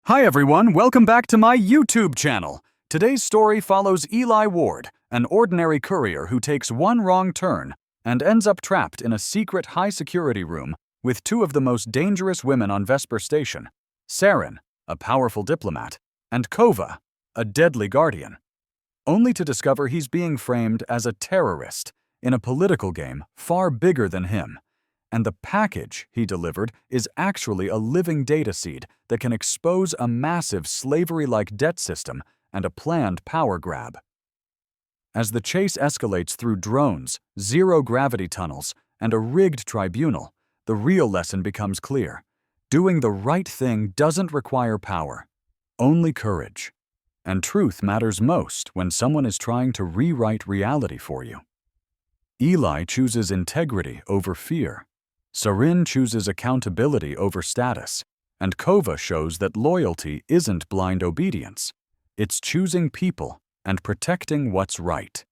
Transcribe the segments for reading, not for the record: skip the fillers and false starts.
Hi everyone, welcome back to my YouTube channel. Today's story follows Eli Ward, an ordinary courier who takes one wrong turn and ends up trapped in a secret high-security room with two of the most dangerous women on Vesper Station, Saren, a powerful diplomat, and Kova, a deadly guardian, only to discover he's being framed as a terrorist in a political game far bigger than him. And the package he delivered is actually a living data seed that can expose a massive slavery-like debt system and a planned power grab. As the chase escalates through drones, zero-gravity tunnels, and a rigged tribunal, the real lesson becomes clear. Doing the right thing doesn't require power, only courage. And truth matters most when someone is trying to rewrite reality for you. Eli chooses integrity over fear. Saren chooses accountability over status, and Kova shows that loyalty isn't blind obedience. It's choosing people and protecting what's right,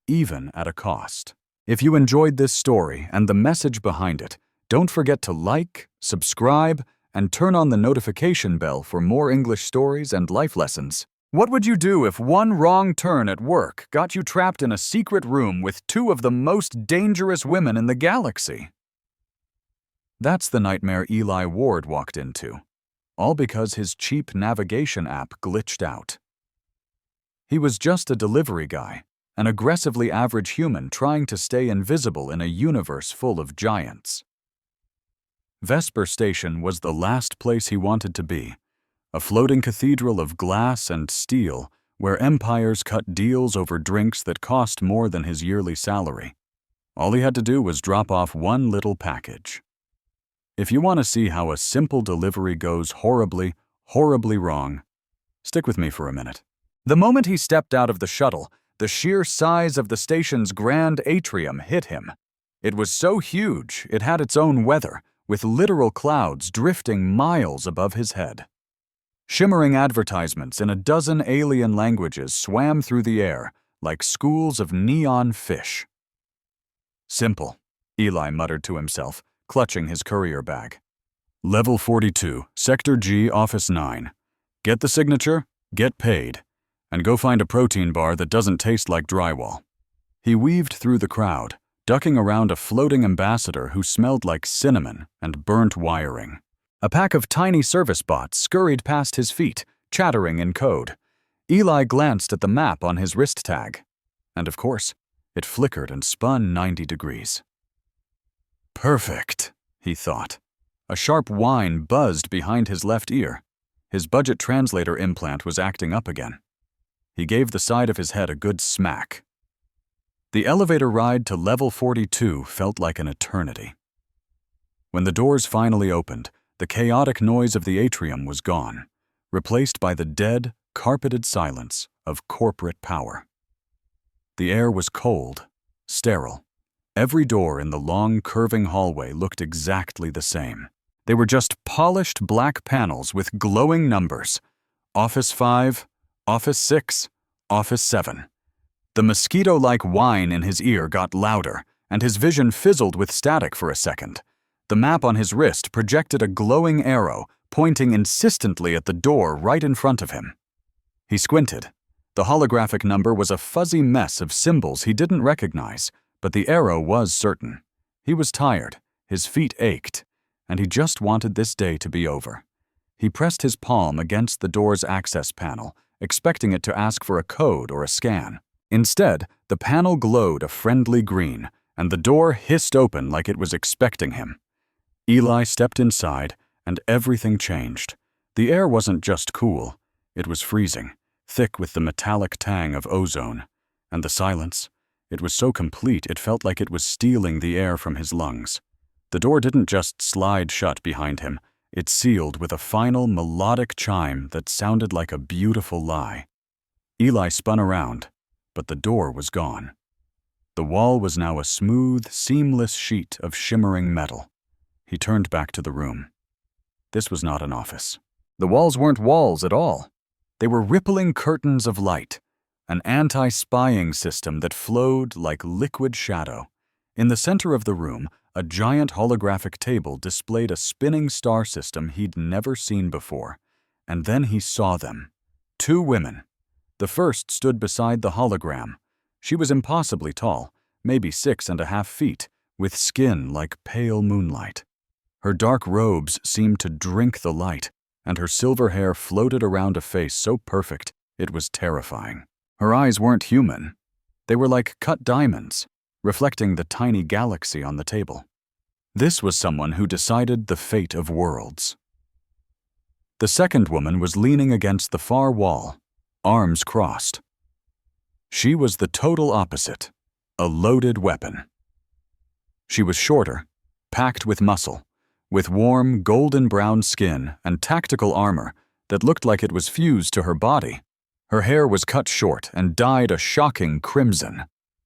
even at a cost. If you enjoyed this story and the message behind it, don't forget to like, subscribe, and turn on the notification bell for more English stories and life lessons. What would you do if one wrong turn at work got you trapped in a secret room with two of the most dangerous women in the galaxy? That's the nightmare Eli Ward walked into, all because his cheap navigation app glitched out. He was just a delivery guy, an aggressively average human trying to stay invisible in a universe full of giants. Vesper Station was the last place he wanted to be, a floating cathedral of glass and steel where empires cut deals over drinks that cost more than his yearly salary. All he had to do was drop off one little package. If you want to see how a simple delivery goes horribly, horribly wrong, stick with me for a minute. The moment he stepped out of the shuttle, the sheer size of the station's grand atrium hit him. It was so huge, it had its own weather, with literal clouds drifting miles above his head. Shimmering advertisements in a dozen alien languages swam through the air like schools of neon fish. Simple, Eli muttered to himself, clutching his courier bag. Level 42, Sector G, Office 9. Get the signature, get paid, and go find a protein bar that doesn't taste like drywall. He weaved through the crowd, ducking around a floating ambassador who smelled like cinnamon and burnt wiring. A pack of tiny service bots scurried past his feet, chattering in code. Eli glanced at the map on his wrist tag, and of course, it flickered and spun 90 degrees. Perfect, he thought. A sharp whine buzzed behind his left ear. His budget translator implant was acting up again. He gave the side of his head a good smack. The elevator ride to level 42 felt like an eternity. When the doors finally opened, the chaotic noise of the atrium was gone, replaced by the dead, carpeted silence of corporate power. The air was cold, sterile. Every door in the long, curving hallway looked exactly the same. They were just polished black panels with glowing numbers. Office 5, Office 6, Office 7. The mosquito-like whine in his ear got louder, and his vision fizzled with static for a second. The map on his wrist projected a glowing arrow, pointing insistently at the door right in front of him. He squinted. The holographic number was a fuzzy mess of symbols he didn't recognize, but the arrow was certain. He was tired, his feet ached, and he just wanted this day to be over. He pressed his palm against the door's access panel, expecting it to ask for a code or a scan. Instead, the panel glowed a friendly green, and the door hissed open like it was expecting him. Eli stepped inside, and everything changed. The air wasn't just cool, it was freezing, thick with the metallic tang of ozone. And the silence, it was so complete it felt like it was stealing the air from his lungs. The door didn't just slide shut behind him, it sealed with a final melodic chime that sounded like a beautiful lie. Eli spun around, but the door was gone. The wall was now a smooth, seamless sheet of shimmering metal. He turned back to the room. This was not an office. The walls weren't walls at all. They were rippling curtains of light, an anti-spying system that flowed like liquid shadow. In the center of the room, a giant holographic table displayed a spinning star system he'd never seen before, and then he saw them. 2 women. The first stood beside the hologram. She was impossibly tall, maybe 6.5 feet, with skin like pale moonlight. Her dark robes seemed to drink the light, and her silver hair floated around a face so perfect it was terrifying. Her eyes weren't human. They were like cut diamonds, reflecting the tiny galaxy on the table. This was someone who decided the fate of worlds. The second woman was leaning against the far wall, arms crossed. She was the total opposite, a loaded weapon. She was shorter, packed with muscle, with warm, golden-brown skin and tactical armor that looked like it was fused to her body. Her hair was cut short and dyed a shocking crimson.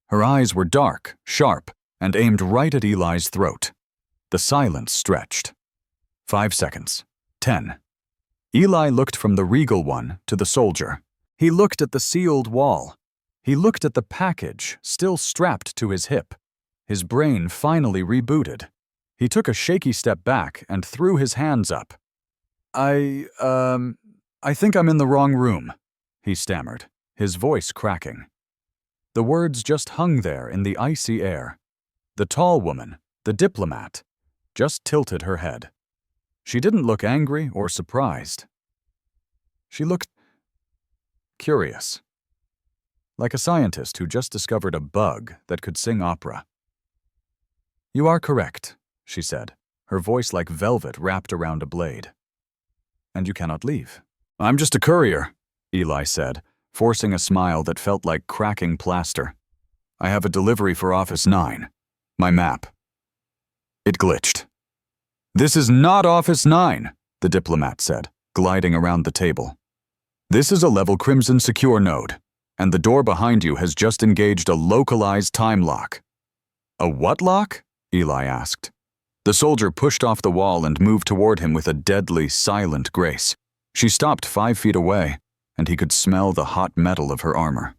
Her eyes were dark, sharp, and aimed right at Eli's throat. The silence stretched. 5 seconds. 10. Eli looked from the regal one to the soldier. He looked at the sealed wall. He looked at the package still strapped to his hip. His brain finally rebooted. He took a shaky step back and threw his hands up. I think I'm in the wrong room," he stammered, his voice cracking. The words just hung there in the icy air. The tall woman, the diplomat, just tilted her head. She didn't look angry or surprised. She looked curious, like a scientist who just discovered a bug that could sing opera. "You are correct," she said, her voice like velvet wrapped around a blade. "And you cannot leave." "I'm just a courier," Eli said, forcing a smile that felt like cracking plaster. "I have a delivery for Office 9. My map." It glitched. "This is not Office 9, the diplomat said, gliding around the table. "This is a level Crimson secure node, and the door behind you has just engaged a localized time lock." "A what lock?" Eli asked. The soldier pushed off the wall and moved toward him with a deadly, silent grace. She stopped 5 feet away, and he could smell the hot metal of her armor.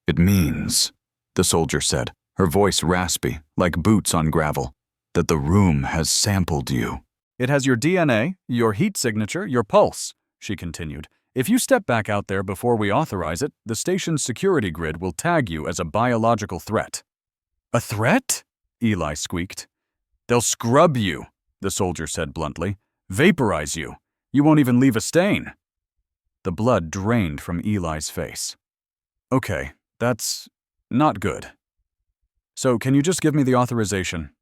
"It means," the soldier said, her voice raspy, like boots on gravel, "that the room has sampled you." "It has your DNA, your heat signature, your pulse," she continued. "If you step back out there before we authorize it, the station's security grid will tag you as a biological threat." "A threat?" Eli squeaked. "They'll scrub you," the soldier said bluntly. "Vaporize you. You won't even leave a stain." The blood drained from Eli's face. "Okay, that's not good. So can you just give me the authorization?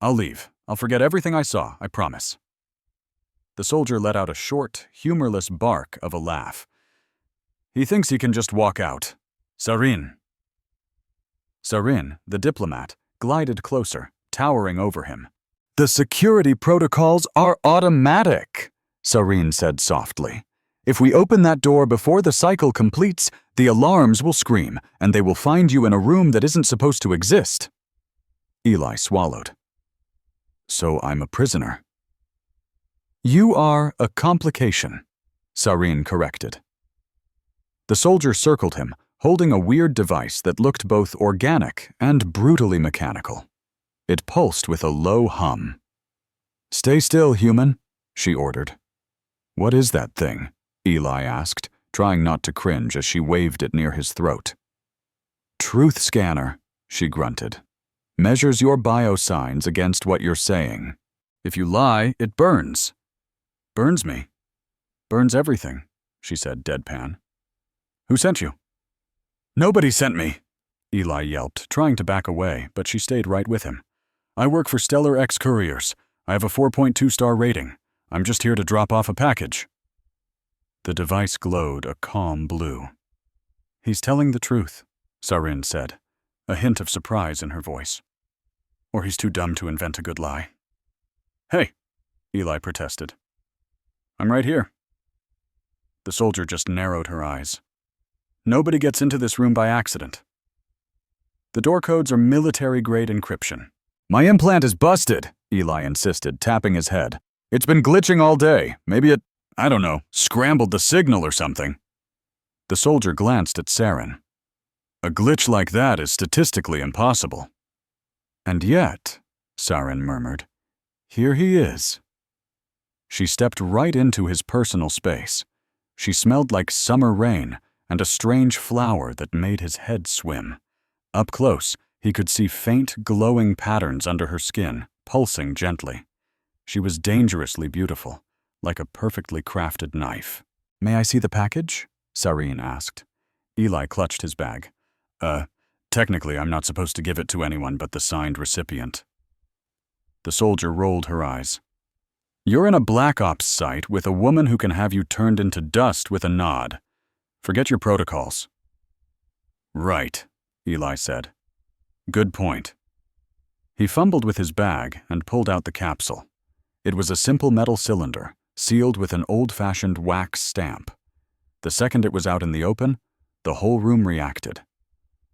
I'll leave. I'll forget everything I saw, I promise." The soldier let out a short, humorless bark of a laugh. "He thinks he can just walk out. Sarin." Sarin, the diplomat, glided closer, towering over him. "The security protocols are automatic," Sarin said softly. "If we open that door before the cycle completes, the alarms will scream, and they will find you in a room that isn't supposed to exist." Eli swallowed. "So I'm a prisoner." "You are a complication," Sarin corrected. The soldier circled him, holding a weird device that looked both organic and brutally mechanical. It pulsed with a low hum. "Stay still, human," she ordered. "What is that thing?" Eli asked, trying not to cringe as she waved it near his throat. "Truth scanner," she grunted. "Measures your biosigns against what you're saying. If you lie, it burns." "Burns me? Burns everything," she said deadpan. "Who sent you?" "Nobody sent me," Eli yelped, trying to back away, but she stayed right with him. "I work for Stellar X Couriers. I have a 4.2-star rating. I'm just here to drop off a package." The device glowed a calm blue. "He's telling the truth," Sarin said, a hint of surprise in her voice. "Or he's too dumb to invent a good lie." "Hey," Eli protested. "I'm right here." The soldier just narrowed her eyes. "Nobody gets into this room by accident. The door codes are military-grade encryption." "My implant is busted," Eli insisted, tapping his head. "It's been glitching all day. Maybe it, I don't know, scrambled the signal or something." The soldier glanced at Sarin. "A glitch like that is statistically impossible." "And yet," Sarin murmured, "here he is." She stepped right into his personal space, She smelled like summer rain and a strange flower that made his head swim. Up close, he could see faint, glowing patterns under her skin, pulsing gently. She was dangerously beautiful, like a perfectly crafted knife. "May I see the package?" Sareen asked. Eli clutched his bag. Technically I'm not supposed to give it to anyone but the signed recipient." The soldier rolled her eyes. "You're in a Black Ops site with a woman who can have you turned into dust with a nod. Forget your protocols." "Right," Eli said. "Good point." He fumbled with his bag and pulled out the capsule. It was a simple metal cylinder, sealed with an old-fashioned wax stamp. The second it was out in the open, the whole room reacted.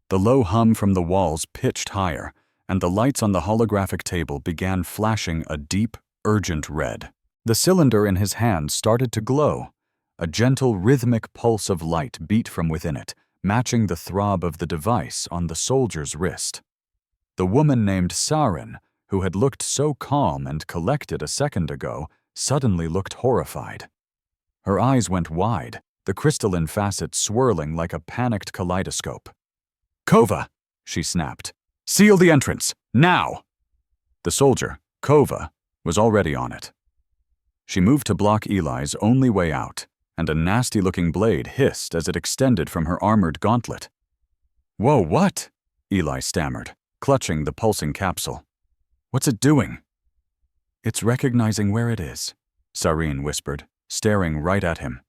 The low hum from the walls pitched higher, and the lights on the holographic table began flashing a deep, urgent red. The cylinder in his hand started to glow. A gentle, rhythmic pulse of light beat from within it, matching the throb of the device on the soldier's wrist. The woman named Saren, who had looked so calm and collected a second ago, suddenly looked horrified. Her eyes went wide, the crystalline facets swirling like a panicked kaleidoscope. "Kova!" she snapped. "Seal the entrance, now!" The soldier, Kova, was already on it. She moved to block Eli's only way out, and a nasty-looking blade hissed as it extended from her armored gauntlet. "Whoa, what?" Eli stammered, clutching the pulsing capsule. "What's it doing?" "It's recognizing where it is," Sareen whispered, staring right at him.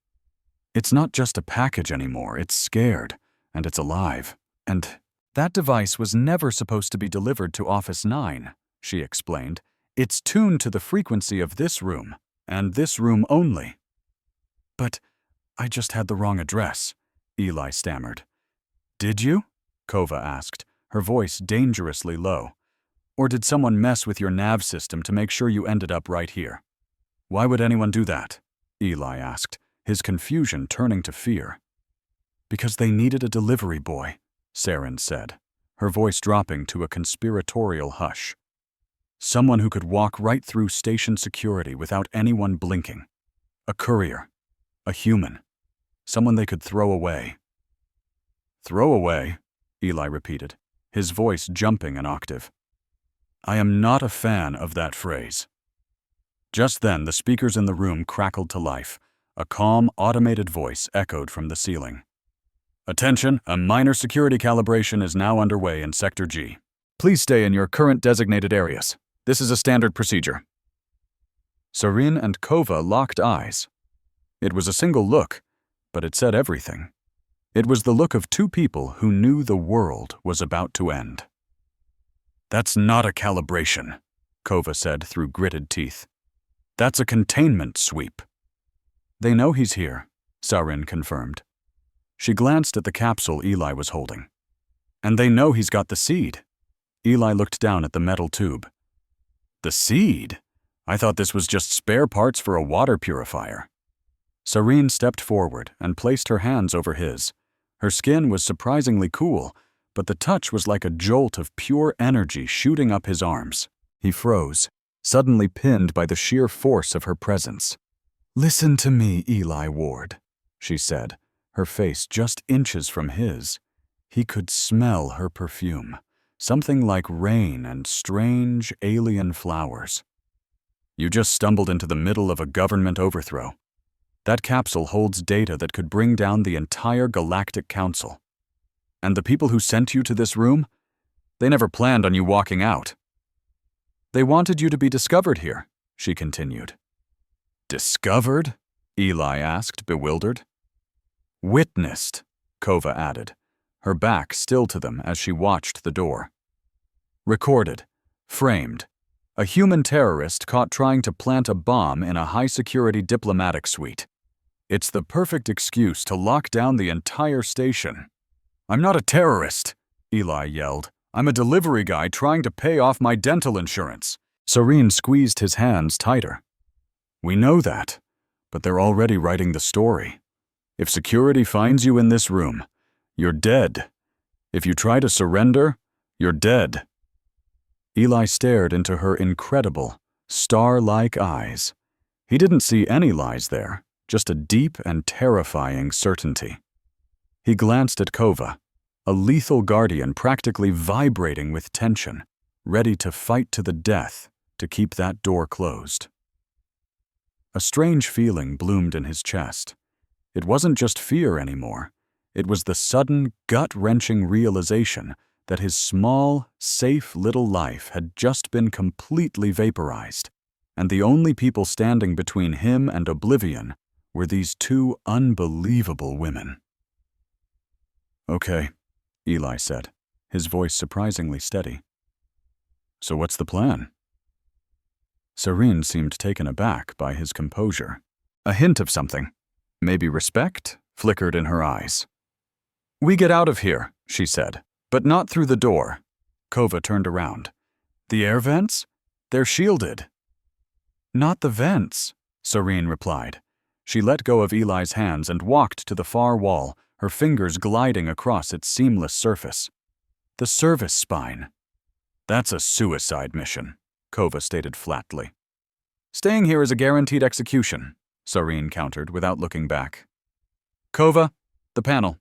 "It's not just a package anymore, it's scared, and it's alive. And that device was never supposed to be delivered to Office 9, she explained. It's tuned to the frequency of this room, and this room only." "But I just had the wrong address," Eli stammered. "Did you?" Kova asked, her voice dangerously low. "Or did someone mess with your nav system to make sure you ended up right here?" "Why would anyone do that?" Eli asked, his confusion turning to fear. "Because they needed a delivery boy," Saren said, her voice dropping to a conspiratorial hush. "Someone who could walk right through station security without anyone blinking. A courier. A human. Someone they could throw away." "Throw away?" Eli repeated, his voice jumping an octave. "I am not a fan of that phrase." Just then, the speakers in the room crackled to life. A calm, automated voice echoed from the ceiling. "Attention, a minor security calibration is now underway in Sector G. Please stay in your current designated areas. This is a standard procedure." Sareen and Kova locked eyes. It was a single look, but it said everything. It was the look of two people who knew the world was about to end. "That's not a calibration," Kova said through gritted teeth. "That's a containment sweep." "They know he's here," Sareen confirmed. She glanced at the capsule Eli was holding. "And they know he's got the seed." Eli looked down at the metal tube. "The seed? I thought this was just spare parts for a water purifier." Sareen stepped forward and placed her hands over his. Her skin was surprisingly cool, but the touch was like a jolt of pure energy shooting up his arms. He froze, suddenly pinned by the sheer force of her presence. "Listen to me, Eli Ward," she said, her face just inches from his. He could smell her perfume, something like rain and strange, alien flowers. "You just stumbled into the middle of a government overthrow. That capsule holds data that could bring down the entire Galactic Council. And the people who sent you to this room, they never planned on you walking out." "They wanted you to be discovered here," she continued. "Discovered?" Eli asked, bewildered. "Witnessed," Kova added, her back still to them as she watched the door. "Recorded. Framed. A human terrorist caught trying to plant a bomb in a high-security diplomatic suite. It's the perfect excuse to lock down the entire station." "I'm not a terrorist," Eli yelled. "I'm a delivery guy trying to pay off my dental insurance." Sareen squeezed his hands tighter. "We know that, but they're already writing the story. If security finds you in this room, you're dead. If you try to surrender, you're dead." Eli stared into her incredible, star-like eyes. He didn't see any lies there, just a deep and terrifying certainty. He glanced at Kova, a lethal guardian practically vibrating with tension, ready to fight to the death to keep that door closed. A strange feeling bloomed in his chest. It wasn't just fear anymore. It was the sudden, gut-wrenching realization that his small, safe little life had just been completely vaporized, and the only people standing between him and oblivion were these two unbelievable women. "Okay," Eli said, his voice surprisingly steady. "So what's the plan?" Serene seemed taken aback by his composure. A hint of something, maybe respect, flickered in her eyes. "We get out of here," she said, "but not through the door." Kova turned around. "The air vents? They're shielded." "Not the vents," Serene replied. She let go of Eli's hands and walked to the far wall, her fingers gliding across its seamless surface. "The service spine." "That's a suicide mission," Kova stated flatly. "Staying here is a guaranteed execution," Serene countered without looking back. "Kova, the panel."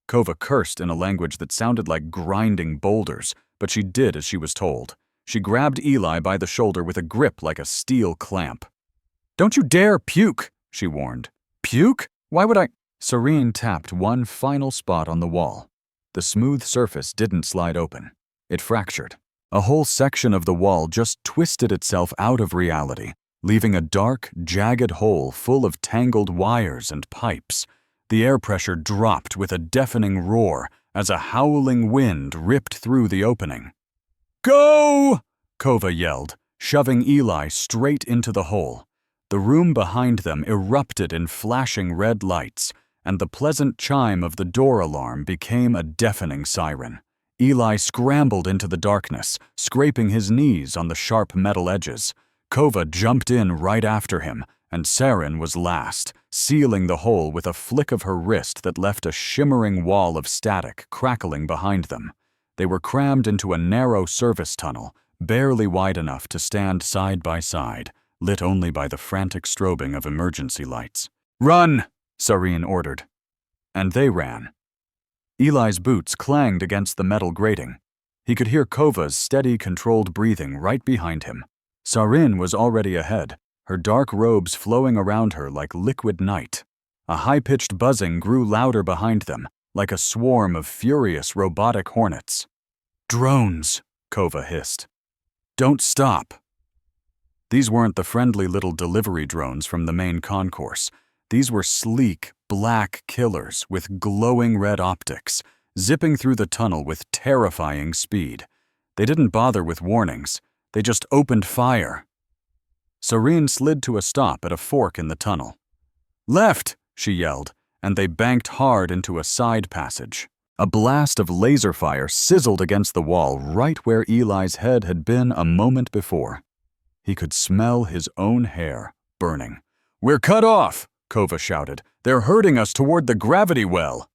Kova cursed in a language that sounded like grinding boulders, but she did as she was told. She grabbed Eli by the shoulder with a grip like a steel clamp. "Don't you dare puke," she warned. "Puke? Why would I—" Serene tapped one final spot on the wall. The smooth surface didn't slide open. It fractured. A whole section of the wall just twisted itself out of reality, leaving a dark, jagged hole full of tangled wires and pipes. The air pressure dropped with a deafening roar as a howling wind ripped through the opening. "Go!" Kova yelled, shoving Eli straight into the hole. The room behind them erupted in flashing red lights, and the pleasant chime of the door alarm became a deafening siren. Eli scrambled into the darkness, scraping his knees on the sharp metal edges. Kova jumped in right after him, and Saren was last, sealing the hole with a flick of her wrist that left a shimmering wall of static crackling behind them. They were crammed into a narrow service tunnel, barely wide enough to stand side by side, lit only by the frantic strobing of emergency lights. "Run!" Serene ordered. And they ran. Eli's boots clanged against the metal grating. He could hear Kova's steady, controlled breathing right behind him. Serene was already ahead, her dark robes flowing around her like liquid night. A high-pitched buzzing grew louder behind them, like a swarm of furious robotic hornets. "Drones," Kova hissed. "Don't stop." These weren't the friendly little delivery drones from the main concourse. These were sleek, black killers with glowing red optics, zipping through the tunnel with terrifying speed. They didn't bother with warnings. They just opened fire. Serene slid to a stop at a fork in the tunnel. "Left!" she yelled, and they banked hard into a side passage. A blast of laser fire sizzled against the wall right where Eli's head had been a moment before. He could smell his own hair burning. "We're cut off!" Kova shouted. "They're herding us toward the gravity well."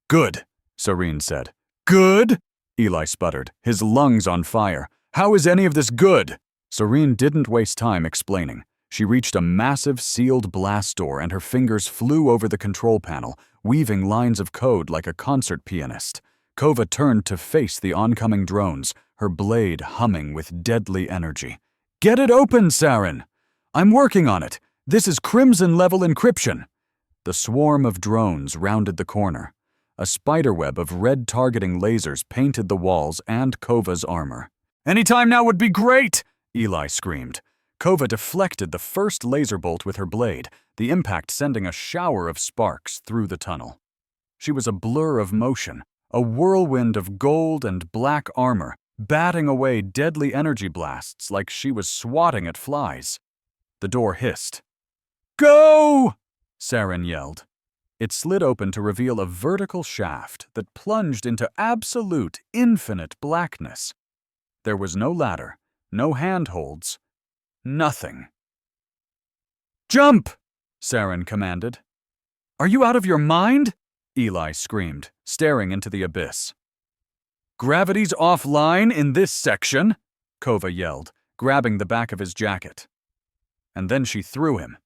"Good," Serene said. "Good?" Eli sputtered, his lungs on fire. "How is any of this good?" Serene didn't waste time explaining. She reached a massive sealed blast door and her fingers flew over the control panel, weaving lines of code like a concert pianist. Kova turned to face the oncoming drones, her blade humming with deadly energy. "Get it open, Saren!" "I'm working on it. This is Crimson-level encryption." The swarm of drones rounded the corner. A spiderweb of red targeting lasers painted the walls and Kova's armor. "Any time now would be great!" Eli screamed. Kova deflected the first laser bolt with her blade, the impact sending a shower of sparks through the tunnel. She was a blur of motion, a whirlwind of gold and black armor, batting away deadly energy blasts like she was swatting at flies. The door hissed. "Go!" Saren yelled. It slid open to reveal a vertical shaft that plunged into absolute, infinite blackness. There was no ladder, no handholds, nothing. "Jump!" Saren commanded. "Are you out of your mind?" Eli screamed, staring into the abyss. "Gravity's offline in this section," Kova yelled, grabbing the back of his jacket. And then she threw him.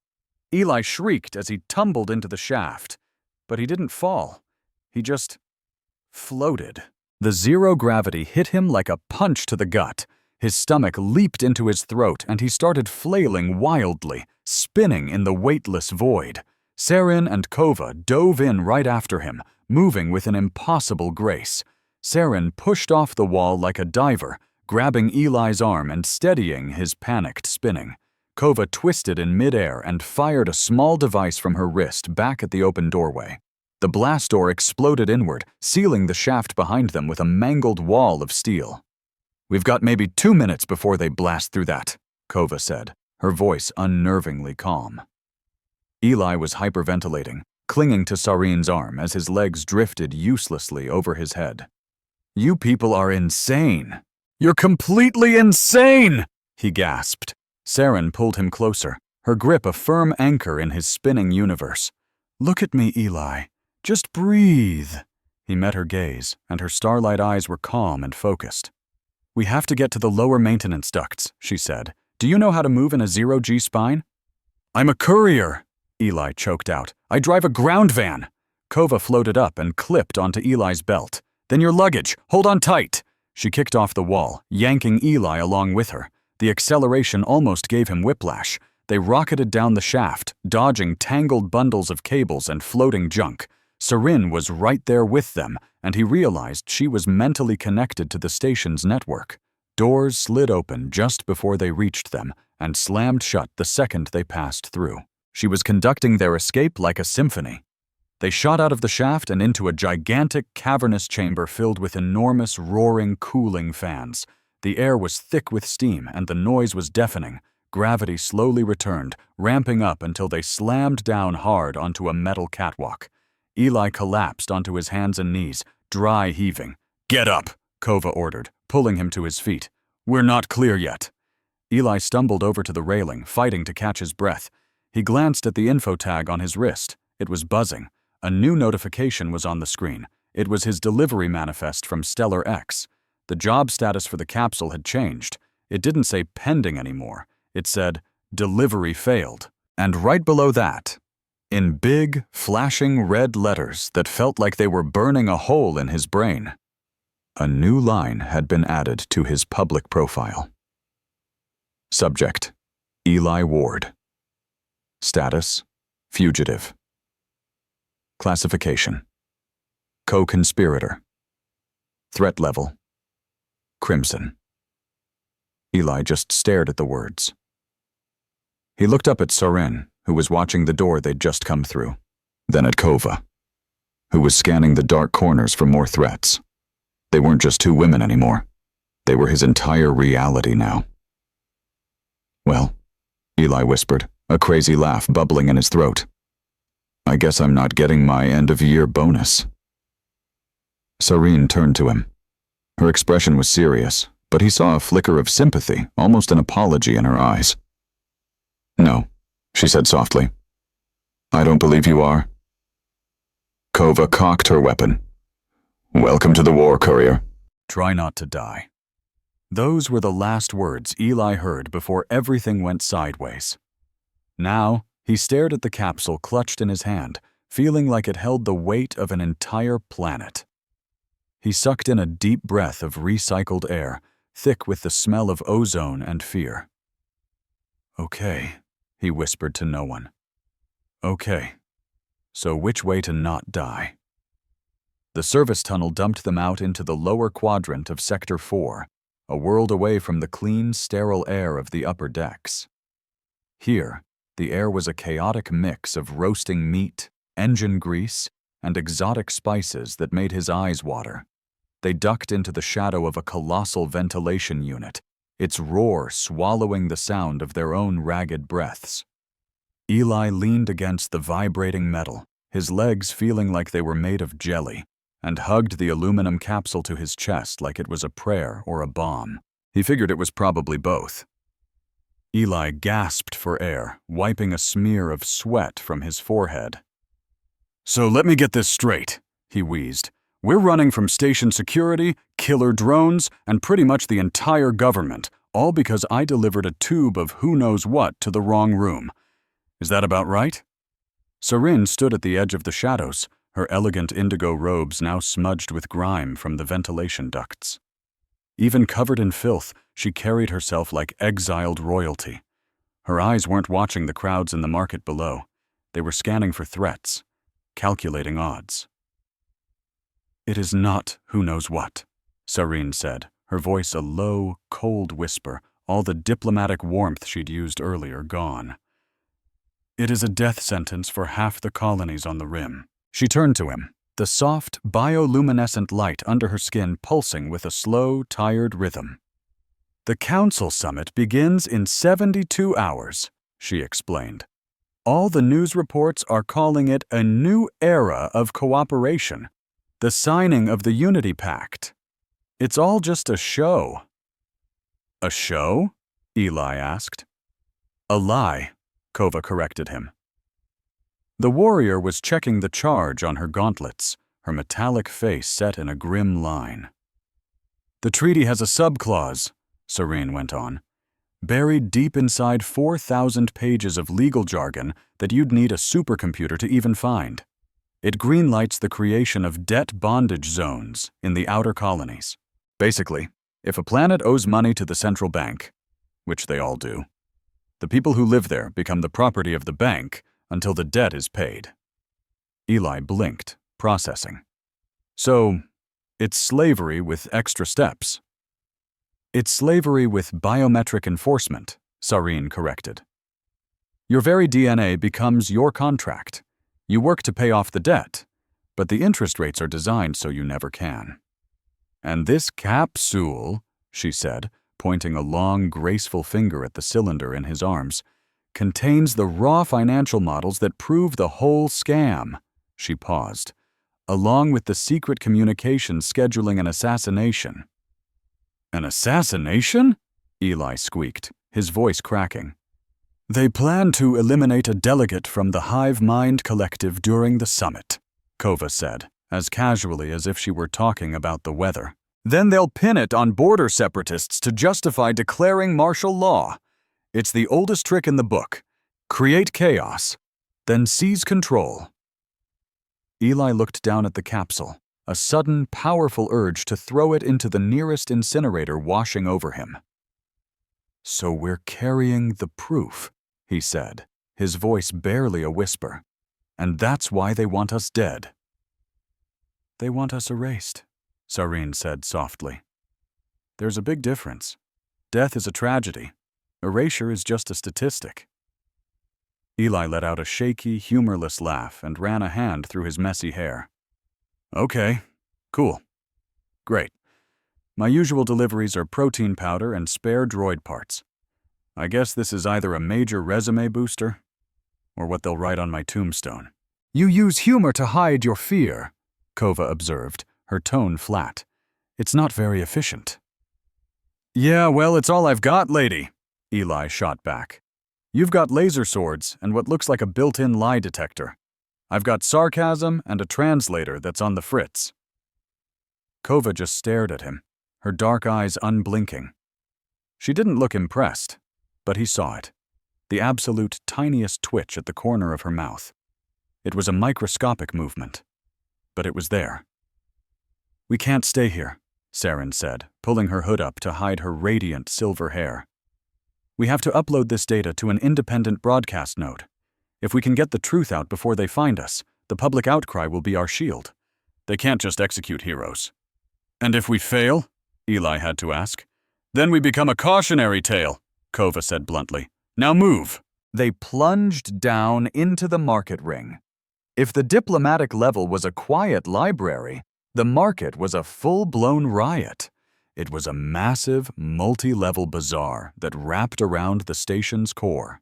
Eli shrieked as he tumbled into the shaft. But he didn't fall. He just floated. The zero gravity hit him like a punch to the gut. His stomach leaped into his throat and he started flailing wildly, spinning in the weightless void. Sarin and Kova dove in right after him, moving with an impossible grace. Sarin pushed off the wall like a diver, grabbing Eli's arm and steadying his panicked spinning. Kova twisted in midair and fired a small device from her wrist back at the open doorway. The blast door exploded inward, sealing the shaft behind them with a mangled wall of steel. "We've got maybe 2 minutes before they blast through that," Kova said, her voice unnervingly calm. Eli was hyperventilating, clinging to Sarin's arm as his legs drifted uselessly over his head. "You people are insane. You're completely insane!" he gasped. Sarin pulled him closer, her grip a firm anchor in his spinning universe. "Look at me, Eli. Just breathe." He met her gaze, and her starlight eyes were calm and focused. "We have to get to the lower maintenance ducts," she said. "Do you know how to move in a zero-G spine?" "I'm a courier," Eli choked out. "I drive a ground van." Kova floated up and clipped onto Eli's belt. "Then your luggage. Hold on tight." She kicked off the wall, yanking Eli along with her. The acceleration almost gave him whiplash. They rocketed down the shaft, dodging tangled bundles of cables and floating junk. Sarin was right there with them, and he realized she was mentally connected to the station's network. Doors slid open just before they reached them, and slammed shut the second they passed through. She was conducting their escape like a symphony. They shot out of the shaft and into a gigantic, cavernous chamber filled with enormous, roaring, cooling fans. The air was thick with steam, and the noise was deafening. Gravity slowly returned, ramping up until they slammed down hard onto a metal catwalk. Eli collapsed onto his hands and knees, dry heaving. "Get up," Kova ordered, pulling him to his feet. "We're not clear yet." Eli stumbled over to the railing, fighting to catch his breath. He glanced at the info tag on his wrist. It was buzzing. A new notification was on the screen. It was his delivery manifest from Stellar X. The job status for the capsule had changed. It didn't say pending anymore. It said, "Delivery failed." And right below that, in big, flashing red letters that felt like they were burning a hole in his brain, a new line had been added to his public profile. Subject: Eli Ward. Status: fugitive. Classification: co-conspirator. Threat level: crimson. Eli just stared at the words. He looked up at Sarin, who was watching the door they'd just come through, then at Kova, who was scanning the dark corners for more threats. They weren't just two women anymore. They were his entire reality now. "Well," Eli whispered, a crazy laugh bubbling in his throat. "I guess I'm not getting my end-of-year bonus." Sarin turned to him. Her expression was serious, but he saw a flicker of sympathy, almost an apology in her eyes. "No," she said softly. "I don't believe you are." Kova cocked her weapon. "Welcome to the war, courier." "Try not to die." Those were the last words Eli heard before everything went sideways. Now, he stared at the capsule clutched in his hand, feeling like it held the weight of an entire planet. He sucked in a deep breath of recycled air, thick with the smell of ozone and fear. "Okay," he whispered to no one. "Okay. So which way to not die?" The service tunnel dumped them out into the lower quadrant of Sector 4, a world away from the clean, sterile air of the upper decks. Here, the air was a chaotic mix of roasting meat, engine grease, and exotic spices that made his eyes water. They ducked into the shadow of a colossal ventilation unit, its roar swallowing the sound of their own ragged breaths. Eli leaned against the vibrating metal, his legs feeling like they were made of jelly, and hugged the aluminum capsule to his chest like it was a prayer or a bomb. He figured it was probably both. Eli gasped for air, wiping a smear of sweat from his forehead. "So let me get this straight," he wheezed. "We're running from station security, killer drones, and pretty much the entire government, all because I delivered a tube of who knows what to the wrong room. Is that about right? Sarin stood at the edge of the shadows, her elegant indigo robes now smudged with grime from the ventilation ducts. Even covered in filth, she carried herself like exiled royalty. Her eyes weren't watching the crowds in the market below. They were scanning for threats, calculating odds. "It is not who knows what," Sarin said, her voice a low, cold whisper, all the diplomatic warmth she'd used earlier gone. "It is a death sentence for half the colonies on the rim." She turned to him, the soft, bioluminescent light under her skin pulsing with a slow, tired rhythm. "The Council Summit begins in 72 hours, she explained. "All the news reports are calling it a new era of cooperation, the signing of the Unity Pact. It's all just a show." "A show?" Eli asked. "A lie," Kova corrected him. The warrior was checking the charge on her gauntlets, her metallic face set in a grim line. "The treaty has a subclause," Sarin went on, "buried deep inside 4,000 pages of legal jargon that you'd need a supercomputer to even find. It greenlights the creation of debt bondage zones in the outer colonies. Basically, if a planet owes money to the central bank, which they all do, the people who live there become the property of the bank until the debt is paid." Eli blinked, processing. "So, it's slavery with extra steps." "It's slavery with biometric enforcement," Sarin corrected. "Your very DNA becomes your contract. You work to pay off the debt, but the interest rates are designed so you never can. And this capsule," she said, pointing a long, graceful finger at the cylinder in his arms, "contains the raw financial models that prove the whole scam." She paused. "Along with the secret communications scheduling an assassination." "An assassination?" Eli squeaked, his voice cracking. "They plan to eliminate a delegate from the Hive Mind Collective during the summit," Kova said, as casually as if she were talking about the weather. "Then they'll pin it on border separatists to justify declaring martial law. It's the oldest trick in the book. Create chaos, then seize control." Eli looked down at the capsule, a sudden, powerful urge to throw it into the nearest incinerator washing over him. "So we're carrying the proof," he said, his voice barely a whisper. "And that's why they want us dead." "They want us erased," Sarin said softly. "There's a big difference. Death is a tragedy. Erasure is just a statistic." Eli let out a shaky, humorless laugh and ran a hand through his messy hair. "Okay, cool. Great. My usual deliveries are protein powder and spare droid parts. I guess this is either a major resume booster or what they'll write on my tombstone." "You use humor to hide your fear," Kova observed, her tone flat. "It's not very efficient." "Yeah, well, it's all I've got, lady," Eli shot back. "You've got laser swords and what looks like a built-in lie detector. I've got sarcasm and a translator that's on the fritz." Kova just stared at him, her dark eyes unblinking. She didn't look impressed, but he saw it, the absolute tiniest twitch at the corner of her mouth. It was a microscopic movement, but it was there. "We can't stay here," Sarin said, pulling her hood up to hide her radiant silver hair. "We have to upload this data to an independent broadcast node. If we can get the truth out before they find us, the public outcry will be our shield. They can't just execute heroes." "And if we fail?" Eli had to ask. "Then we become a cautionary tale," Kova said bluntly. "Now move." They plunged down into the market ring. If the diplomatic level was a quiet library, the market was a full-blown riot. It was a massive, multi-level bazaar that wrapped around the station's core.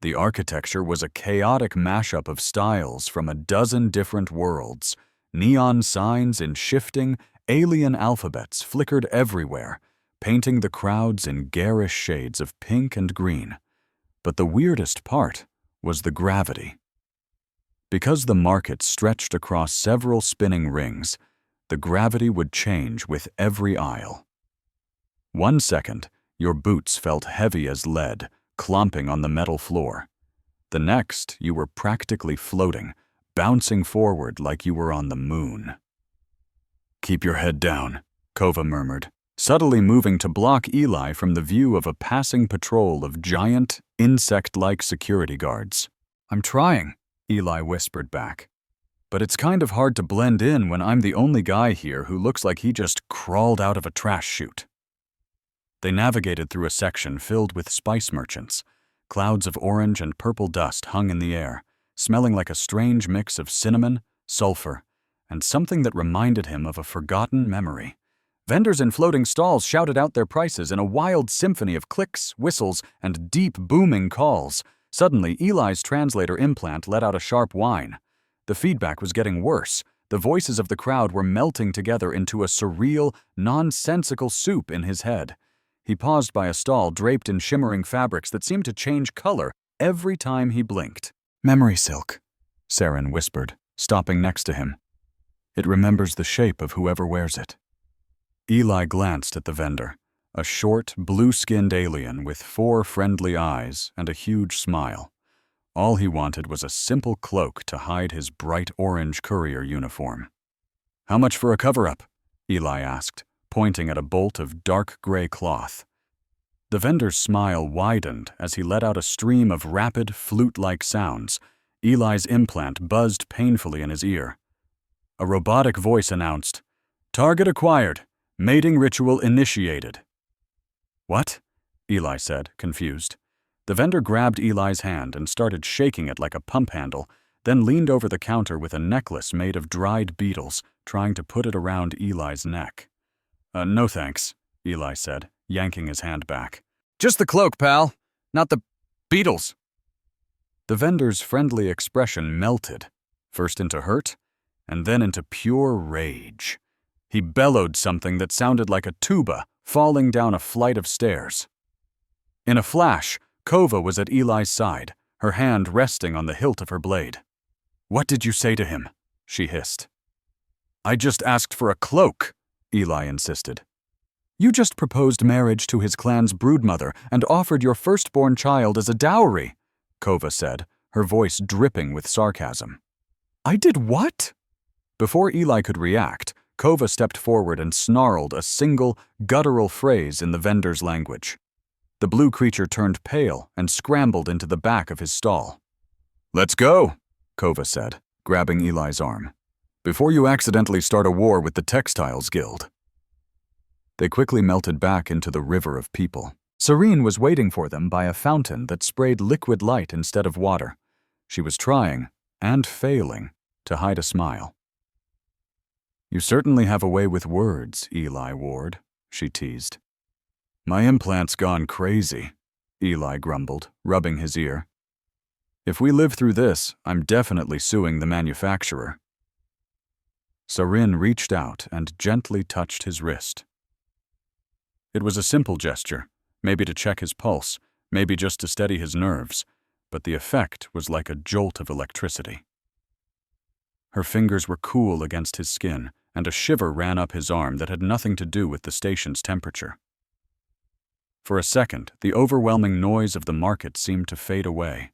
The architecture was a chaotic mashup of styles from a dozen different worlds. Neon signs in shifting, alien alphabets flickered everywhere, painting the crowds in garish shades of pink and green. But the weirdest part was the gravity. Because the market stretched across several spinning rings, the gravity would change with every aisle. 1 second, your boots felt heavy as lead, clomping on the metal floor. The next, you were practically floating, bouncing forward like you were on the moon. "Keep your head down," Kova murmured, subtly moving to block Eli from the view of a passing patrol of giant, insect-like security guards. "I'm trying," Eli whispered back. "But it's kind of hard to blend in when I'm the only guy here who looks like he just crawled out of a trash chute." They navigated through a section filled with spice merchants. Clouds of orange and purple dust hung in the air, smelling like a strange mix of cinnamon, sulfur, and something that reminded him of a forgotten memory. Vendors in floating stalls shouted out their prices in a wild symphony of clicks, whistles, and deep, booming calls. Suddenly, Eli's translator implant let out a sharp whine. The feedback was getting worse. The voices of the crowd were melting together into a surreal, nonsensical soup in his head. He paused by a stall draped in shimmering fabrics that seemed to change color every time he blinked. "Memory silk," Saren whispered, stopping next to him. "It remembers the shape of whoever wears it." Eli glanced at the vendor, a short, blue-skinned alien with 4 friendly eyes and a huge smile. All he wanted was a simple cloak to hide his bright orange courier uniform. "How much for a cover-up?" Eli asked, pointing at a bolt of dark gray cloth. The vendor's smile widened as he let out a stream of rapid, flute-like sounds. Eli's implant buzzed painfully in his ear. A robotic voice announced, "Target acquired. Mating ritual initiated." "What?" Eli said, confused. The vendor grabbed Eli's hand and started shaking it like a pump handle, then leaned over the counter with a necklace made of dried beetles, trying to put it around Eli's neck. No thanks," Eli said, yanking his hand back. "Just the cloak, pal, not the beetles." The vendor's friendly expression melted, first into hurt, and then into pure rage. He bellowed something that sounded like a tuba falling down a flight of stairs. In a flash, Kova was at Eli's side, her hand resting on the hilt of her blade. "What did you say to him?" she hissed. "I just asked for a cloak," Eli insisted. "You just proposed marriage to his clan's broodmother and offered your firstborn child as a dowry," Kova said, her voice dripping with sarcasm. "I did what?" Before Eli could react, Kova stepped forward and snarled a single, guttural phrase in the vendor's language. The blue creature turned pale and scrambled into the back of his stall. "Let's go," Kova said, grabbing Eli's arm, "before you accidentally start a war with the Textiles Guild." They quickly melted back into the river of people. Serene was waiting for them by a fountain that sprayed liquid light instead of water. She was trying, and failing, to hide a smile. "You certainly have a way with words, Eli Ward," she teased. "My implant's gone crazy," Eli grumbled, rubbing his ear. "If we live through this, I'm definitely suing the manufacturer." Sarin reached out and gently touched his wrist. It was a simple gesture, maybe to check his pulse, maybe just to steady his nerves, but the effect was like a jolt of electricity. Her fingers were cool against his skin, and a shiver ran up his arm that had nothing to do with the station's temperature. For a second, the overwhelming noise of the market seemed to fade away.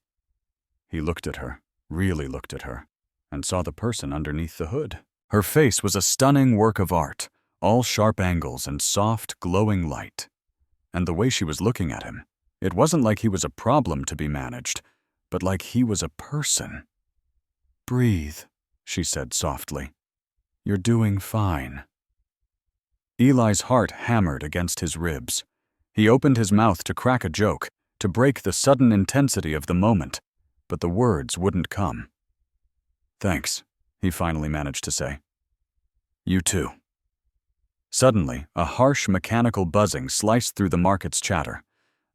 He looked at her, really looked at her, and saw the person underneath the hood. Her face was a stunning work of art, all sharp angles and soft, glowing light. And the way she was looking at him, it wasn't like he was a problem to be managed, but like he was a person. "Breathe," she said softly. "You're doing fine." Eli's heart hammered against his ribs. He opened his mouth to crack a joke, to break the sudden intensity of the moment, but the words wouldn't come. "Thanks," he finally managed to say. "You too." Suddenly, a harsh mechanical buzzing sliced through the market's chatter.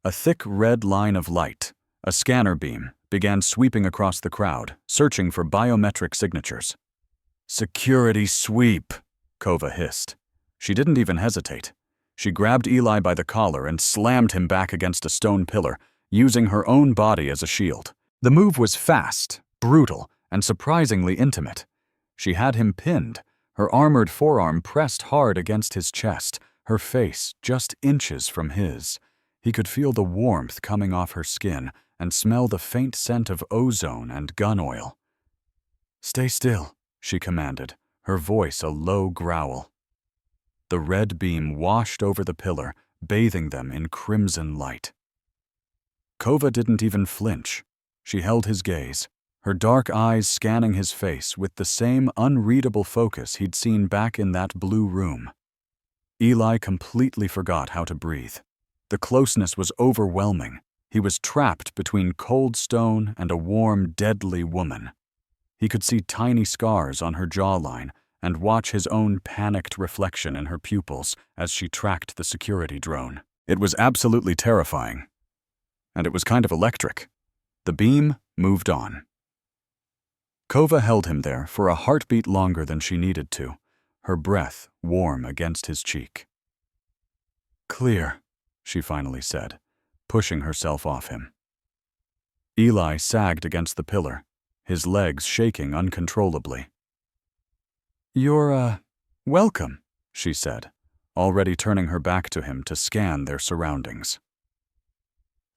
A thick red line of light, a scanner beam, began sweeping across the crowd, searching for biometric signatures. "Security sweep," Kova hissed. She didn't even hesitate. She grabbed Eli by the collar and slammed him back against a stone pillar, using her own body as a shield. The move was fast, brutal, and surprisingly intimate. She had him pinned, her armored forearm pressed hard against his chest, her face just inches from his. He could feel the warmth coming off her skin and smell the faint scent of ozone and gun oil. "Stay still," she commanded, her voice a low growl. The red beam washed over the pillar, bathing them in crimson light. Kova didn't even flinch. She held his gaze, her dark eyes scanning his face with the same unreadable focus he'd seen back in that blue room. Eli completely forgot how to breathe. The closeness was overwhelming. He was trapped between cold stone and a warm, deadly woman. He could see tiny scars on her jawline and watch his own panicked reflection in her pupils as she tracked the security drone. It was absolutely terrifying. And it was kind of electric. The beam moved on. Kova held him there for a heartbeat longer than she needed to, her breath warm against his cheek. "Clear," she finally said, pushing herself off him. Eli sagged against the pillar, his legs shaking uncontrollably. "You're, welcome," she said, already turning her back to him to scan their surroundings.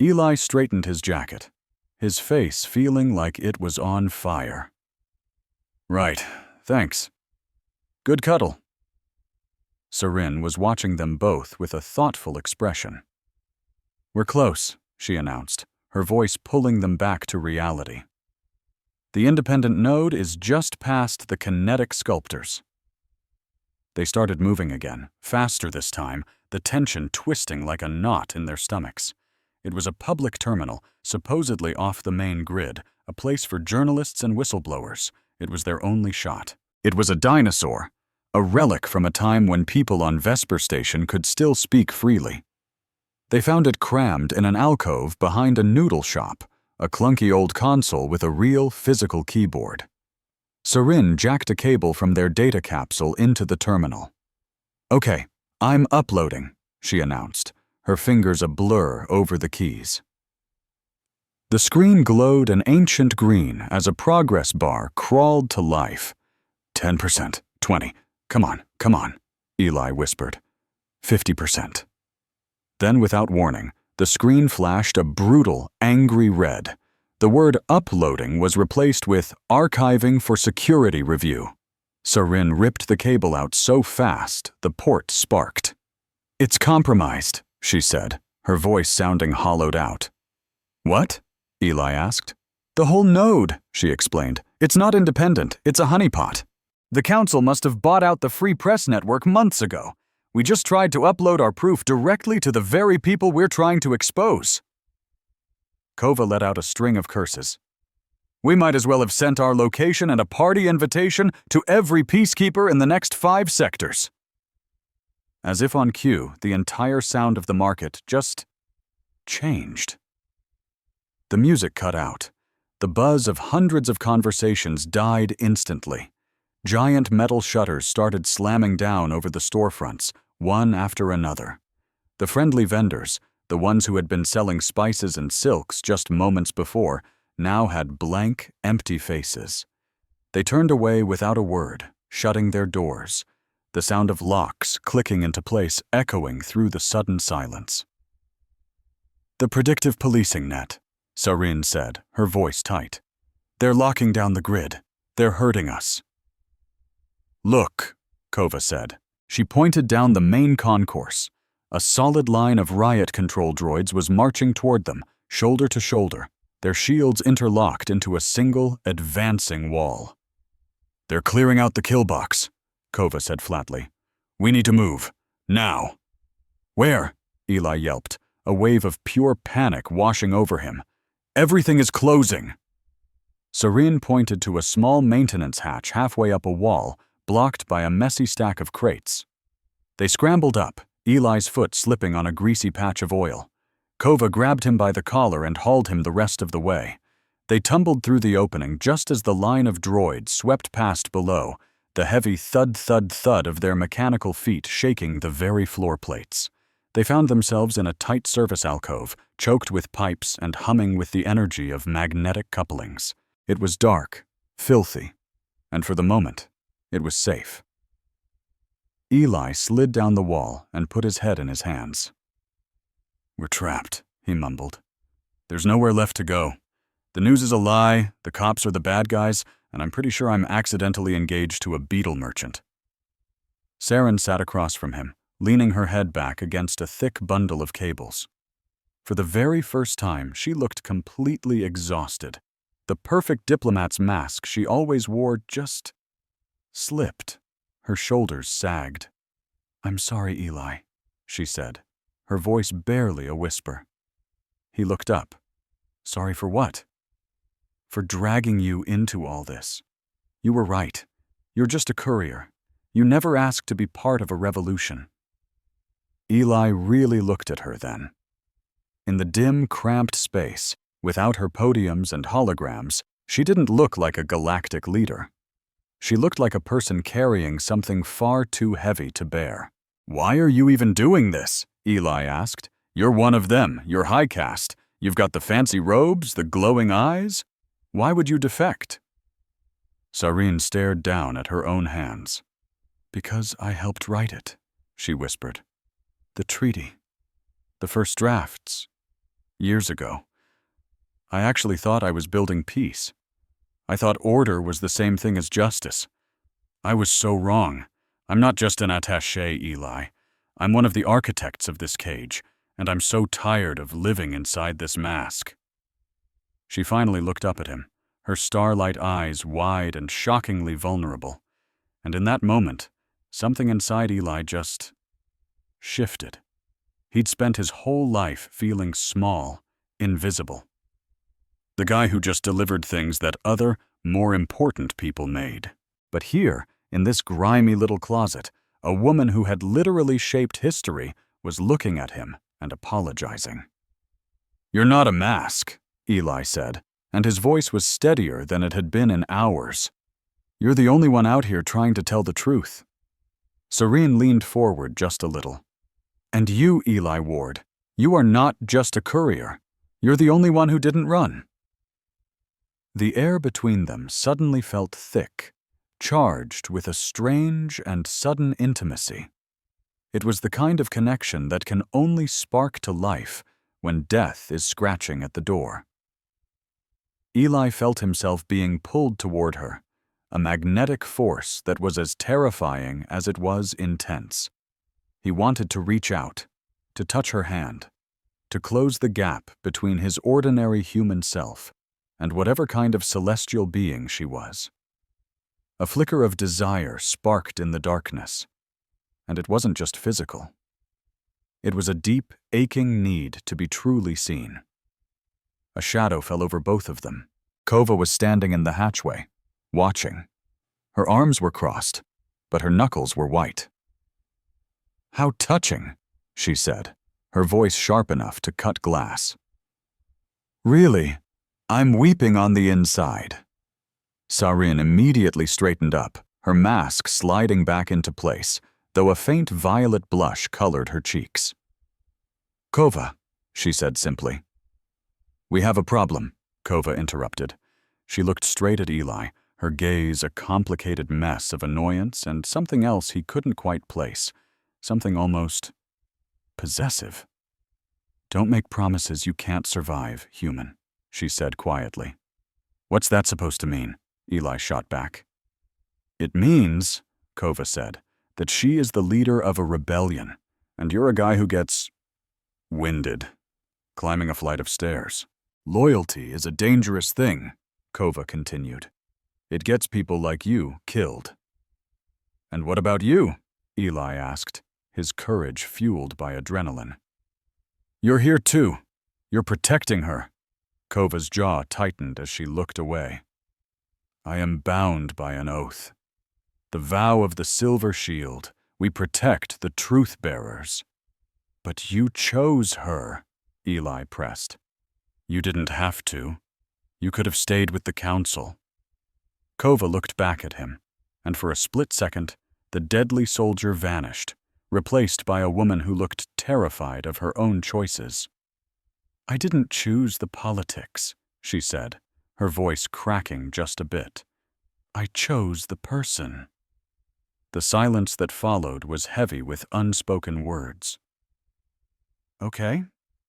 Eli straightened his jacket, his face feeling like it was on fire. "Right, thanks. Good cuddle." Sarin was watching them both with a thoughtful expression. "We're close," she announced, her voice pulling them back to reality. "The independent node is just past the kinetic sculptors." They started moving again, faster this time, the tension twisting like a knot in their stomachs. It was a public terminal, supposedly off the main grid, a place for journalists and whistleblowers. It was their only shot. It was a dinosaur, a relic from a time when people on Vesper Station could still speak freely. They found it crammed in an alcove behind a noodle shop, a clunky old console with a real physical keyboard. Sarin jacked a cable from their data capsule into the terminal. "Okay, I'm uploading," she announced, her fingers a blur over the keys. The screen glowed an ancient green as a progress bar crawled to life. 10%, 20, come on, Eli whispered. 50%. Then, without warning, the screen flashed a brutal, angry red. The word uploading was replaced with archiving for security review. Sarin ripped the cable out so fast, the port sparked. "It's compromised," she said, her voice sounding hollowed out. "What?" Eli asked. "The whole node," she explained. "It's not independent, it's a honeypot. The council must have bought out the Free Press Network months ago. We just tried to upload our proof directly to the very people we're trying to expose." Kova let out a string of curses. "We might as well have sent our location and a party invitation to every peacekeeper in the next 5 sectors. As if on cue, the entire sound of the market just changed. The music cut out. The buzz of hundreds of conversations died instantly. Giant metal shutters started slamming down over the storefronts, one after another. The friendly vendors, the ones who had been selling spices and silks just moments before, now had blank, empty faces. They turned away without a word, shutting their doors, the sound of locks clicking into place echoing through the sudden silence. "The predictive policing net," Sarin said, her voice tight. "They're locking down the grid. They're hurting us." "Look," Kova said. She pointed down the main concourse. A solid line of riot control droids was marching toward them, shoulder to shoulder, their shields interlocked into a single, advancing wall. "They're clearing out the kill box," Kova said flatly. "We need to move. Now." "Where?" Eli yelped, a wave of pure panic washing over him. "Everything is closing." Sarin pointed to a small maintenance hatch halfway up a wall, blocked by a messy stack of crates. They scrambled up, Eli's foot slipping on a greasy patch of oil. Kova grabbed him by the collar and hauled him the rest of the way. They tumbled through the opening just as the line of droids swept past below, the heavy thud-thud-thud of their mechanical feet shaking the very floor plates. They found themselves in a tight service alcove, choked with pipes and humming with the energy of magnetic couplings. It was dark, filthy, and for the moment, it was safe. Eli slid down the wall and put his head in his hands. "We're trapped," he mumbled. There's nowhere left to go. The news is a lie, the cops are the bad guys, and I'm pretty sure I'm accidentally engaged to a beetle merchant. Saren sat across from him, leaning her head back against a thick bundle of cables. For the very first time, she looked completely exhausted. The perfect diplomat's mask she always wore just slipped. Her shoulders sagged. "I'm sorry, Eli," she said, her voice barely a whisper. He looked up. "Sorry for what?" "For dragging you into all this. You were right. You're just a courier. You never asked to be part of a revolution." Eli really looked at her then. In the dim, cramped space, without her podiums and holograms, she didn't look like a galactic leader. She looked like a person carrying something far too heavy to bear. "Why are you even doing this?" Eli asked. "You're one of them. You're high caste. You've got the fancy robes, the glowing eyes. Why would you defect?" Sareen stared down at her own hands. "Because I helped write it," she whispered. "The treaty. The first drafts. Years ago. I actually thought I was building peace. I thought order was the same thing as justice. I was so wrong. I'm not just an attaché, Eli. I'm one of the architects of this cage, and I'm so tired of living inside this mask." She finally looked up at him, her starlight eyes wide and shockingly vulnerable. And in that moment, something inside Eli just shifted. He'd spent his whole life feeling small, invisible. The guy who just delivered things that other, more important people made. But here, in this grimy little closet, a woman who had literally shaped history was looking at him and apologizing. "You're not a mask," Eli said, and his voice was steadier than it had been in hours. "You're the only one out here trying to tell the truth." Sareen leaned forward just a little. "And you, Eli Ward, you are not just a courier. You're the only one who didn't run." The air between them suddenly felt thick, charged with a strange and sudden intimacy. It was the kind of connection that can only spark to life when death is scratching at the door. Eli felt himself being pulled toward her, a magnetic force that was as terrifying as it was intense. He wanted to reach out, to touch her hand, to close the gap between his ordinary human self and whatever kind of celestial being she was. A flicker of desire sparked in the darkness, and it wasn't just physical. It was a deep, aching need to be truly seen. A shadow fell over both of them. Kova was standing in the hatchway, watching. Her arms were crossed, but her knuckles were white. "How touching," she said, her voice sharp enough to cut glass. "Really, I'm weeping on the inside." Sareen immediately straightened up, her mask sliding back into place, though a faint violet blush colored her cheeks. "Kova," she said simply. "We have a problem," Kova interrupted. She looked straight at Eli, her gaze a complicated mess of annoyance and something else he couldn't quite place, something almost possessive. "Don't make promises you can't survive, human," she said quietly. "What's that supposed to mean?" Eli shot back. "It means," Kova said, "that she is the leader of a rebellion, and you're a guy who gets winded, climbing a flight of stairs. Loyalty is a dangerous thing," Kova continued. "It gets people like you killed." "And what about you?" Eli asked, his courage fueled by adrenaline. "You're here too. You're protecting her." Kova's jaw tightened as she looked away. "I am bound by an oath. The vow of the Silver Shield. We protect the truth bearers." "But you chose her," Eli pressed. "You didn't have to. You could have stayed with the council." Kova looked back at him, and for a split second, the deadly soldier vanished, replaced by a woman who looked terrified of her own choices. "I didn't choose the politics," she said, her voice cracking just a bit. "I chose the person." The silence that followed was heavy with unspoken words. "Okay,"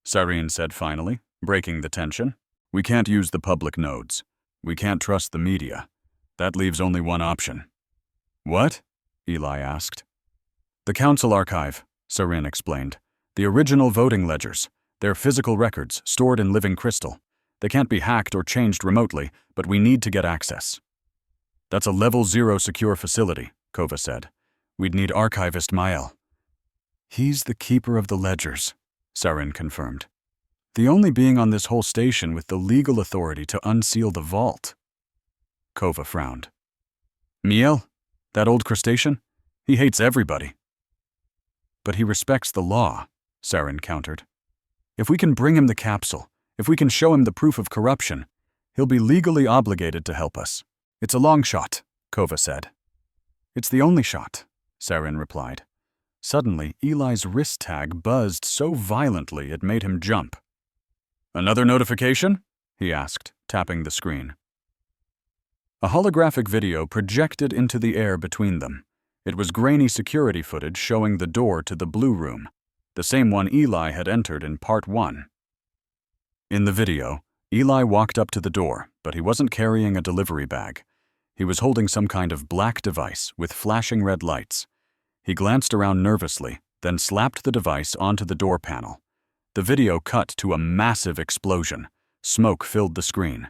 Sareen said finally, Breaking the tension? We can't use the public nodes. We can't trust the media. That leaves only one option. What? Eli asked. The council archive, Sarin explained. The original voting ledgers. They're physical records, stored in living crystal. They can't be hacked or changed remotely, but we need to get access. That's a level 0 secure facility, Kova said. We'd need archivist Mael. He's the keeper of the ledgers, Sarin confirmed. The only being on this whole station with the legal authority to unseal the vault. Kova frowned. Miel? That old crustacean? He hates everybody. But he respects the law, Sarin countered. If we can bring him the capsule, if we can show him the proof of corruption, he'll be legally obligated to help us. It's a long shot, Kova said. It's the only shot, Sarin replied. Suddenly, Eli's wrist tag buzzed so violently it made him jump. Another notification? He asked, tapping the screen. A holographic video projected into the air between them. It was grainy security footage showing the door to the blue room, the same one Eli had entered in Part 1. In the video, Eli walked up to the door, but he wasn't carrying a delivery bag. He was holding some kind of black device with flashing red lights. He glanced around nervously, then slapped the device onto the door panel. The video cut to a massive explosion. Smoke filled the screen.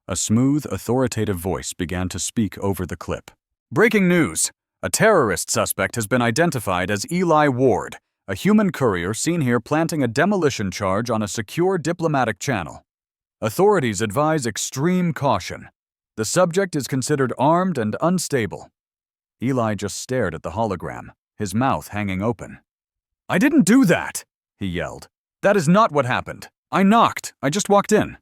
A smooth, authoritative voice began to speak over the clip. Breaking news! A terrorist suspect has been identified as Eli Ward, a human courier seen here planting a demolition charge on a secure diplomatic channel. Authorities advise extreme caution. The subject is considered armed and unstable. Eli just stared at the hologram, his mouth hanging open. I didn't do that, he yelled. That is not what happened. I knocked. I just walked in.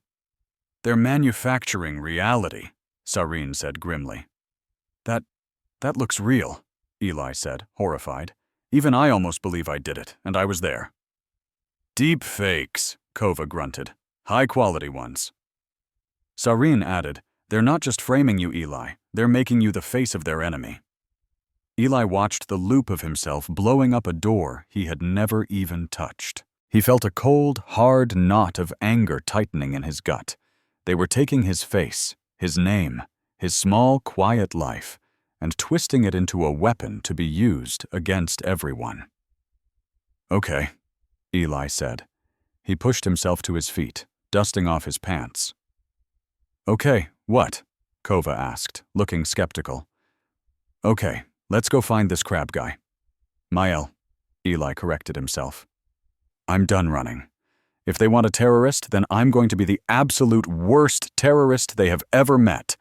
They're manufacturing reality, Sarin said grimly. That looks real, Eli said, horrified. Even I almost believe I did it, and I was there. Deep fakes, Kova grunted. High-quality ones. Sarin added, they're not just framing you, Eli. They're making you the face of their enemy. Eli watched the loop of himself blowing up a door he had never even touched. He felt a cold, hard knot of anger tightening in his gut. They were taking his face, his name, his small, quiet life, and twisting it into a weapon to be used against everyone. Okay, Eli said. He pushed himself to his feet, dusting off his pants. Okay, what? Kova asked, looking skeptical. Okay, let's go find this crab guy. Mael, Eli corrected himself. I'm done running. If they want a terrorist, then I'm going to be the absolute worst terrorist they have ever met.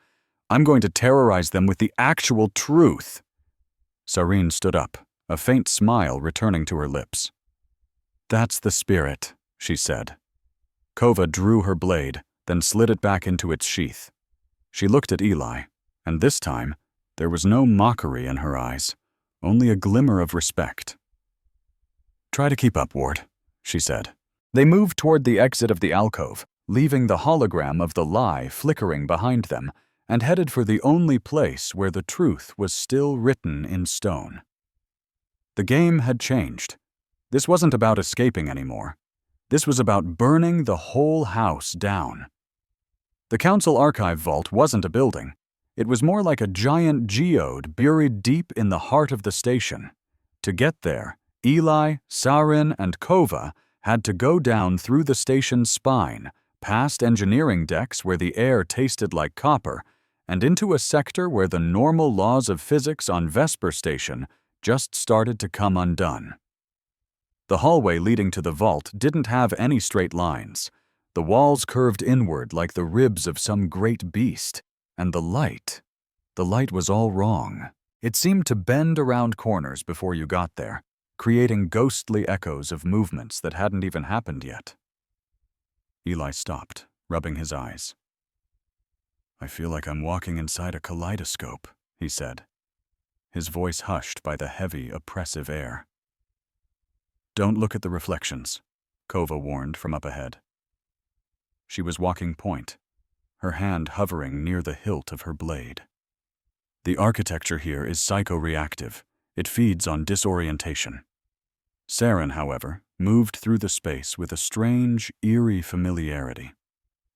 I'm going to terrorize them with the actual truth. Sarin stood up, a faint smile returning to her lips. That's the spirit, she said. Kova drew her blade, then slid it back into its sheath. She looked at Eli, and this time, there was no mockery in her eyes, only a glimmer of respect. Try to keep up, Ward, she said. They moved toward the exit of the alcove, leaving the hologram of the lie flickering behind them, and headed for the only place where the truth was still written in stone. The game had changed. This wasn't about escaping anymore. This was about burning the whole house down. The council archive vault wasn't a building. It was more like a giant geode buried deep in the heart of the station. To get there, Eli, Sarin, and Kova had to go down through the station's spine, past engineering decks where the air tasted like copper, and into a sector where the normal laws of physics on Vesper Station just started to come undone. The hallway leading to the vault didn't have any straight lines. The walls curved inward like the ribs of some great beast, and the light was all wrong. It seemed to bend around corners before you got there, creating ghostly echoes of movements that hadn't even happened yet. Eli stopped, rubbing his eyes. I feel like I'm walking inside a kaleidoscope, he said, his voice hushed by the heavy, oppressive air. Don't look at the reflections, Kova warned from up ahead. She was walking point, her hand hovering near the hilt of her blade. The architecture here is psychoreactive. It feeds on disorientation. Sarin, however, moved through the space with a strange, eerie familiarity.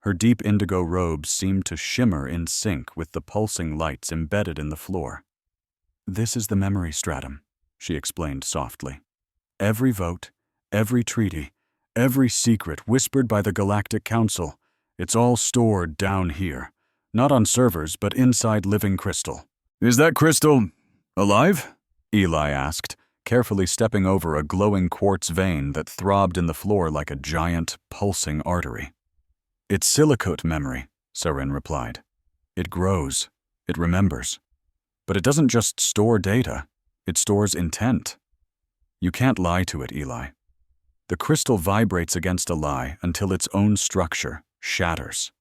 Her deep indigo robes seemed to shimmer in sync with the pulsing lights embedded in the floor. "This is the memory stratum," she explained softly. "Every vote, every treaty, every secret whispered by the Galactic Council, it's all stored down here, not on servers but inside living crystal." "Is that crystal alive?" Eli asked, carefully stepping over a glowing quartz vein that throbbed in the floor like a giant, pulsing artery. "It's silicote memory," Sarin replied. "It grows. It remembers. But it doesn't just store data. It stores intent. You can't lie to it, Eli. The crystal vibrates against a lie until its own structure shatters."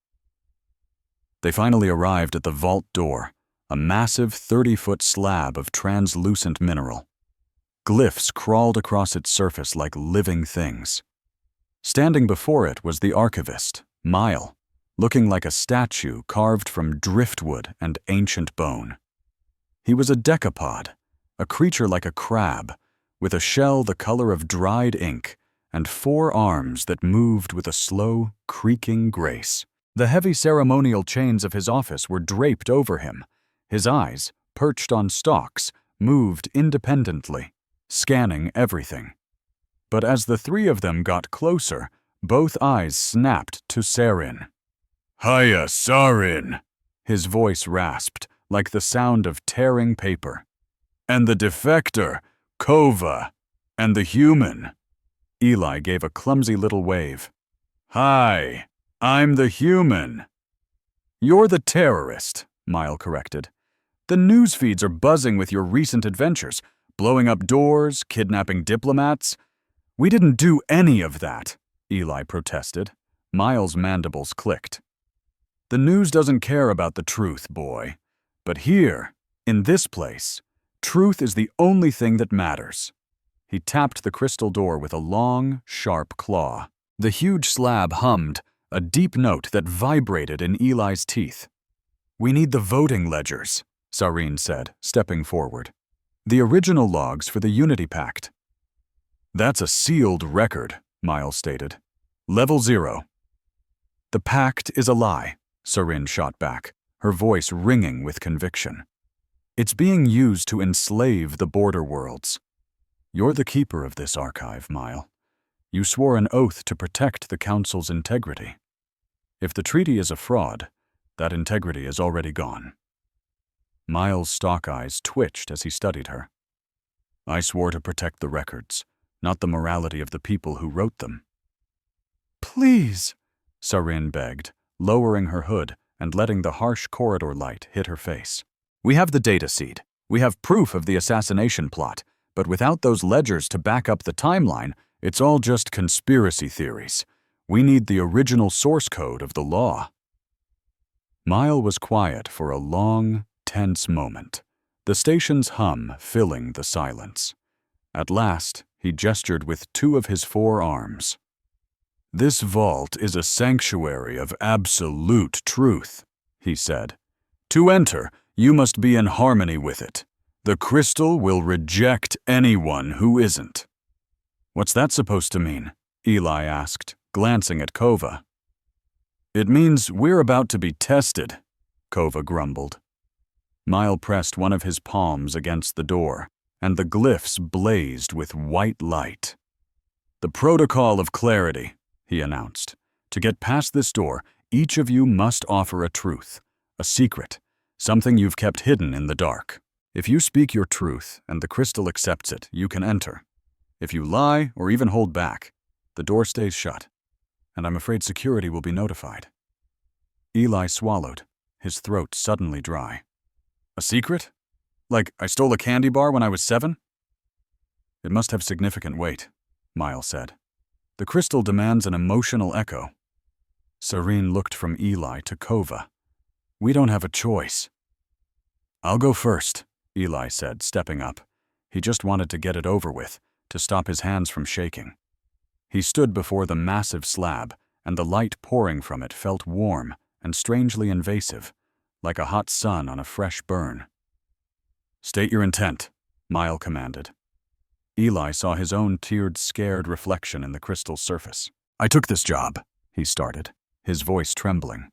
They finally arrived at the vault door, a massive 30-foot slab of translucent mineral. Glyphs crawled across its surface like living things. Standing before it was the archivist, Mile, looking like a statue carved from driftwood and ancient bone. He was a decapod, a creature like a crab, with a shell the color of dried ink and 4 arms that moved with a slow, creaking grace. The heavy ceremonial chains of his office were draped over him. His eyes, perched on stalks, moved independently, scanning everything. But as the 3 of them got closer, both eyes snapped to Sarin. "Hiya, Sarin!" His voice rasped, like the sound of tearing paper. "And the defector, Kova, and the human." Eli gave a clumsy little wave. "Hi, I'm the human." "You're the terrorist," Mile corrected. "The news feeds are buzzing with your recent adventures, blowing up doors, kidnapping diplomats." "We didn't do any of that," Eli protested. Mile's mandibles clicked. "The news doesn't care about the truth, boy. But here, in this place, truth is the only thing that matters." He tapped the crystal door with a long, sharp claw. The huge slab hummed, a deep note that vibrated in Eli's teeth. "We need the voting ledgers," Sarin said, stepping forward. "The original logs for the Unity Pact." "That's a sealed record," Miles stated. "Level 0. "The pact is a lie," Sarin shot back, her voice ringing with conviction. "It's being used to enslave the border worlds. You're the keeper of this archive, Mile. You swore an oath to protect the Council's integrity. If the treaty is a fraud, that integrity is already gone." Miles' stalk eyes twitched as he studied her. "I swore to protect the records, not the morality of the people who wrote them." "Please," Sarin begged, lowering her hood and letting the harsh corridor light hit her face. "We have the data seed. We have proof of the assassination plot, but without those ledgers to back up the timeline, it's all just conspiracy theories. We need the original source code of the law." Mile was quiet for a long, tense moment, the station's hum filling the silence. At last, he gestured with 2 of his 4 arms. "This vault is a sanctuary of absolute truth," he said. "To enter, you must be in harmony with it. The crystal will reject anyone who isn't." "What's that supposed to mean?" Eli asked, glancing at Kova. "It means we're about to be tested," Kova grumbled. Mile pressed one of his palms against the door, and the glyphs blazed with white light. "The protocol of clarity," he announced. "To get past this door, each of you must offer a truth, a secret, something you've kept hidden in the dark. If you speak your truth and the crystal accepts it, you can enter. If you lie or even hold back, the door stays shut, and I'm afraid security will be notified." Eli swallowed, his throat suddenly dry. "A secret? Like I stole a candy bar when I was 7? "It must have significant weight," Miles said. "The crystal demands an emotional echo." Sarin looked from Eli to Kova. "We don't have a choice." "I'll go first," Eli said, stepping up. He just wanted to get it over with, to stop his hands from shaking. He stood before the massive slab, and the light pouring from it felt warm and strangely invasive, like a hot sun on a fresh burn. "State your intent," Mile commanded. Eli saw his own teared, scared reflection in the crystal's surface. "I took this job," he started, his voice trembling.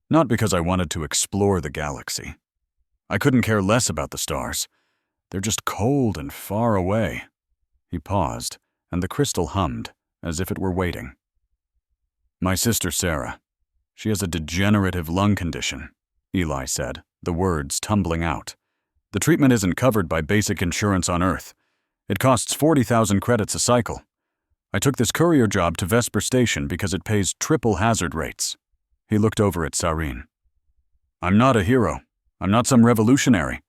"Not because I wanted to explore the galaxy. I couldn't care less about the stars. They're just cold and far away." He paused, and the crystal hummed, as if it were waiting. "My sister Sarah. She has a degenerative lung condition," Eli said, the words tumbling out. "The treatment isn't covered by basic insurance on Earth. It costs 40,000 credits a cycle. I took this courier job to Vesper Station because it pays triple hazard rates." He looked over at Sarin. "I'm not a hero. I'm not some revolutionary.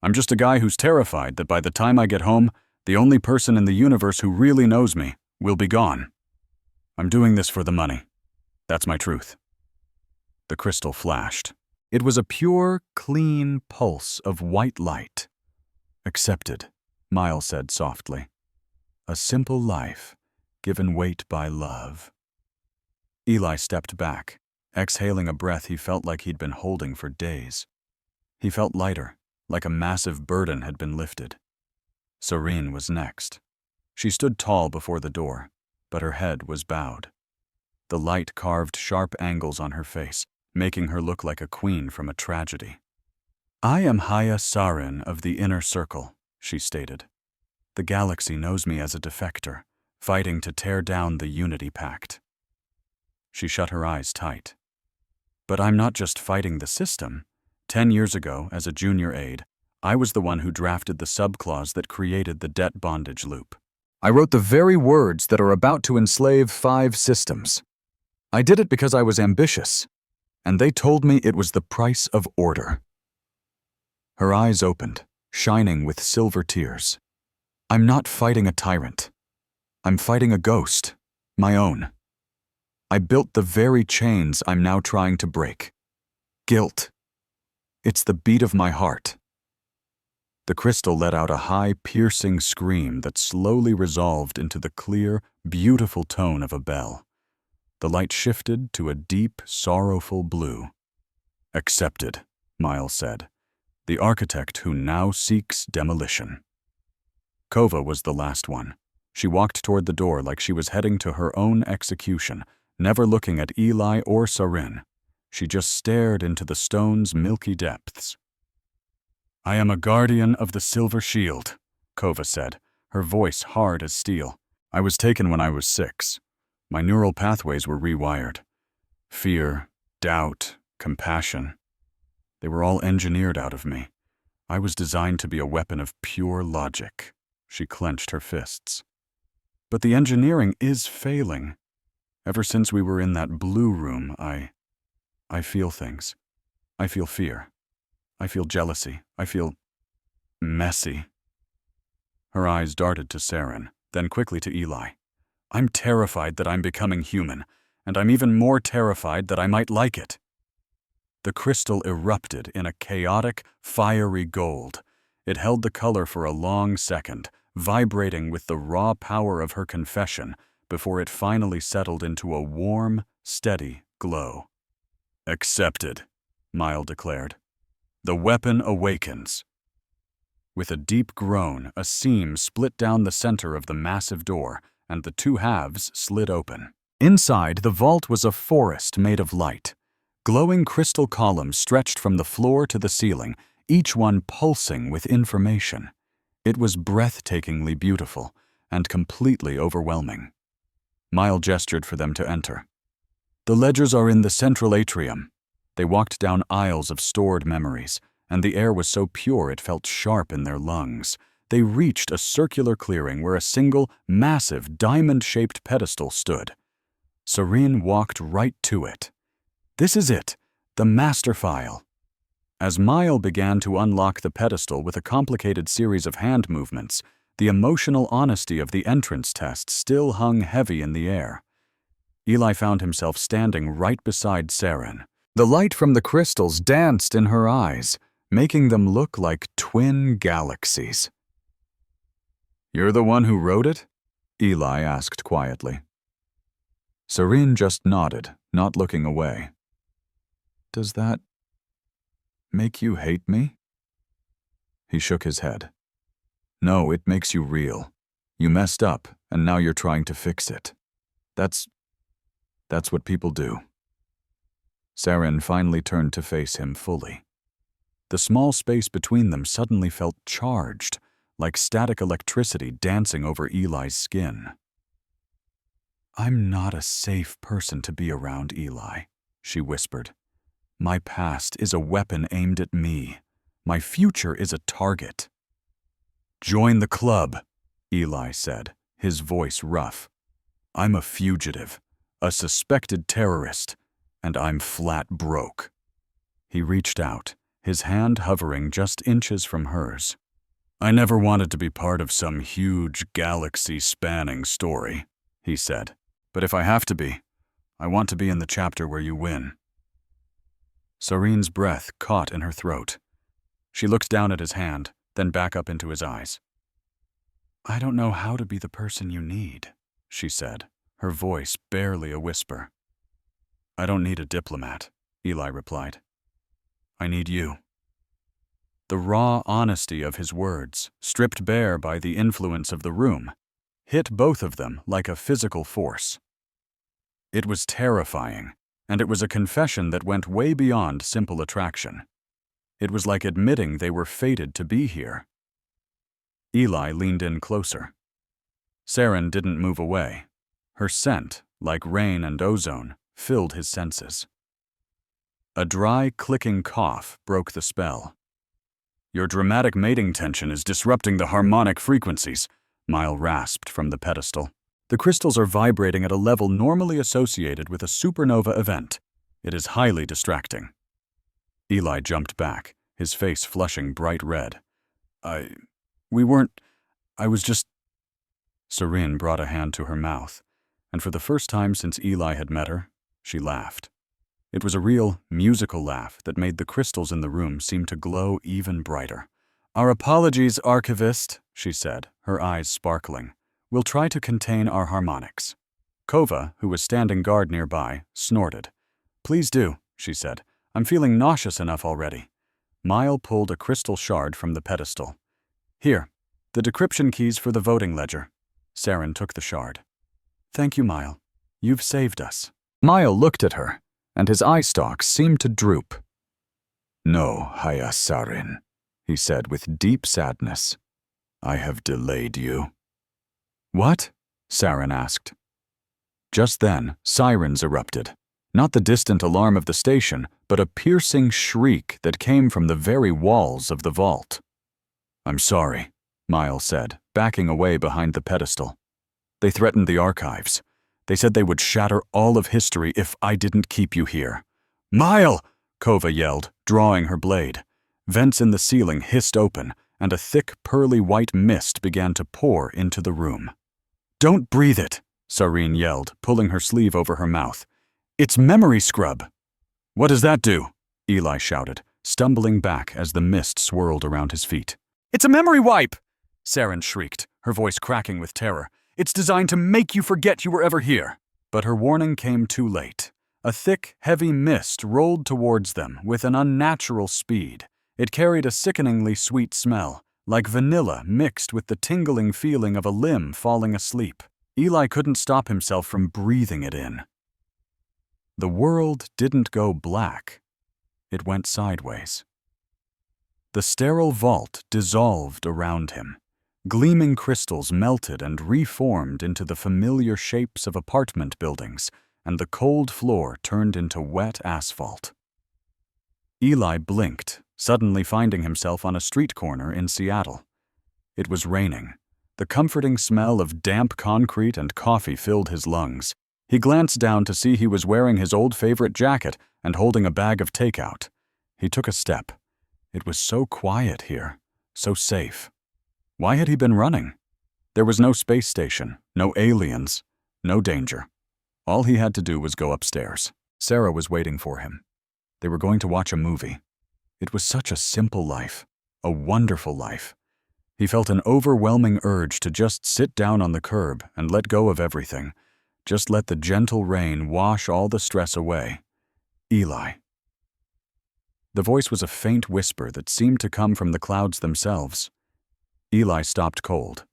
I'm just a guy who's terrified that by the time I get home, the only person in the universe who really knows me will be gone. I'm doing this for the money. That's my truth." The crystal flashed. It was a pure, clean pulse of white light. "Accepted," Miles said softly. "A simple life, given weight by love." Eli stepped back, exhaling a breath he felt like he'd been holding for days. He felt lighter, like a massive burden had been lifted. Sarin was next. She stood tall before the door, but her head was bowed. The light carved sharp angles on her face, making her look like a queen from a tragedy. "I am Haya Sarin of the Inner Circle," she stated. "The galaxy knows me as a defector, fighting to tear down the Unity Pact." She shut her eyes tight. "But I'm not just fighting the system. 10 years ago, as a junior aide, I was the one who drafted the subclause that created the debt bondage loop. I wrote the very words that are about to enslave 5 systems. I did it because I was ambitious, and they told me it was the price of order." Her eyes opened, shining with silver tears. "I'm not fighting a tyrant. I'm fighting a ghost, my own. I built the very chains I'm now trying to break. Guilt. It's the beat of my heart." The crystal let out a high, piercing scream that slowly resolved into the clear, beautiful tone of a bell. The light shifted to a deep, sorrowful blue. "Accepted," Miles said. "The architect who now seeks demolition." Kova was the last one. She walked toward the door like she was heading to her own execution, never looking at Eli or Sarin. She just stared into the stone's milky depths. "I am a guardian of the Silver Shield," Kova said, her voice hard as steel. "I was taken when I was 6. My neural pathways were rewired. Fear, doubt, compassion. They were all engineered out of me. I was designed to be a weapon of pure logic." She clenched her fists. "But the engineering is failing. Ever since we were in that blue room, I feel things. I feel fear. I feel jealousy. I feel messy." Her eyes darted to Sarin, then quickly to Eli. "I'm terrified that I'm becoming human, and I'm even more terrified that I might like it." The crystal erupted in a chaotic, fiery gold. It held the color for a long second, vibrating with the raw power of her confession before it finally settled into a warm, steady glow. "Accepted," Miles declared. "The weapon awakens." With a deep groan, a seam split down the center of the massive door, and the 2 halves slid open. Inside, the vault was a forest made of light. Glowing crystal columns stretched from the floor to the ceiling, each one pulsing with information. It was breathtakingly beautiful and completely overwhelming. Miles gestured for them to enter. "The ledgers are in the central atrium." They walked down aisles of stored memories, and the air was so pure it felt sharp in their lungs. They reached a circular clearing where a single, massive, diamond-shaped pedestal stood. Sarin walked right to it. "This is it, the master file." As Miles began to unlock the pedestal with a complicated series of hand movements, the emotional honesty of the entrance test still hung heavy in the air. Eli found himself standing right beside Sarin. The light from the crystals danced in her eyes, making them look like twin galaxies. "You're the one who wrote it?" Eli asked quietly. Sarin just nodded, not looking away. "Does that make you hate me?" He shook his head. "No, it makes you real. You messed up, and now you're trying to fix it. That's what people do. Saren finally turned to face him fully. The small space between them suddenly felt charged, like static electricity dancing over Eli's skin. "I'm not a safe person to be around, Eli," she whispered. "My past is a weapon aimed at me. My future is a target." "Join the club," Eli said, his voice rough. "I'm a fugitive, a suspected terrorist, and I'm flat broke." He reached out, his hand hovering just inches from hers. "I never wanted to be part of some huge, galaxy-spanning story," he said. "But if I have to be, I want to be in the chapter where you win." Sarene's breath caught in her throat. She looked down at his hand, then back up into his eyes. "I don't know how to be the person you need," she said, her voice barely a whisper. "I don't need a diplomat," Eli replied. "I need you." The raw honesty of his words, stripped bare by the influence of the room, hit both of them like a physical force. It was terrifying, and it was a confession that went way beyond simple attraction. It was like admitting they were fated to be here. Eli leaned in closer. Saren didn't move away. Her scent, like rain and ozone, filled his senses. A dry, clicking cough broke the spell. "Your dramatic mating tension is disrupting the harmonic frequencies," Mile rasped from the pedestal. "The crystals are vibrating at a level normally associated with a supernova event. It is highly distracting." Eli jumped back, his face flushing bright red. I was just... Sarene brought a hand to her mouth, and for the first time since Eli had met her, she laughed. It was a real, musical laugh that made the crystals in the room seem to glow even brighter. "Our apologies, Archivist," she said, her eyes sparkling. "We'll try to contain our harmonics." Kova, who was standing guard nearby, snorted. "Please do," she said. "I'm feeling nauseous enough already." Mile pulled a crystal shard from the pedestal. "Here, the decryption keys for the voting ledger." Saren took the shard. "Thank you, Mile. You've saved us." Mile looked at her, and his eye stalks seemed to droop. "No, Haya Saren," he said with deep sadness. "I have delayed you." "What?" Saren asked. Just then, sirens erupted. Not the distant alarm of the station, but a piercing shriek that came from the very walls of the vault. "I'm sorry," Mile said, backing away behind the pedestal. "They threatened the archives. They said they would shatter all of history if I didn't keep you here." "Mile!" Kova yelled, drawing her blade. Vents in the ceiling hissed open, and a thick, pearly white mist began to pour into the room. "Don't breathe it," Sarene yelled, pulling her sleeve over her mouth. "It's memory scrub." "What does that do?" Eli shouted, stumbling back as the mist swirled around his feet. "It's a memory wipe!" Saren shrieked, her voice cracking with terror. "It's designed to make you forget you were ever here." But her warning came too late. A thick, heavy mist rolled towards them with an unnatural speed. It carried a sickeningly sweet smell, like vanilla mixed with the tingling feeling of a limb falling asleep. Eli couldn't stop himself from breathing it in. The world didn't go black. It went sideways. The sterile vault dissolved around him. Gleaming crystals melted and reformed into the familiar shapes of apartment buildings, and the cold floor turned into wet asphalt. Eli blinked, suddenly finding himself on a street corner in Seattle. It was raining. The comforting smell of damp concrete and coffee filled his lungs. He glanced down to see he was wearing his old favorite jacket and holding a bag of takeout. He took a step. It was so quiet here, so safe. Why had he been running? There was no space station, no aliens, no danger. All he had to do was go upstairs. Sarah was waiting for him. They were going to watch a movie. It was such a simple life, a wonderful life. He felt an overwhelming urge to just sit down on the curb and let go of everything. Just let the gentle rain wash all the stress away. Eli. The voice was a faint whisper that seemed to come from the clouds themselves. Eli stopped cold.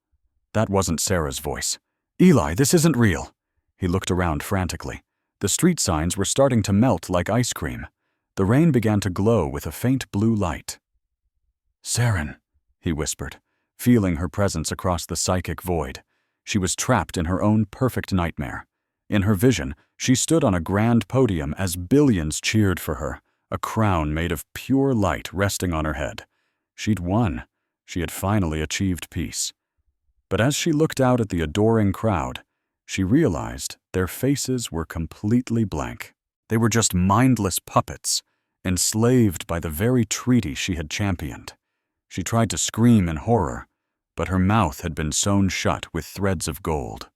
That wasn't Sarah's voice. Eli, this isn't real. He looked around frantically. The street signs were starting to melt like ice cream. The rain began to glow with a faint blue light. Saren, he whispered, feeling her presence across the psychic void. She was trapped in her own perfect nightmare. In her vision, she stood on a grand podium as billions cheered for her, a crown made of pure light resting on her head. She'd won. She had finally achieved peace. But as she looked out at the adoring crowd, she realized their faces were completely blank. They were just mindless puppets, enslaved by the very treaty she had championed. She tried to scream in horror, but her mouth had been sewn shut with threads of gold.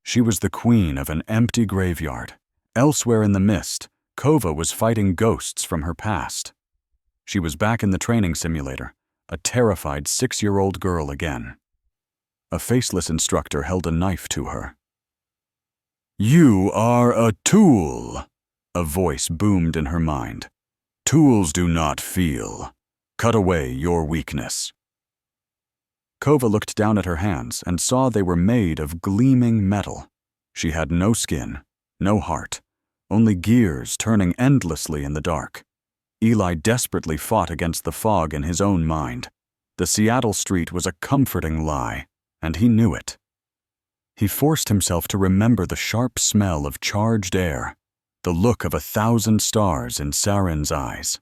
She was the queen of an empty graveyard. Elsewhere in the mist, Kova was fighting ghosts from her past. She was back in the training simulator, a terrified 6-year-old girl again. A faceless instructor held a knife to her. "You are a tool," a voice boomed in her mind. "Tools do not feel. Cut away your weakness." Kova looked down at her hands and saw they were made of gleaming metal. She had no skin, no heart, only gears turning endlessly in the dark. Eli desperately fought against the fog in his own mind. The Seattle street was a comforting lie, and he knew it. He forced himself to remember the sharp smell of charged air, the look of 1,000 stars in Saren's eyes.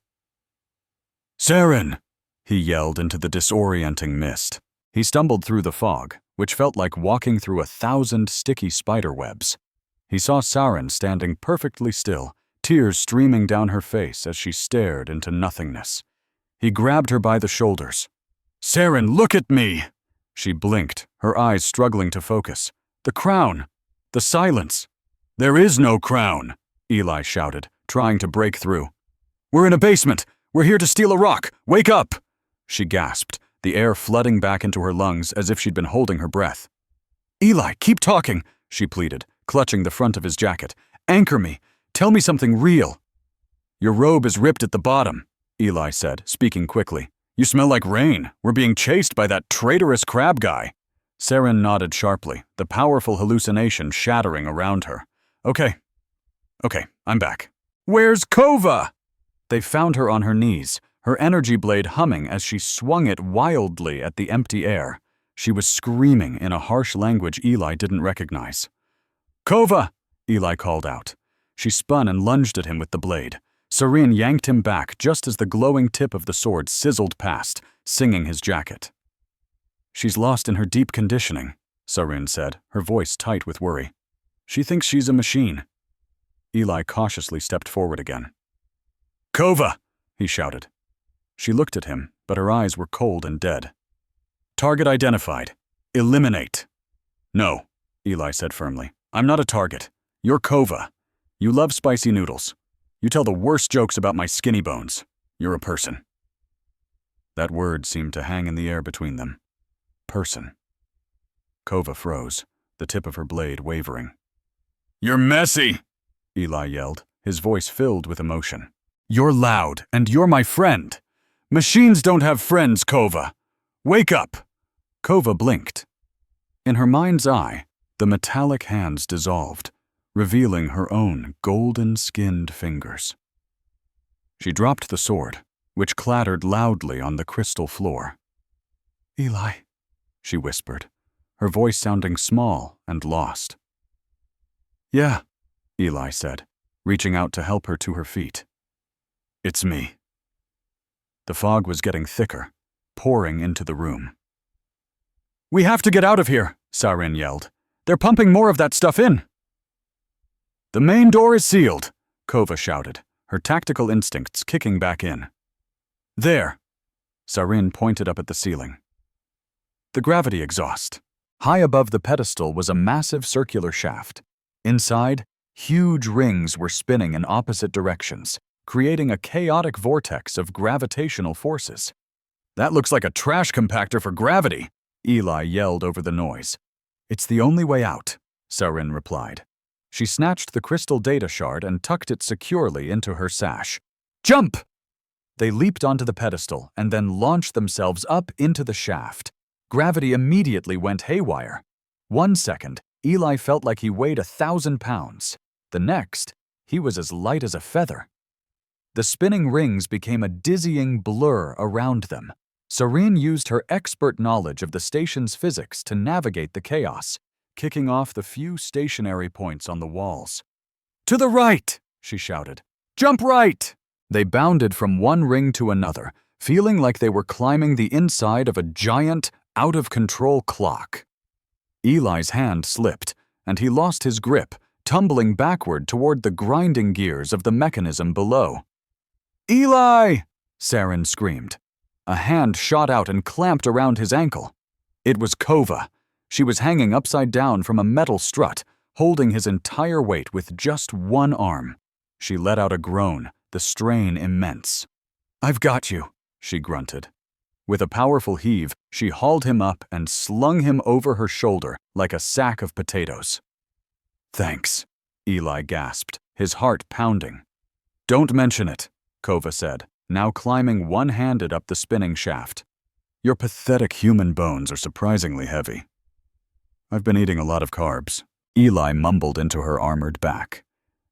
"Saren!" he yelled into the disorienting mist. He stumbled through the fog, which felt like walking through 1,000 sticky spider webs. He saw Saren standing perfectly still, tears streaming down her face as she stared into nothingness. He grabbed her by the shoulders. "Saren, look at me!" She blinked, her eyes struggling to focus. "The crown! The silence!" "There is no crown!" Eli shouted, trying to break through. "We're in a basement! We're here to steal a rock! Wake up!" She gasped, the air flooding back into her lungs as if she'd been holding her breath. "Eli, keep talking," she pleaded, clutching the front of his jacket. "Anchor me. Tell me something real." "Your robe is ripped at the bottom," Eli said, speaking quickly. "You smell like rain. We're being chased by that traitorous crab guy." Saren nodded sharply, the powerful hallucination shattering around her. Okay, I'm back." "Where's Kova?" They found her on her knees, her energy blade humming as she swung it wildly at the empty air. She was screaming in a harsh language Eli didn't recognize. "Kova!" Eli called out. She spun and lunged at him with the blade. Saren yanked him back just as the glowing tip of the sword sizzled past, singing his jacket. "She's lost in her deep conditioning," Saren said, her voice tight with worry. "She thinks she's a machine." Eli cautiously stepped forward again. "Kova!" he shouted. She looked at him, but her eyes were cold and dead. "Target identified. Eliminate." "No," Eli said firmly. "I'm not a target. You're Kova. You love spicy noodles. You tell the worst jokes about my skinny bones. You're a person." That word seemed to hang in the air between them. Person. Kova froze, the tip of her blade wavering. "You're messy!" Eli yelled, his voice filled with emotion. "You're loud, and you're my friend. Machines don't have friends, Kova. Wake up!" Kova blinked. In her mind's eye, the metallic hands dissolved, revealing her own golden-skinned fingers. She dropped the sword, which clattered loudly on the crystal floor. "Eli," she whispered, her voice sounding small and lost. "Yeah," Eli said, reaching out to help her to her feet. "It's me." The fog was getting thicker, pouring into the room. "We have to get out of here," Saren yelled. "They're pumping more of that stuff in." "The main door is sealed," Kova shouted, her tactical instincts kicking back in. "There." Saren pointed up at the ceiling. The gravity exhaust. High above the pedestal was a massive circular shaft. Inside, huge rings were spinning in opposite directions, creating a chaotic vortex of gravitational forces. "That looks like a trash compactor for gravity," Eli yelled over the noise. "It's the only way out," Saren replied. She snatched the crystal data shard and tucked it securely into her sash. "Jump!" They leaped onto the pedestal and then launched themselves up into the shaft. Gravity immediately went haywire. 1 second, Eli felt like he weighed 1,000 pounds. The next, he was as light as a feather. The spinning rings became a dizzying blur around them. Serene used her expert knowledge of the station's physics to navigate the chaos, kicking off the few stationary points on the walls. "To the right!" she shouted. "Jump right!" They bounded from one ring to another, feeling like they were climbing the inside of a giant, out-of-control clock. Eli's hand slipped, and he lost his grip, tumbling backward toward the grinding gears of the mechanism below. "Eli!" Saren screamed. A hand shot out and clamped around his ankle. It was Kova. She was hanging upside down from a metal strut, holding his entire weight with just one arm. She let out a groan, the strain immense. "I've got you," she grunted. With a powerful heave, she hauled him up and slung him over her shoulder like a sack of potatoes. "Thanks," Eli gasped, his heart pounding. "Don't mention it," Kova said, now climbing one-handed up the spinning shaft. "Your pathetic human bones are surprisingly heavy." "I've been eating a lot of carbs," Eli mumbled into her armored back.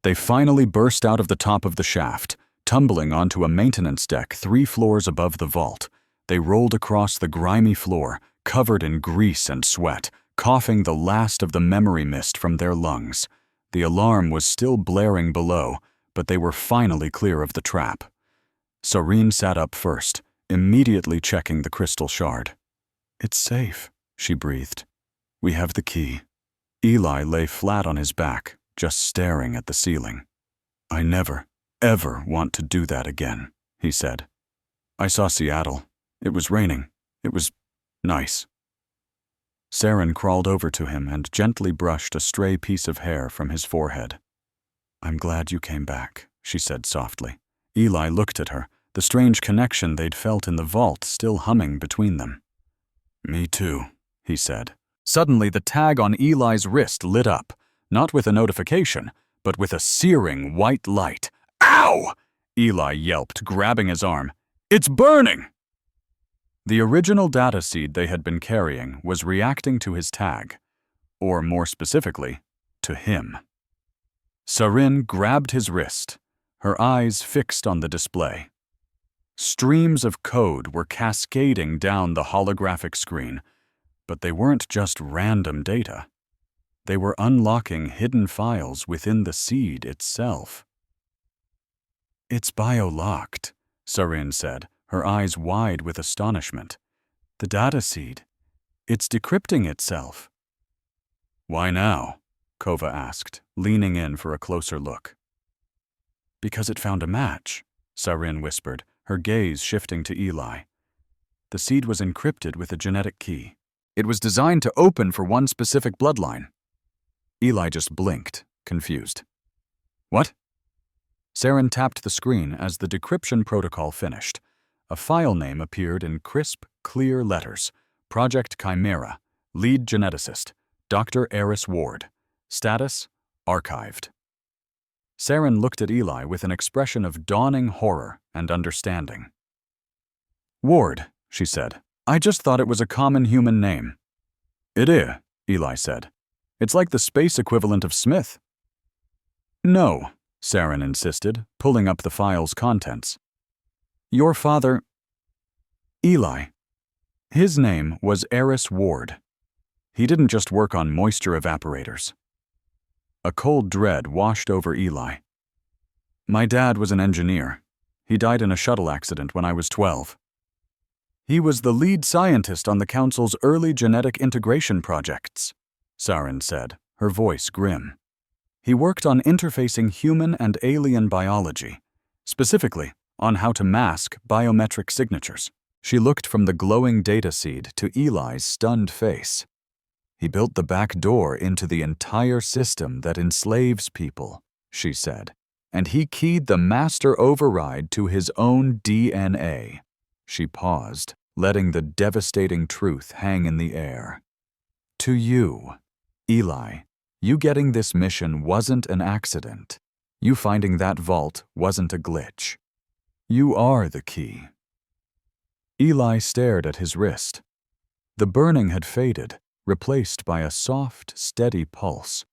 They finally burst out of the top of the shaft, tumbling onto a maintenance deck 3 floors above the vault. They rolled across the grimy floor, covered in grease and sweat, coughing the last of the memory mist from their lungs. The alarm was still blaring below, but they were finally clear of the trap. Serene sat up first, immediately checking the crystal shard. "It's safe," she breathed. "We have the key." Eli lay flat on his back, just staring at the ceiling. "I never, ever want to do that again," he said. "I saw Seattle. It was raining. It was nice." Saren crawled over to him and gently brushed a stray piece of hair from his forehead. "I'm glad you came back," she said softly. Eli looked at her, the strange connection they'd felt in the vault still humming between them. "Me too," he said. Suddenly, the tag on Eli's wrist lit up, not with a notification, but with a searing white light. "Ow!" Eli yelped, grabbing his arm. "It's burning!" The original data seed they had been carrying was reacting to his tag, or more specifically, to him. Serene grabbed his wrist, her eyes fixed on the display. Streams of code were cascading down the holographic screen, but they weren't just random data. They were unlocking hidden files within the seed itself. "It's bio-locked," Serene said, her eyes wide with astonishment. "The data seed. It's decrypting itself." "Why now?" Kova asked, leaning in for a closer look. "Because it found a match," Serene whispered, her gaze shifting to Eli. "The seed was encrypted with a genetic key. It was designed to open for one specific bloodline." Eli just blinked, confused. "What?" Saren tapped the screen as the decryption protocol finished. A file name appeared in crisp, clear letters. Project Chimera, lead geneticist, Dr. Eris Ward. Status, archived. Saren looked at Eli with an expression of dawning horror and understanding. "Ward," she said. "I just thought it was a common human name." "It is," Eli said. "It's like the space equivalent of Smith." "No," Saren insisted, pulling up the file's contents. "Your father—" Eli. His name was Eris Ward. He didn't just work on moisture evaporators. A cold dread washed over Eli. "My dad was an engineer. He died in a shuttle accident when I was 12. He was the lead scientist on the Council's early genetic integration projects," Saren said, her voice grim. "He worked on interfacing human and alien biology, specifically on how to mask biometric signatures." She looked from the glowing data seed to Eli's stunned face. "He built the back door into the entire system that enslaves people," she said, "and he keyed the master override to his own DNA." She paused, letting the devastating truth hang in the air. "To you, Eli, you getting this mission wasn't an accident. You finding that vault wasn't a glitch. You are the key." Eli stared at his wrist. The burning had faded, replaced by a soft, steady pulse.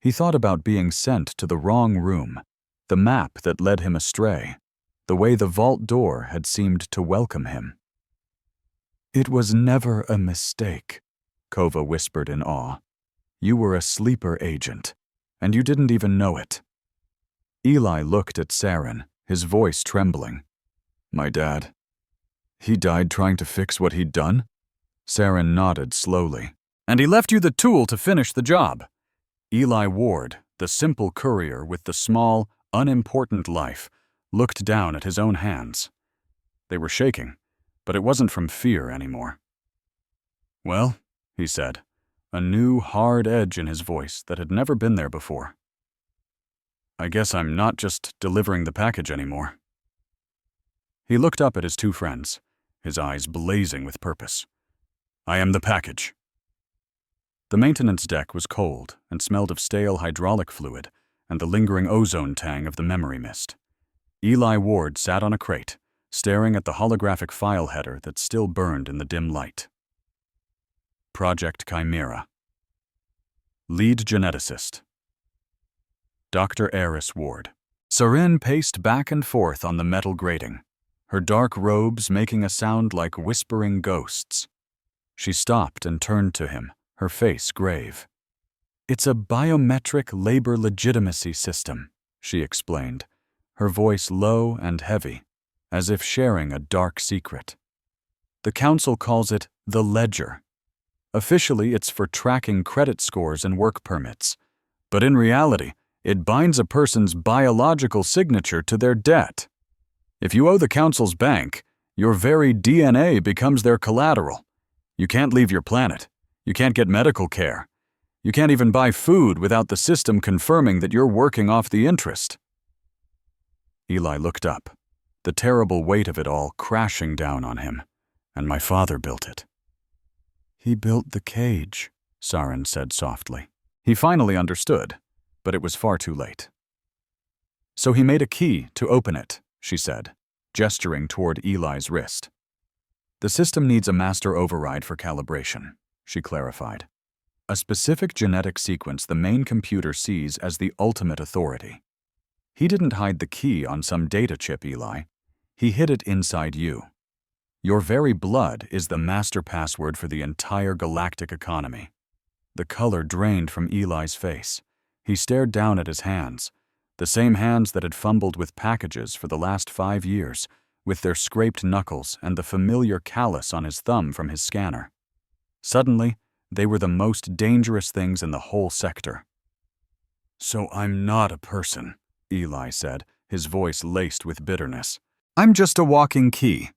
He thought about being sent to the wrong room, the map that led him astray, the way the vault door had seemed to welcome him. "It was never a mistake," Kova whispered in awe. "You were a sleeper agent, and you didn't even know it." Eli looked at Saren, his voice trembling. "My dad, he died trying to fix what he'd done?" Saren nodded slowly. "And he left you the tool to finish the job." Eli Ward, the simple courier with the small, unimportant life, looked down at his own hands. They were shaking, but it wasn't from fear anymore. "Well," he said, a new, hard edge in his voice that had never been there before. "I guess I'm not just delivering the package anymore." He looked up at his two friends, his eyes blazing with purpose. "I am the package." The maintenance deck was cold and smelled of stale hydraulic fluid and the lingering ozone tang of the memory mist. Eli Ward sat on a crate, staring at the holographic file header that still burned in the dim light. Project Chimera. Lead geneticist. Dr. Eris Ward. Saren paced back and forth on the metal grating, her dark robes making a sound like whispering ghosts. She stopped and turned to him, her face grave. "It's a biometric labor legitimacy system," she explained, her voice low and heavy, as if sharing a dark secret. "The council calls it the ledger. Officially, it's for tracking credit scores and work permits, but in reality, it binds a person's biological signature to their debt. If you owe the council's bank, your very DNA becomes their collateral. You can't leave your planet. You can't get medical care. You can't even buy food without the system confirming that you're working off the interest." Eli looked up, the terrible weight of it all crashing down on him. "And my father built it." "He built the cage," Saren said softly. He finally understood, but it was far too late. "So he made a key to open it," she said, gesturing toward Eli's wrist. "The system needs a master override for calibration," she clarified. "A specific genetic sequence the main computer sees as the ultimate authority. He didn't hide the key on some data chip, Eli. He hid it inside you. Your very blood is the master password for the entire galactic economy." The color drained from Eli's face. He stared down at his hands, the same hands that had fumbled with packages for the last 5 years, with their scraped knuckles and the familiar callus on his thumb from his scanner. Suddenly, they were the most dangerous things in the whole sector. "So I'm not a person," Eli said, his voice laced with bitterness. "I'm just a walking key."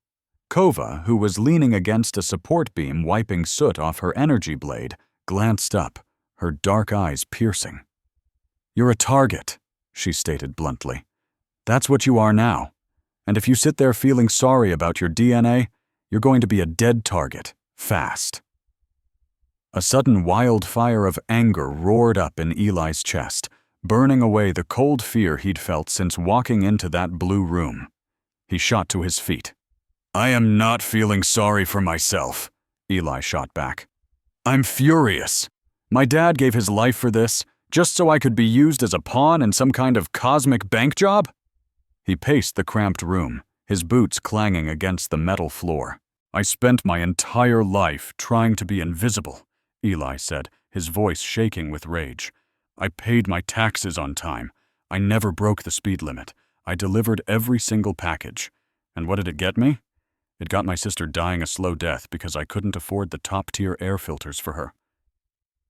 Kova, who was leaning against a support beam wiping soot off her energy blade, glanced up, her dark eyes piercing. "You're a target," she stated bluntly. "That's what you are now. And if you sit there feeling sorry about your DNA, you're going to be a dead target, fast." A sudden wildfire of anger roared up in Eli's chest, burning away the cold fear he'd felt since walking into that blue room. He shot to his feet. "I am not feeling sorry for myself," Eli shot back. "I'm furious. My dad gave his life for this, just so I could be used as a pawn in some kind of cosmic bank job?" He paced the cramped room, his boots clanging against the metal floor. "I spent my entire life trying to be invisible," Eli said, his voice shaking with rage. "I paid my taxes on time. I never broke the speed limit. I delivered every single package. And what did it get me? It got my sister dying a slow death because I couldn't afford the top-tier air filters for her."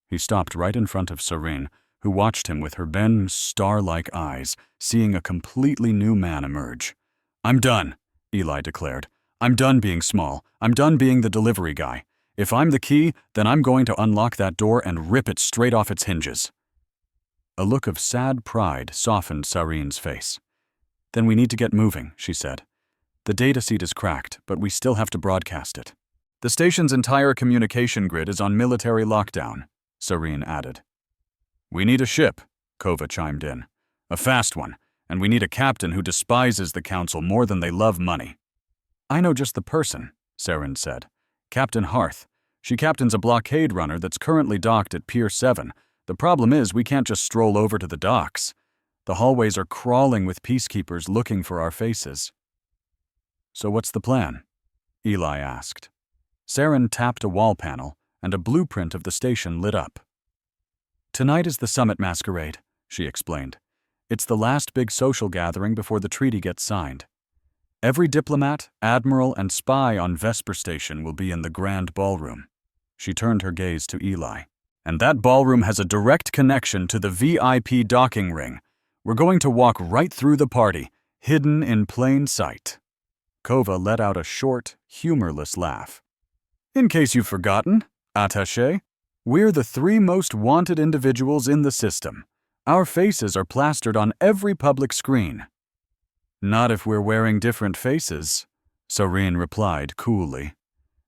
He stopped right in front of Saren, who watched him with her Ben star-like eyes, seeing a completely new man emerge. "I'm done," Eli declared. "I'm done being small. I'm done being the delivery guy. If I'm the key, then I'm going to unlock that door and rip it straight off its hinges." A look of sad pride softened Saren's face. "Then we need to get moving," she said. "The data seed is cracked, but we still have to broadcast it." "The station's entire communication grid is on military lockdown," Saren added. "We need a ship," Kova chimed in. "A fast one, and we need a captain who despises the council more than they love money." "I know just the person," Saren said. "Captain Harth. She captains a blockade runner that's currently docked at Pier 7. The problem is we can't just stroll over to the docks. The hallways are crawling with peacekeepers looking for our faces." "So what's the plan?" Eli asked. Saren tapped a wall panel, and a blueprint of the station lit up. "Tonight is the summit masquerade," she explained. "It's the last big social gathering before the treaty gets signed. Every diplomat, admiral, and spy on Vesper Station will be in the grand ballroom." She turned her gaze to Eli. "And that ballroom has a direct connection to the VIP docking ring. We're going to walk right through the party, hidden in plain sight." Kova let out a short, humorless laugh. "In case you've forgotten, attaché, we're the 3 most wanted individuals in the system. Our faces are plastered on every public screen." "Not if we're wearing different faces," Sareen replied coolly.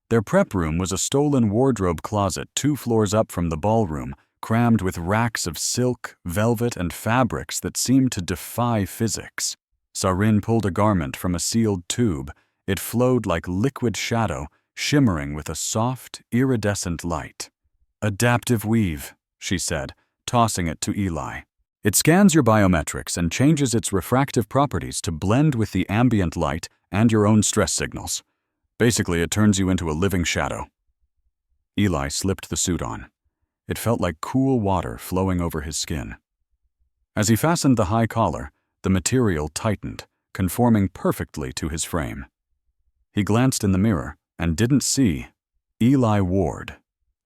Their prep room was a stolen wardrobe closet 2 floors up from the ballroom, crammed with racks of silk, velvet, and fabrics that seemed to defy physics. Sareen pulled a garment from a sealed tube. It flowed like liquid shadow, shimmering with a soft, iridescent light. "Adaptive weave," she said, tossing it to Eli. "It scans your biometrics and changes its refractive properties to blend with the ambient light and your own stress signals. Basically, it turns you into a living shadow." Eli slipped the suit on. It felt like cool water flowing over his skin. As he fastened the high collar, the material tightened, conforming perfectly to his frame. He glanced in the mirror and didn't see Eli Ward,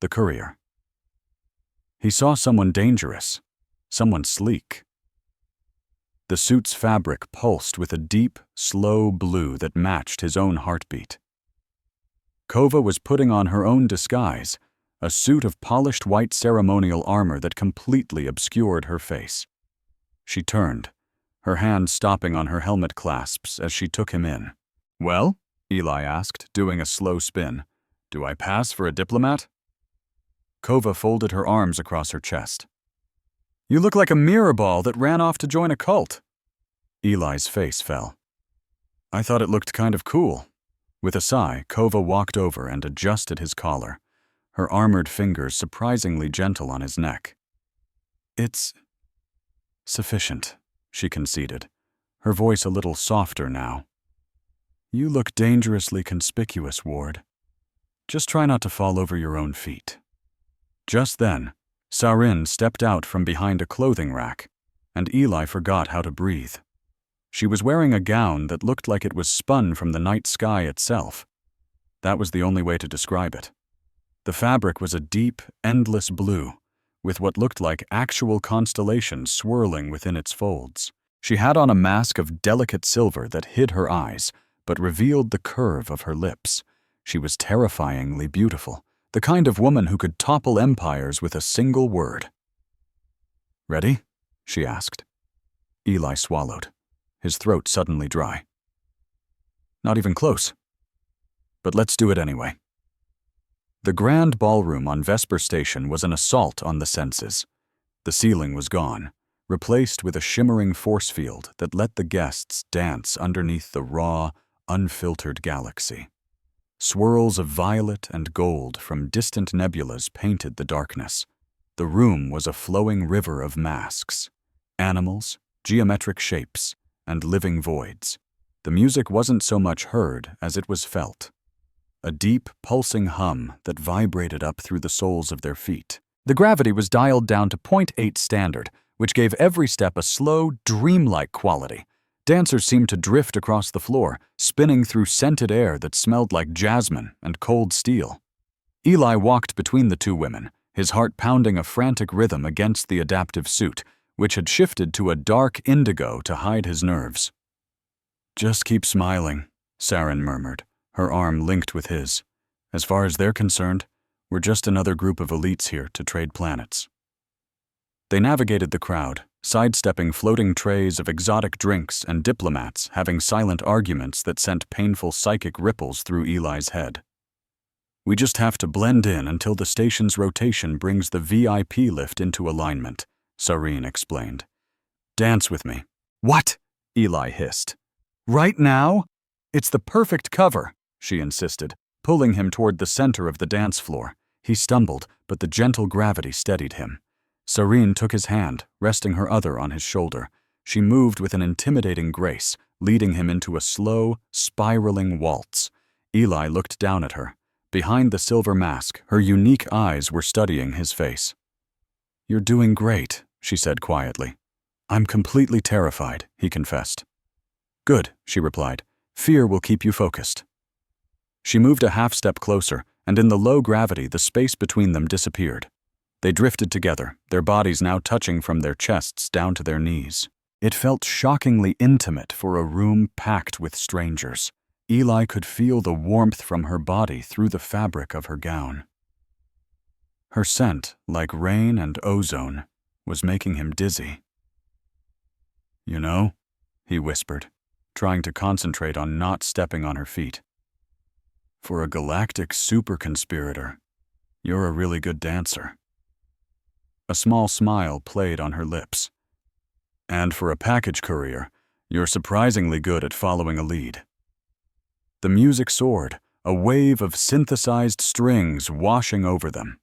the courier. He saw someone dangerous, someone sleek. The suit's fabric pulsed with a deep, slow blue that matched his own heartbeat. Kova was putting on her own disguise, a suit of polished white ceremonial armor that completely obscured her face. She turned, her hand stopping on her helmet clasps as she took him in. "Well?" Eli asked, doing a slow spin. "Do I pass for a diplomat?" Kova folded her arms across her chest. "You look like a mirror ball that ran off to join a cult." Eli's face fell. "I thought it looked kind of cool." With a sigh, Kova walked over and adjusted his collar, her armored fingers surprisingly gentle on his neck. "It's sufficient," she conceded, her voice a little softer now. "You look dangerously conspicuous, Ward. Just try not to fall over your own feet." Just then, Sarin stepped out from behind a clothing rack, and Eli forgot how to breathe. She was wearing a gown that looked like it was spun from the night sky itself. That was the only way to describe it. The fabric was a deep, endless blue, with what looked like actual constellations swirling within its folds. She had on a mask of delicate silver that hid her eyes, but revealed the curve of her lips. She was terrifyingly beautiful, the kind of woman who could topple empires with a single word. "Ready?" she asked. Eli swallowed, his throat suddenly dry. "Not even close. But let's do it anyway." The grand ballroom on Vesper Station was an assault on the senses. The ceiling was gone, replaced with a shimmering force field that let the guests dance underneath the raw, unfiltered galaxy. Swirls of violet and gold from distant nebulas painted the darkness. The room was a flowing river of masks, animals, geometric shapes, and living voids. The music wasn't so much heard as it was felt. A deep, pulsing hum that vibrated up through the soles of their feet. The gravity was dialed down to 0.8 standard, which gave every step a slow, dreamlike quality. Dancers seemed to drift across the floor, spinning through scented air that smelled like jasmine and cold steel. Eli walked between the 2 women, his heart pounding a frantic rhythm against the adaptive suit, which had shifted to a dark indigo to hide his nerves. "Just keep smiling," Sarin murmured, her arm linked with his. "As far as they're concerned, we're just another group of elites here to trade planets." They navigated the crowd, sidestepping floating trays of exotic drinks and diplomats having silent arguments that sent painful psychic ripples through Eli's head. "We just have to blend in until the station's rotation brings the VIP lift into alignment," Sareen explained. "Dance with me." "What?" Eli hissed. "Right now? It's the perfect cover," she insisted, pulling him toward the center of the dance floor. He stumbled, but the gentle gravity steadied him. Sareen took his hand, resting her other on his shoulder. She moved with an intimidating grace, leading him into a slow, spiraling waltz. Eli looked down at her. Behind the silver mask, her unique eyes were studying his face. "You're doing great," she said quietly. "I'm completely terrified," he confessed. "Good," she replied. "Fear will keep you focused." She moved a half-step closer, and in the low gravity, the space between them disappeared. They drifted together, their bodies now touching from their chests down to their knees. It felt shockingly intimate for a room packed with strangers. Eli could feel the warmth from her body through the fabric of her gown. Her scent, like rain and ozone, was making him dizzy. "You know," he whispered, trying to concentrate on not stepping on her feet. "For a galactic super-conspirator, you're a really good dancer." A small smile played on her lips. "And for a package courier, you're surprisingly good at following a lead." The music soared, a wave of synthesized strings washing over them.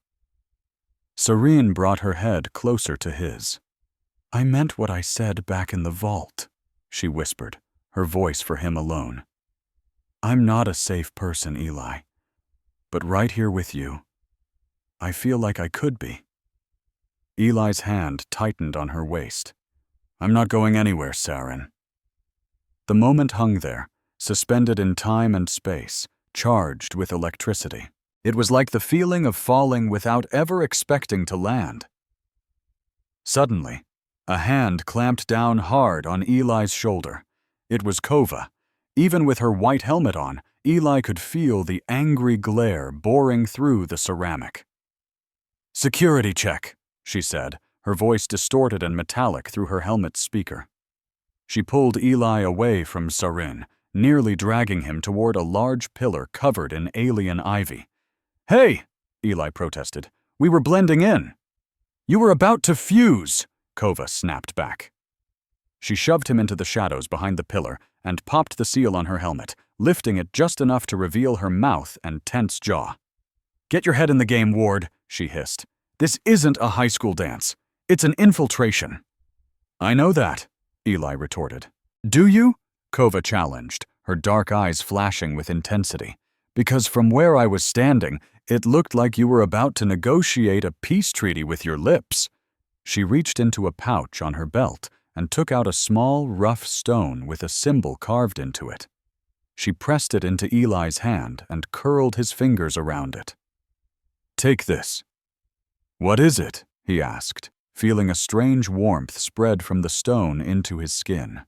Sareen brought her head closer to his. "I meant what I said back in the vault," she whispered, her voice for him alone. "I'm not a safe person, Eli. But right here with you, I feel like I could be." Eli's hand tightened on her waist. "I'm not going anywhere, Saren." The moment hung there, suspended in time and space, charged with electricity. It was like the feeling of falling without ever expecting to land. Suddenly, a hand clamped down hard on Eli's shoulder. It was Kova. Even with her white helmet on, Eli could feel the angry glare boring through the ceramic. "Security check," she said, her voice distorted and metallic through her helmet's speaker. She pulled Eli away from Sareen, nearly dragging him toward a large pillar covered in alien ivy. "Hey!" Eli protested. "We were blending in." "You were about to fuse," Kova snapped back. She shoved him into the shadows behind the pillar and popped the seal on her helmet, lifting it just enough to reveal her mouth and tense jaw. "Get your head in the game, Ward," she hissed. "This isn't a high school dance. It's an infiltration." "I know that," Eli retorted. "Do you?" Kova challenged, her dark eyes flashing with intensity. "Because from where I was standing, it looked like you were about to negotiate a peace treaty with your lips." She reached into a pouch on her belt and took out a small, rough stone with a symbol carved into it. She pressed it into Eli's hand and curled his fingers around it. "Take this." "What is it?" he asked, feeling a strange warmth spread from the stone into his skin.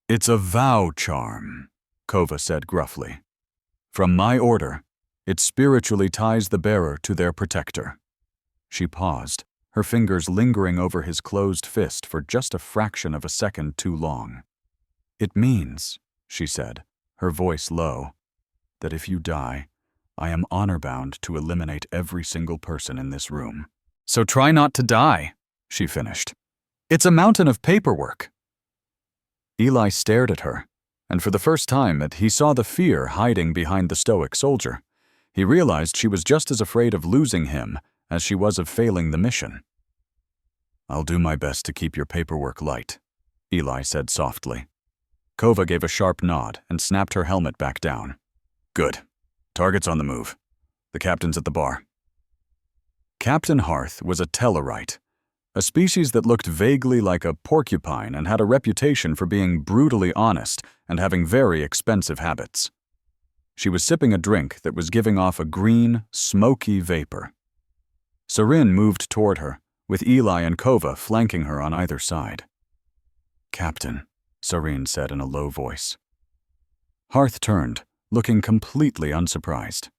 "It's a vow charm," Kova said gruffly. "From my order, it spiritually ties the bearer to their protector." She paused, her fingers lingering over his closed fist for just a fraction of a second too long. "It means," she said, her voice low, "that if you die, I am honor-bound to eliminate every single person in this room." "So try not to die," she finished. "It's a mountain of paperwork." Eli stared at her, and for the first time he saw the fear hiding behind the stoic soldier. He realized she was just as afraid of losing him as she was of failing the mission. "I'll do my best to keep your paperwork light," Eli said softly. Kova gave a sharp nod and snapped her helmet back down. "Good. Target's on the move. The captain's at the bar." Captain Hearth was a Tellarite, a species that looked vaguely like a porcupine and had a reputation for being brutally honest and having very expensive habits. She was sipping a drink that was giving off a green, smoky vapor. Sareen moved toward her, with Eli and Kova flanking her on either side. "Captain," Sareen said in a low voice. Hearth turned, looking completely unsurprised.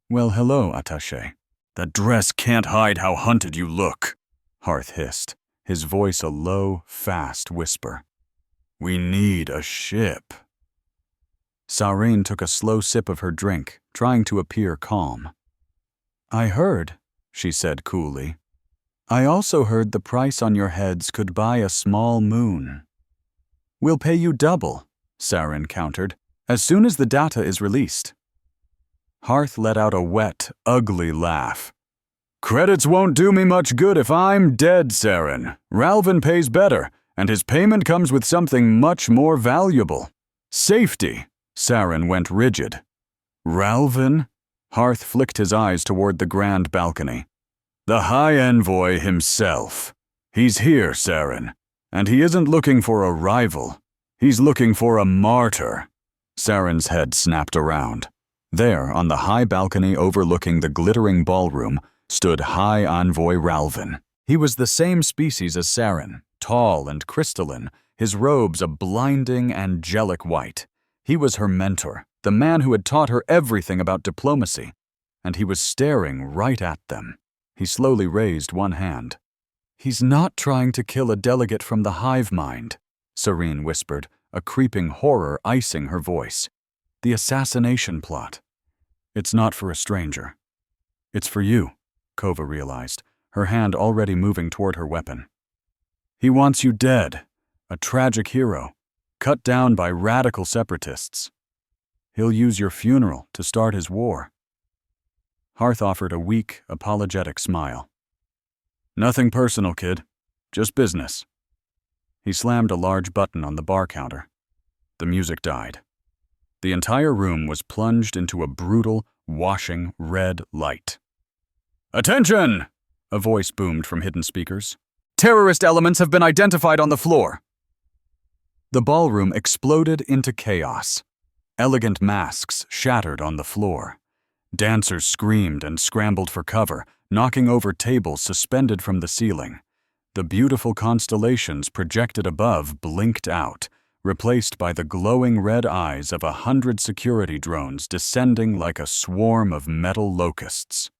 "Well, hello, attaché." "That dress can't hide how hunted you look," Hearth hissed, his voice a low, fast whisper. "We need a ship." Sareen took a slow sip of her drink, trying to appear calm. "I heard," she said coolly. "I also heard the price on your heads could buy a small moon." "We'll pay you double," Sareen countered, "as soon as the data is released." Hearth let out a wet, ugly laugh. Credits won't do me much good if I'm dead, Saren. Ralvin pays better, and his payment comes with something much more valuable. Safety. Saren went rigid. Ralvin? Hearth flicked his eyes toward the grand balcony. The High Envoy himself. He's here, Saren. And he isn't looking for a rival. He's looking for a martyr. Saren's head snapped around. There, on the high balcony overlooking the glittering ballroom, stood High Envoy Ralvin. He was the same species as Saren, tall and crystalline, his robes a blinding, angelic white. He was her mentor, the man who had taught her everything about diplomacy, and he was staring right at them. He slowly raised one hand. He's not trying to kill a delegate from the hive mind, Serene whispered, a creeping horror icing her voice. The assassination plot. It's not for a stranger. It's for you, Kova realized, her hand already moving toward her weapon. He wants you dead, a tragic hero, cut down by radical separatists. He'll use your funeral to start his war. Hearth offered a weak, apologetic smile. Nothing personal, kid. Just business. He slammed a large button on the bar counter. The music died. The entire room was plunged into a brutal, washing red light. Attention! A voice boomed from hidden speakers. Terrorist elements have been identified on the floor. The ballroom exploded into chaos. Elegant masks shattered on the floor. Dancers screamed and scrambled for cover, knocking over tables suspended from the ceiling. The beautiful constellations projected above blinked out, replaced by the glowing red eyes of 100 security drones descending like a swarm of metal locusts.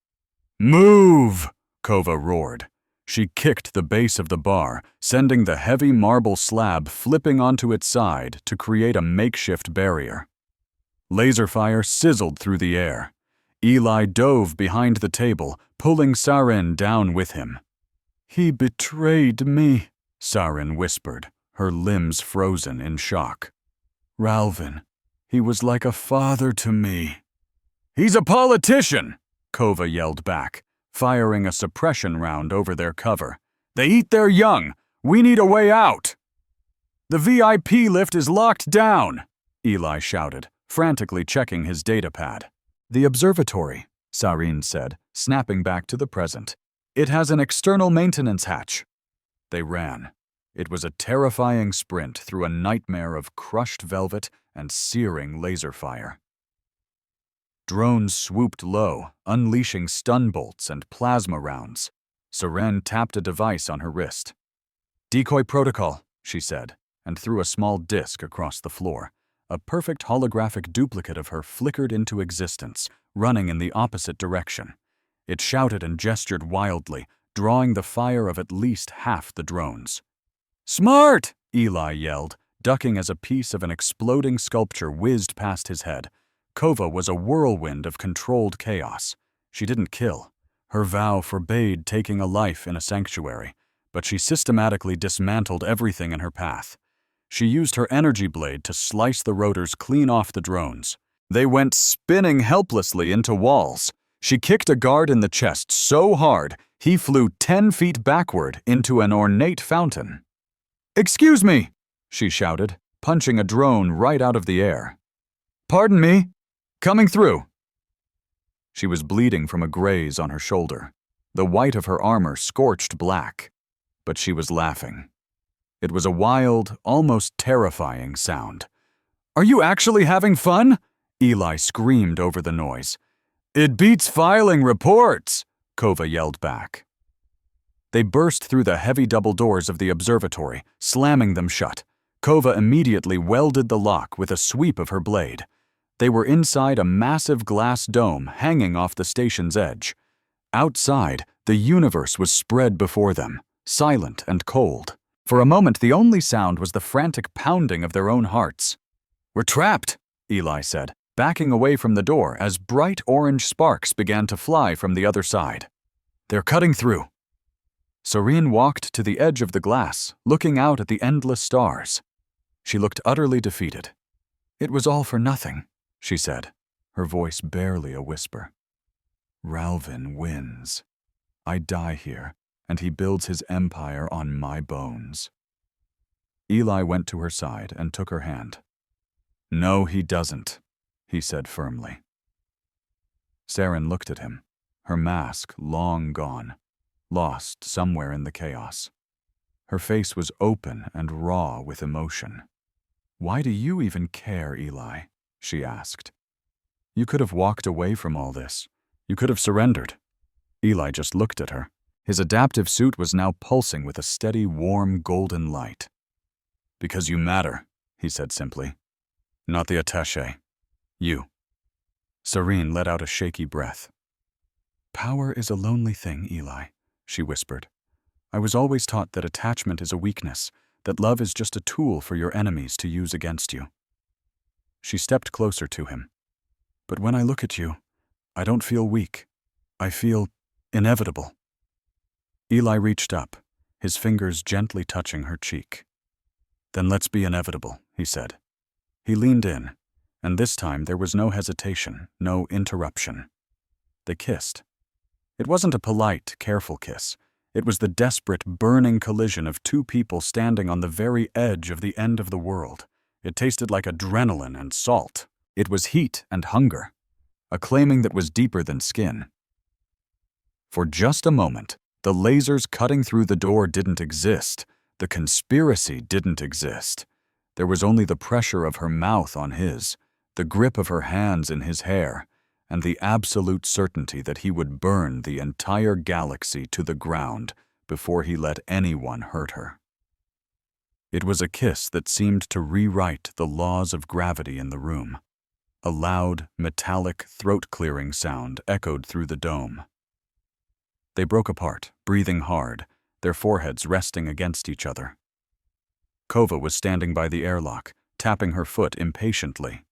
Move! Kova roared. She kicked the base of the bar, sending the heavy marble slab flipping onto its side to create a makeshift barrier. Laser fire sizzled through the air. Eli dove behind the table, pulling Saren down with him. He betrayed me, Saren whispered, her limbs frozen in shock. Ralvin, he was like a father to me. He's a politician, Kova yelled back, firing a suppression round over their cover. They eat their young. We need a way out. The VIP lift is locked down, Eli shouted, frantically checking his datapad. The observatory, Saren said, snapping back to the present. It has an external maintenance hatch. They ran. It was a terrifying sprint through a nightmare of crushed velvet and searing laser fire. Drones swooped low, unleashing stun bolts and plasma rounds. Saren tapped a device on her wrist. Decoy protocol, she said, and threw a small disc across the floor. A perfect holographic duplicate of her flickered into existence, running in the opposite direction. It shouted and gestured wildly, drawing the fire of at least half the drones. Smart! Eli yelled, ducking as a piece of an exploding sculpture whizzed past his head. Kova was a whirlwind of controlled chaos. She didn't kill. Her vow forbade taking a life in a sanctuary, but she systematically dismantled everything in her path. She used her energy blade to slice the rotors clean off the drones. They went spinning helplessly into walls. She kicked a guard in the chest so hard, he flew 10 feet backward into an ornate fountain. Excuse me, she shouted, punching a drone right out of the air. Pardon me. Coming through. She was bleeding from a graze on her shoulder. The white of her armor scorched black, but she was laughing. It was a wild, almost terrifying sound. Are you actually having fun? Eli screamed over the noise. It beats filing reports, Kova yelled back. They burst through the heavy double doors of the observatory, slamming them shut. Kova immediately welded the lock with a sweep of her blade. They were inside a massive glass dome hanging off the station's edge. Outside, the universe was spread before them, silent and cold. For a moment, the only sound was the frantic pounding of their own hearts. We're trapped, Eli said, backing away from the door as bright orange sparks began to fly from the other side. They're cutting through. Serene walked to the edge of the glass, looking out at the endless stars. She looked utterly defeated. It was all for nothing, she said, her voice barely a whisper. Ralvin wins. I die here, and he builds his empire on my bones. Eli went to her side and took her hand. No, he doesn't, he said firmly. Saren looked at him, her mask long gone, lost somewhere in the chaos. Her face was open and raw with emotion. Why do you even care, Eli? She asked. You could have walked away from all this. You could have surrendered. Eli just looked at her. His adaptive suit was now pulsing with a steady, warm, golden light. Because you matter, he said simply. Not the attaché. You. Serene let out a shaky breath. Power is a lonely thing, Eli, she whispered. I was always taught that attachment is a weakness, that love is just a tool for your enemies to use against you. She stepped closer to him. But when I look at you, I don't feel weak. I feel inevitable. Eli reached up, his fingers gently touching her cheek. Then let's be inevitable, he said. He leaned in, and this time there was no hesitation, no interruption. They kissed. It wasn't a polite, careful kiss. It was the desperate, burning collision of two people standing on the very edge of the end of the world. It tasted like adrenaline and salt. It was heat and hunger, a claiming that was deeper than skin. For just a moment, the lasers cutting through the door didn't exist. The conspiracy didn't exist. There was only the pressure of her mouth on his, the grip of her hands in his hair, and the absolute certainty that he would burn the entire galaxy to the ground before he let anyone hurt her. It was a kiss that seemed to rewrite the laws of gravity in the room. A loud, metallic, throat-clearing sound echoed through the dome. They broke apart, breathing hard, their foreheads resting against each other. Kova was standing by the airlock, tapping her foot impatiently.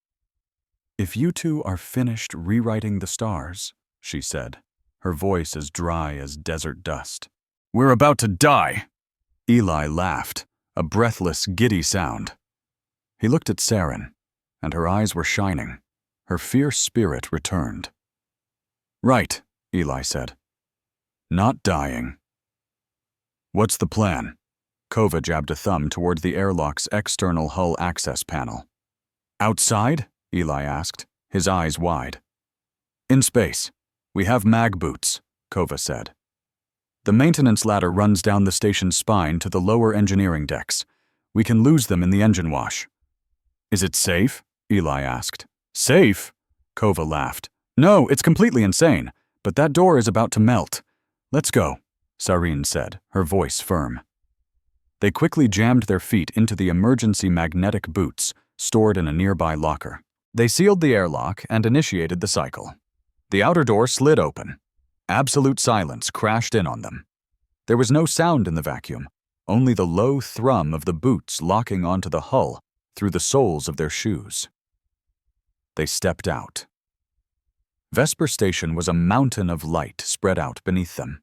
If you two are finished rewriting the stars, she said, her voice as dry as desert dust. We're about to die! Eli laughed, a breathless, giddy sound. He looked at Saren, and her eyes were shining. Her fierce spirit returned. Right, Eli said. Not dying. What's the plan? Kova jabbed a thumb toward the airlock's external hull access panel. Outside? Eli asked, his eyes wide. In space. We have mag boots, Kova said. The maintenance ladder runs down the station's spine to the lower engineering decks. We can lose them in the engine wash. Is it safe? Eli asked. Safe? Kova laughed. No, it's completely insane, but that door is about to melt. Let's go, Sareen said, her voice firm. They quickly jammed their feet into the emergency magnetic boots stored in a nearby locker. They sealed the airlock and initiated the cycle. The outer door slid open. Absolute silence crashed in on them. There was no sound in the vacuum, only the low thrum of the boots locking onto the hull through the soles of their shoes. They stepped out. Vesper Station was a mountain of light spread out beneath them.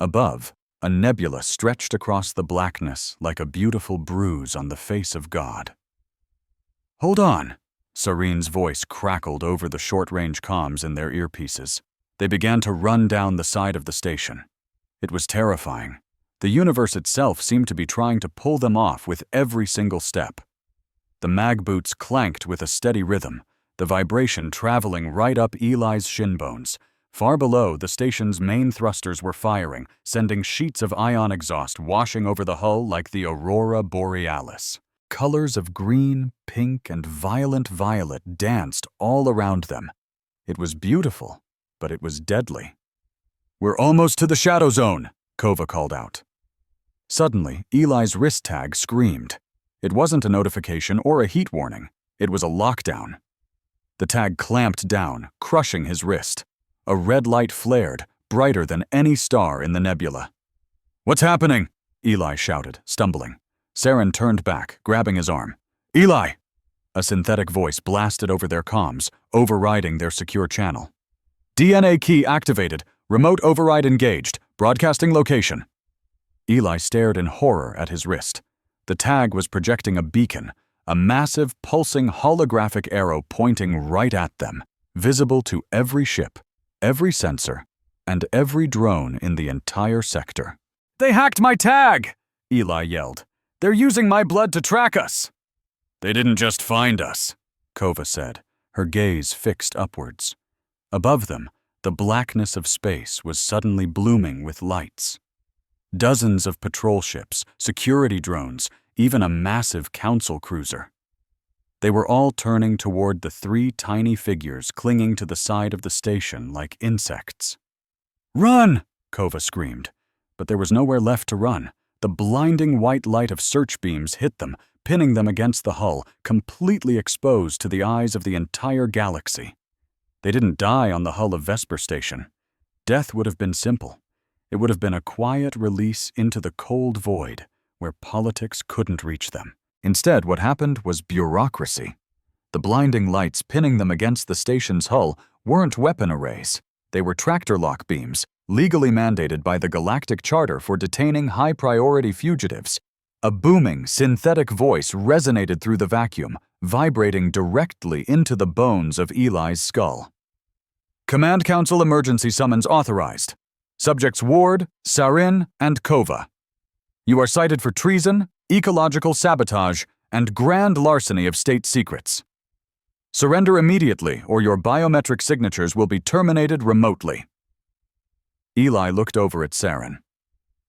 Above, a nebula stretched across the blackness like a beautiful bruise on the face of God. Hold on! Sareen's voice crackled over the short-range comms in their earpieces. They began to run down the side of the station. It was terrifying. The universe itself seemed to be trying to pull them off with every single step. The mag boots clanked with a steady rhythm, the vibration traveling right up Eli's shin bones. Far below, the station's main thrusters were firing, sending sheets of ion exhaust washing over the hull like the aurora borealis. Colors of green, pink, and violent violet danced all around them. It was beautiful, but it was deadly. We're almost to the shadow zone, Kova called out. Suddenly, Eli's wrist tag screamed. It wasn't a notification or a heat warning. It was a lockdown. The tag clamped down, crushing his wrist. A red light flared, brighter than any star in the nebula. What's happening? Eli shouted, stumbling. Saren turned back, grabbing his arm. Eli! A synthetic voice blasted over their comms, overriding their secure channel. DNA key activated. Remote override engaged. Broadcasting location. Eli stared in horror at his wrist. The tag was projecting a beacon, a massive, pulsing holographic arrow pointing right at them, visible to every ship, every sensor, and every drone in the entire sector. "They hacked my tag!" Eli yelled. "They're using my blood to track us!" "They didn't just find us," Kova said, her gaze fixed upwards. Above them, the blackness of space was suddenly blooming with lights. Dozens of patrol ships, security drones, even a massive council cruiser. They were all turning toward the three tiny figures clinging to the side of the station like insects. "Run!" Kova screamed. But there was nowhere left to run. The blinding white light of search beams hit them, pinning them against the hull, completely exposed to the eyes of the entire galaxy. They didn't die on the hull of Vesper Station. Death would have been simple. It would have been a quiet release into the cold void, where politics couldn't reach them. Instead, what happened was bureaucracy. The blinding lights pinning them against the station's hull weren't weapon arrays. They were tractor lock beams, legally mandated by the Galactic Charter for detaining high-priority fugitives. A booming, synthetic voice resonated through the vacuum, vibrating directly into the bones of Eli's skull. "Command Council emergency summons authorized. Subjects Ward, Sarin, and Kova. You are cited for treason, ecological sabotage, and grand larceny of state secrets. Surrender immediately, or your biometric signatures will be terminated remotely." Eli looked over at Sarin.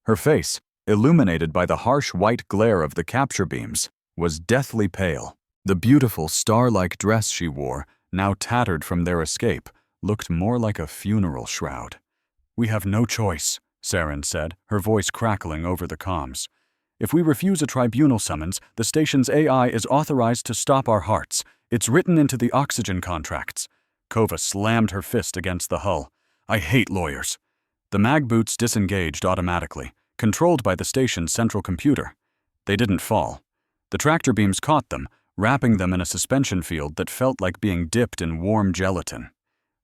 Her face, illuminated by the harsh white glare of the capture beams, was deathly pale. The beautiful star-like dress she wore, now tattered from their escape, looked more like a funeral shroud. "We have no choice," Sarin said, her voice crackling over the comms. "If we refuse a tribunal summons, the station's AI is authorized to stop our hearts. It's written into the oxygen contracts." Kova slammed her fist against the hull. "I hate lawyers." The mag boots disengaged automatically, controlled by the station's central computer. They didn't fall. The tractor beams caught them, wrapping them in a suspension field that felt like being dipped in warm gelatin.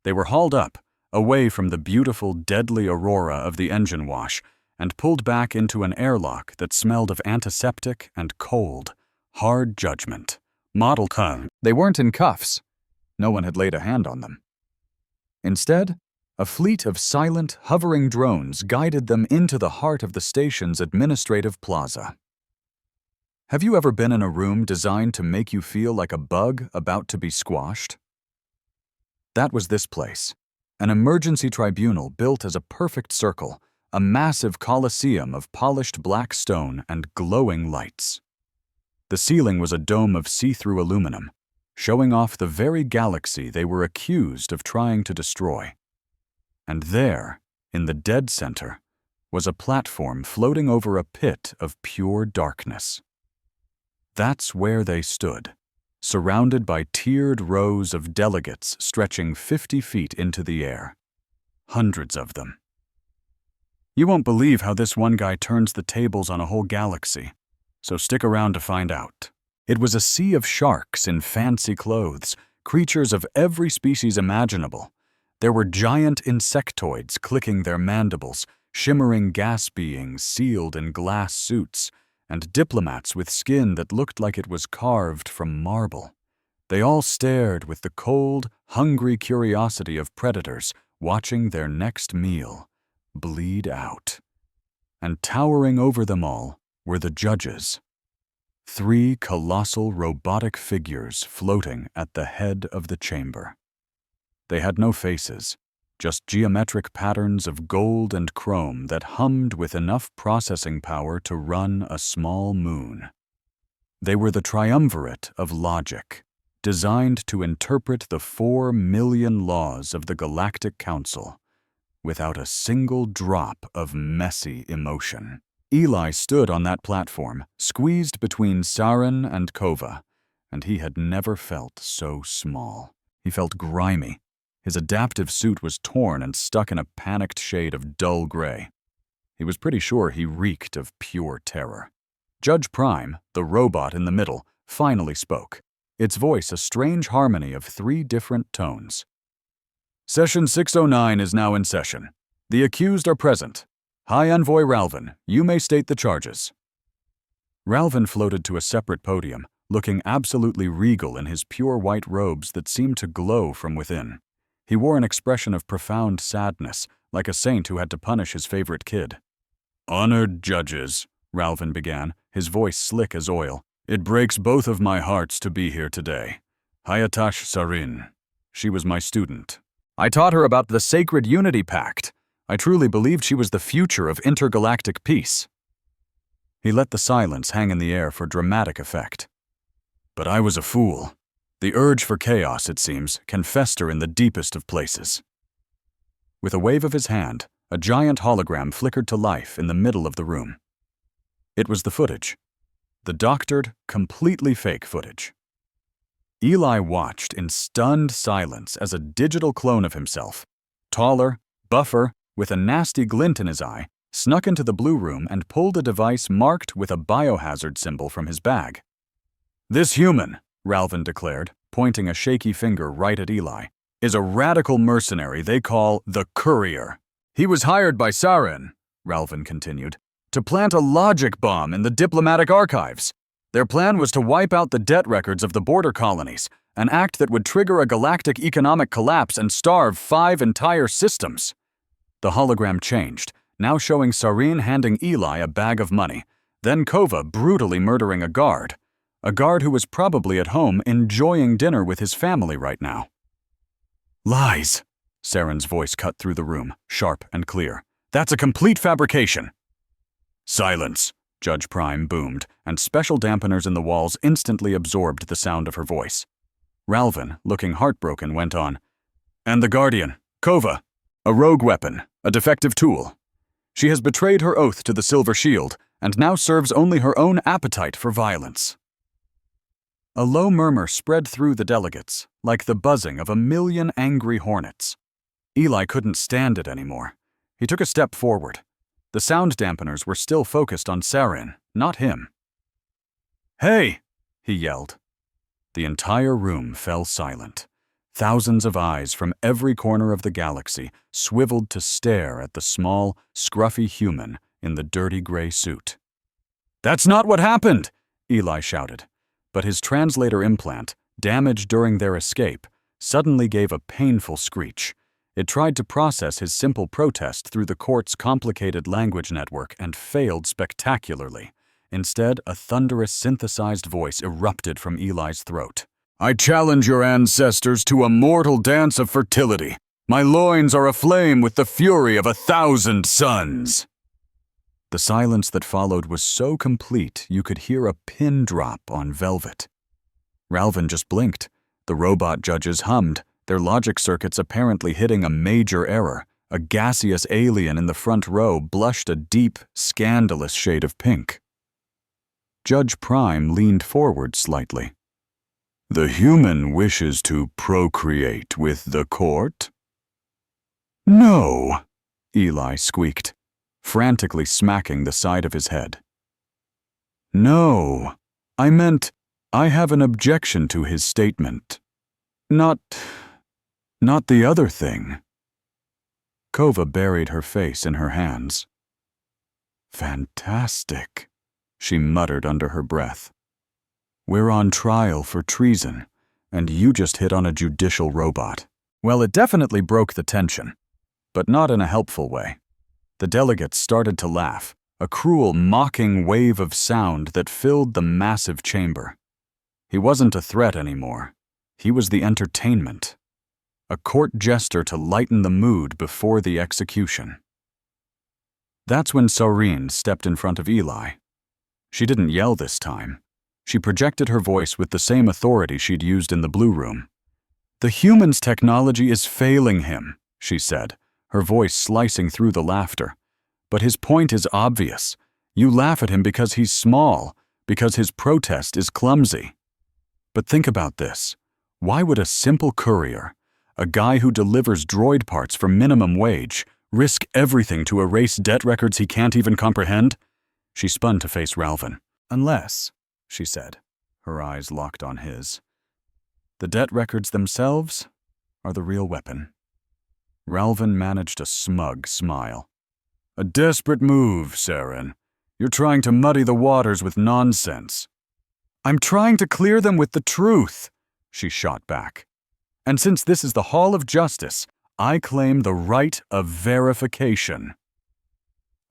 They were hauled up, away from the beautiful, deadly aurora of the engine wash, and pulled back into an airlock that smelled of antiseptic and cold, hard judgment. Model car. They weren't in cuffs. No one had laid a hand on them. Instead, a fleet of silent, hovering drones guided them into the heart of the station's administrative plaza. Have you ever been in a room designed to make you feel like a bug about to be squashed? That was this place, an emergency tribunal built as a perfect circle, a massive coliseum of polished black stone and glowing lights. The ceiling was a dome of see-through aluminum, showing off the very galaxy they were accused of trying to destroy. And there, in the dead center, was a platform floating over a pit of pure darkness. That's where they stood, surrounded by tiered rows of delegates stretching 50 feet into the air. Hundreds of them. You won't believe how this one guy turns the tables on a whole galaxy, so stick around to find out. It was a sea of sharks in fancy clothes, creatures of every species imaginable. There were giant insectoids clicking their mandibles, shimmering gas beings sealed in glass suits, and diplomats with skin that looked like it was carved from marble. They all stared with the cold, hungry curiosity of predators watching their next meal bleed out. And towering over them all were the judges. 3 colossal robotic figures floating at the head of the chamber. They had no faces, just geometric patterns of gold and chrome that hummed with enough processing power to run a small moon. They were the triumvirate of logic, designed to interpret the 4 million laws of the Galactic Council, without a single drop of messy emotion. Eli stood on that platform, squeezed between Sarin and Kova, and he had never felt so small. He felt grimy. His adaptive suit was torn and stuck in a panicked shade of dull gray. He was pretty sure he reeked of pure terror. Judge Prime, the robot in the middle, finally spoke, its voice a strange harmony of 3 different tones. "Session 609 is now in session. The accused are present. High Envoy Ralvin, you may state the charges." Ralvin floated to a separate podium, looking absolutely regal in his pure white robes that seemed to glow from within. He wore an expression of profound sadness, like a saint who had to punish his favorite kid. "Honored judges," Ralvin began, his voice slick as oil, "it breaks both of my hearts to be here today. Hayatash Sarin. She was my student. I taught her about the Sacred Unity Pact. I truly believed she was the future of intergalactic peace." He let the silence hang in the air for dramatic effect. "But I was a fool. The urge for chaos, it seems, can fester in the deepest of places." With a wave of his hand, a giant hologram flickered to life in the middle of the room. It was the footage. The doctored, completely fake footage. Eli watched in stunned silence as a digital clone of himself, taller, buffer, with a nasty glint in his eye, snuck into the blue room and pulled a device marked with a biohazard symbol from his bag. "This human," Ralvin declared, pointing a shaky finger right at Eli, "is a radical mercenary they call the Courier. He was hired by Sarin," Ralvin continued, "to plant a logic bomb in the diplomatic archives. Their plan was to wipe out the debt records of the border colonies, an act that would trigger a galactic economic collapse and starve 5 entire systems." The hologram changed, now showing Sarin handing Eli a bag of money, then Kova brutally murdering a guard who was probably at home enjoying dinner with his family right now. "Lies," Sarin's voice cut through the room, sharp and clear. "That's a complete fabrication." "Silence," Judge Prime boomed, and special dampeners in the walls instantly absorbed the sound of her voice. Ralvin, looking heartbroken, went on, "And the Guardian, Kova, a rogue weapon, a defective tool. She has betrayed her oath to the Silver Shield, and now serves only her own appetite for violence." A low murmur spread through the delegates, like the buzzing of a million angry hornets. Eli couldn't stand it anymore. He took a step forward. The sound dampeners were still focused on Sarin, not him. "Hey!" he yelled. The entire room fell silent. Thousands of eyes from every corner of the galaxy swiveled to stare at the small, scruffy human in the dirty gray suit. "That's not what happened!" Eli shouted. But his translator implant, damaged during their escape, suddenly gave a painful screech. It tried to process his simple protest through the court's complicated language network and failed spectacularly. Instead, a thunderous synthesized voice erupted from Eli's throat. "I challenge your ancestors to a mortal dance of fertility. My loins are aflame with the fury of 1,000 suns." The silence that followed was so complete you could hear a pin drop on velvet. Ralvin just blinked. The robot judges hummed, their logic circuits apparently hitting a major error. A gaseous alien in the front row blushed a deep, scandalous shade of pink. Judge Prime leaned forward slightly. "The human wishes to procreate with the court?" "No," Eli squeaked, frantically smacking the side of his head. "No, I meant I have an objection to his statement. Not the other thing." Kova buried her face in her hands. "Fantastic," she muttered under her breath. "We're on trial for treason, and you just hit on a judicial robot." Well, it definitely broke the tension, but not in a helpful way. The delegates started to laugh, a cruel, mocking wave of sound that filled the massive chamber. He wasn't a threat anymore. He was the entertainment. A court jester to lighten the mood before the execution. That's when Sarin stepped in front of Eli. She didn't yell this time. She projected her voice with the same authority she'd used in the Blue Room. "The human's technology is failing him," she said, her voice slicing through the laughter. "But his point is obvious. You laugh at him because he's small, because his protest is clumsy. But think about this. Why would a simple courier, a guy who delivers droid parts for minimum wage, risk everything to erase debt records he can't even comprehend?" She spun to face Ralvin. "Unless," she said, her eyes locked on his, "the debt records themselves are the real weapon." Ralvin managed a smug smile. "A desperate move, Sarin. You're trying to muddy the waters with nonsense." I'm trying to clear them with the truth, she shot back. And since this is the Hall of Justice, I claim the right of verification.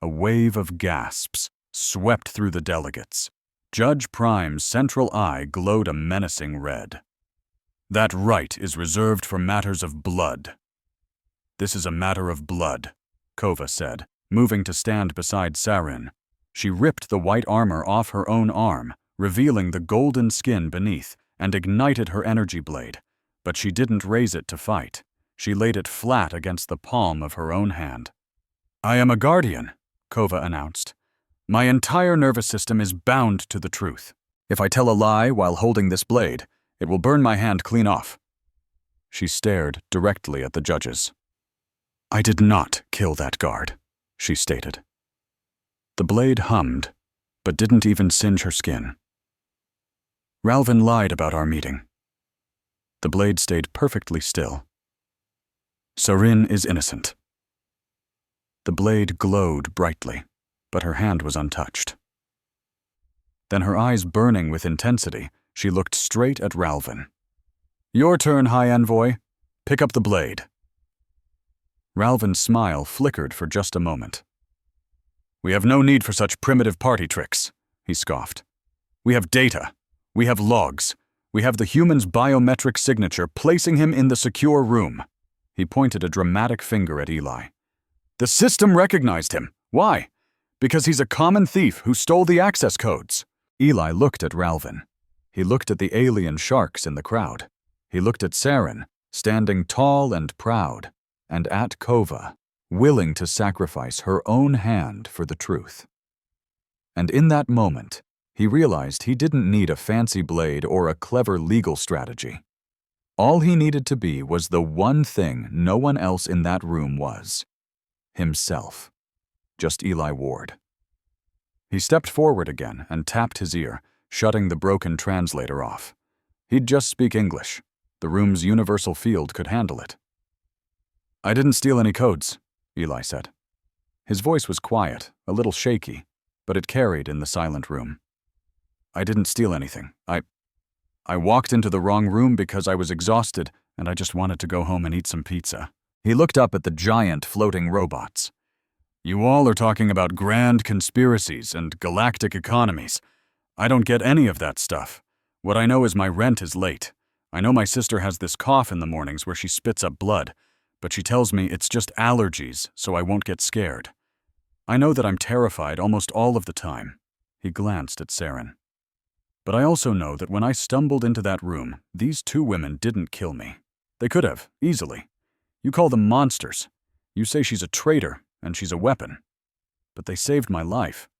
A wave of gasps swept through the delegates. Judge Prime's central eye glowed a menacing red. That right is reserved for matters of blood. This is a matter of blood, Kova said, moving to stand beside Sarin. She ripped the white armor off her own arm, revealing the golden skin beneath, and ignited her energy blade. But she didn't raise it to fight. She laid it flat against the palm of her own hand. I am a guardian, Kova announced. My entire nervous system is bound to the truth. If I tell a lie while holding this blade, it will burn my hand clean off. She stared directly at the judges. I did not kill that guard, she stated. The blade hummed, but didn't even singe her skin. Ralvin lied about our meeting. The blade stayed perfectly still. Sarin is innocent. The blade glowed brightly, but her hand was untouched. Then, her eyes burning with intensity, she looked straight at Ralvin. Your turn, High Envoy. Pick up the blade. Ralvin's smile flickered for just a moment. We have no need for such primitive party tricks, he scoffed. We have data. We have logs. We have the human's biometric signature placing him in the secure room. He pointed a dramatic finger at Eli. The system recognized him. Why? Because he's a common thief who stole the access codes. Eli looked at Ralvin. He looked at the alien sharks in the crowd. He looked at Sarin, standing tall and proud, and at Kova, willing to sacrifice her own hand for the truth. And in that moment, he realized he didn't need a fancy blade or a clever legal strategy. All he needed to be was the one thing no one else in that room was: himself. Just Eli Ward. He stepped forward again and tapped his ear, shutting the broken translator off. He'd just speak English. The room's universal field could handle it. I didn't steal any codes, Eli said. His voice was quiet, a little shaky, but it carried in the silent room. I didn't steal anything. I walked into the wrong room because I was exhausted and I just wanted to go home and eat some pizza. He looked up at the giant floating robots. You all are talking about grand conspiracies and galactic economies. I don't get any of that stuff. What I know is my rent is late. I know my sister has this cough in the mornings where she spits up blood, but she tells me it's just allergies, so I won't get scared. I know that I'm terrified almost all of the time. He glanced at Sarin. But I also know that when I stumbled into that room, these two women didn't kill me. They could have, easily. You call them monsters. You say she's a traitor, and she's a weapon. But they saved my life.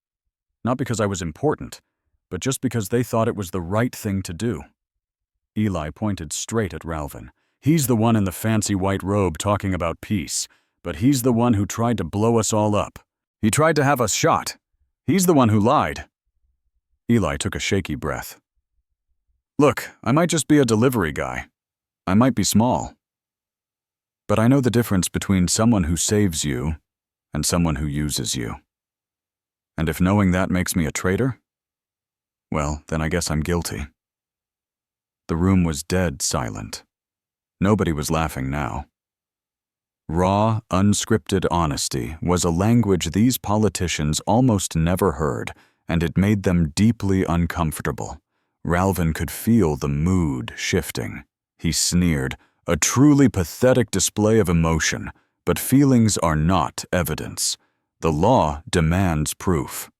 Not because I was important, but just because they thought it was the right thing to do. Eli pointed straight at Ralvin. He's the one in the fancy white robe talking about peace, but he's the one who tried to blow us all up. He tried to have us shot. He's the one who lied. Eli took a shaky breath. Look, I might just be a delivery guy. I might be small. But I know the difference between someone who saves you and someone who uses you. And if knowing that makes me a traitor, well, then I guess I'm guilty. The room was dead silent. Nobody was laughing now. Raw, unscripted honesty was a language these politicians almost never heard, and it made them deeply uncomfortable. Ralvin could feel the mood shifting. He sneered, a truly pathetic display of emotion, but feelings are not evidence. The law demands proof.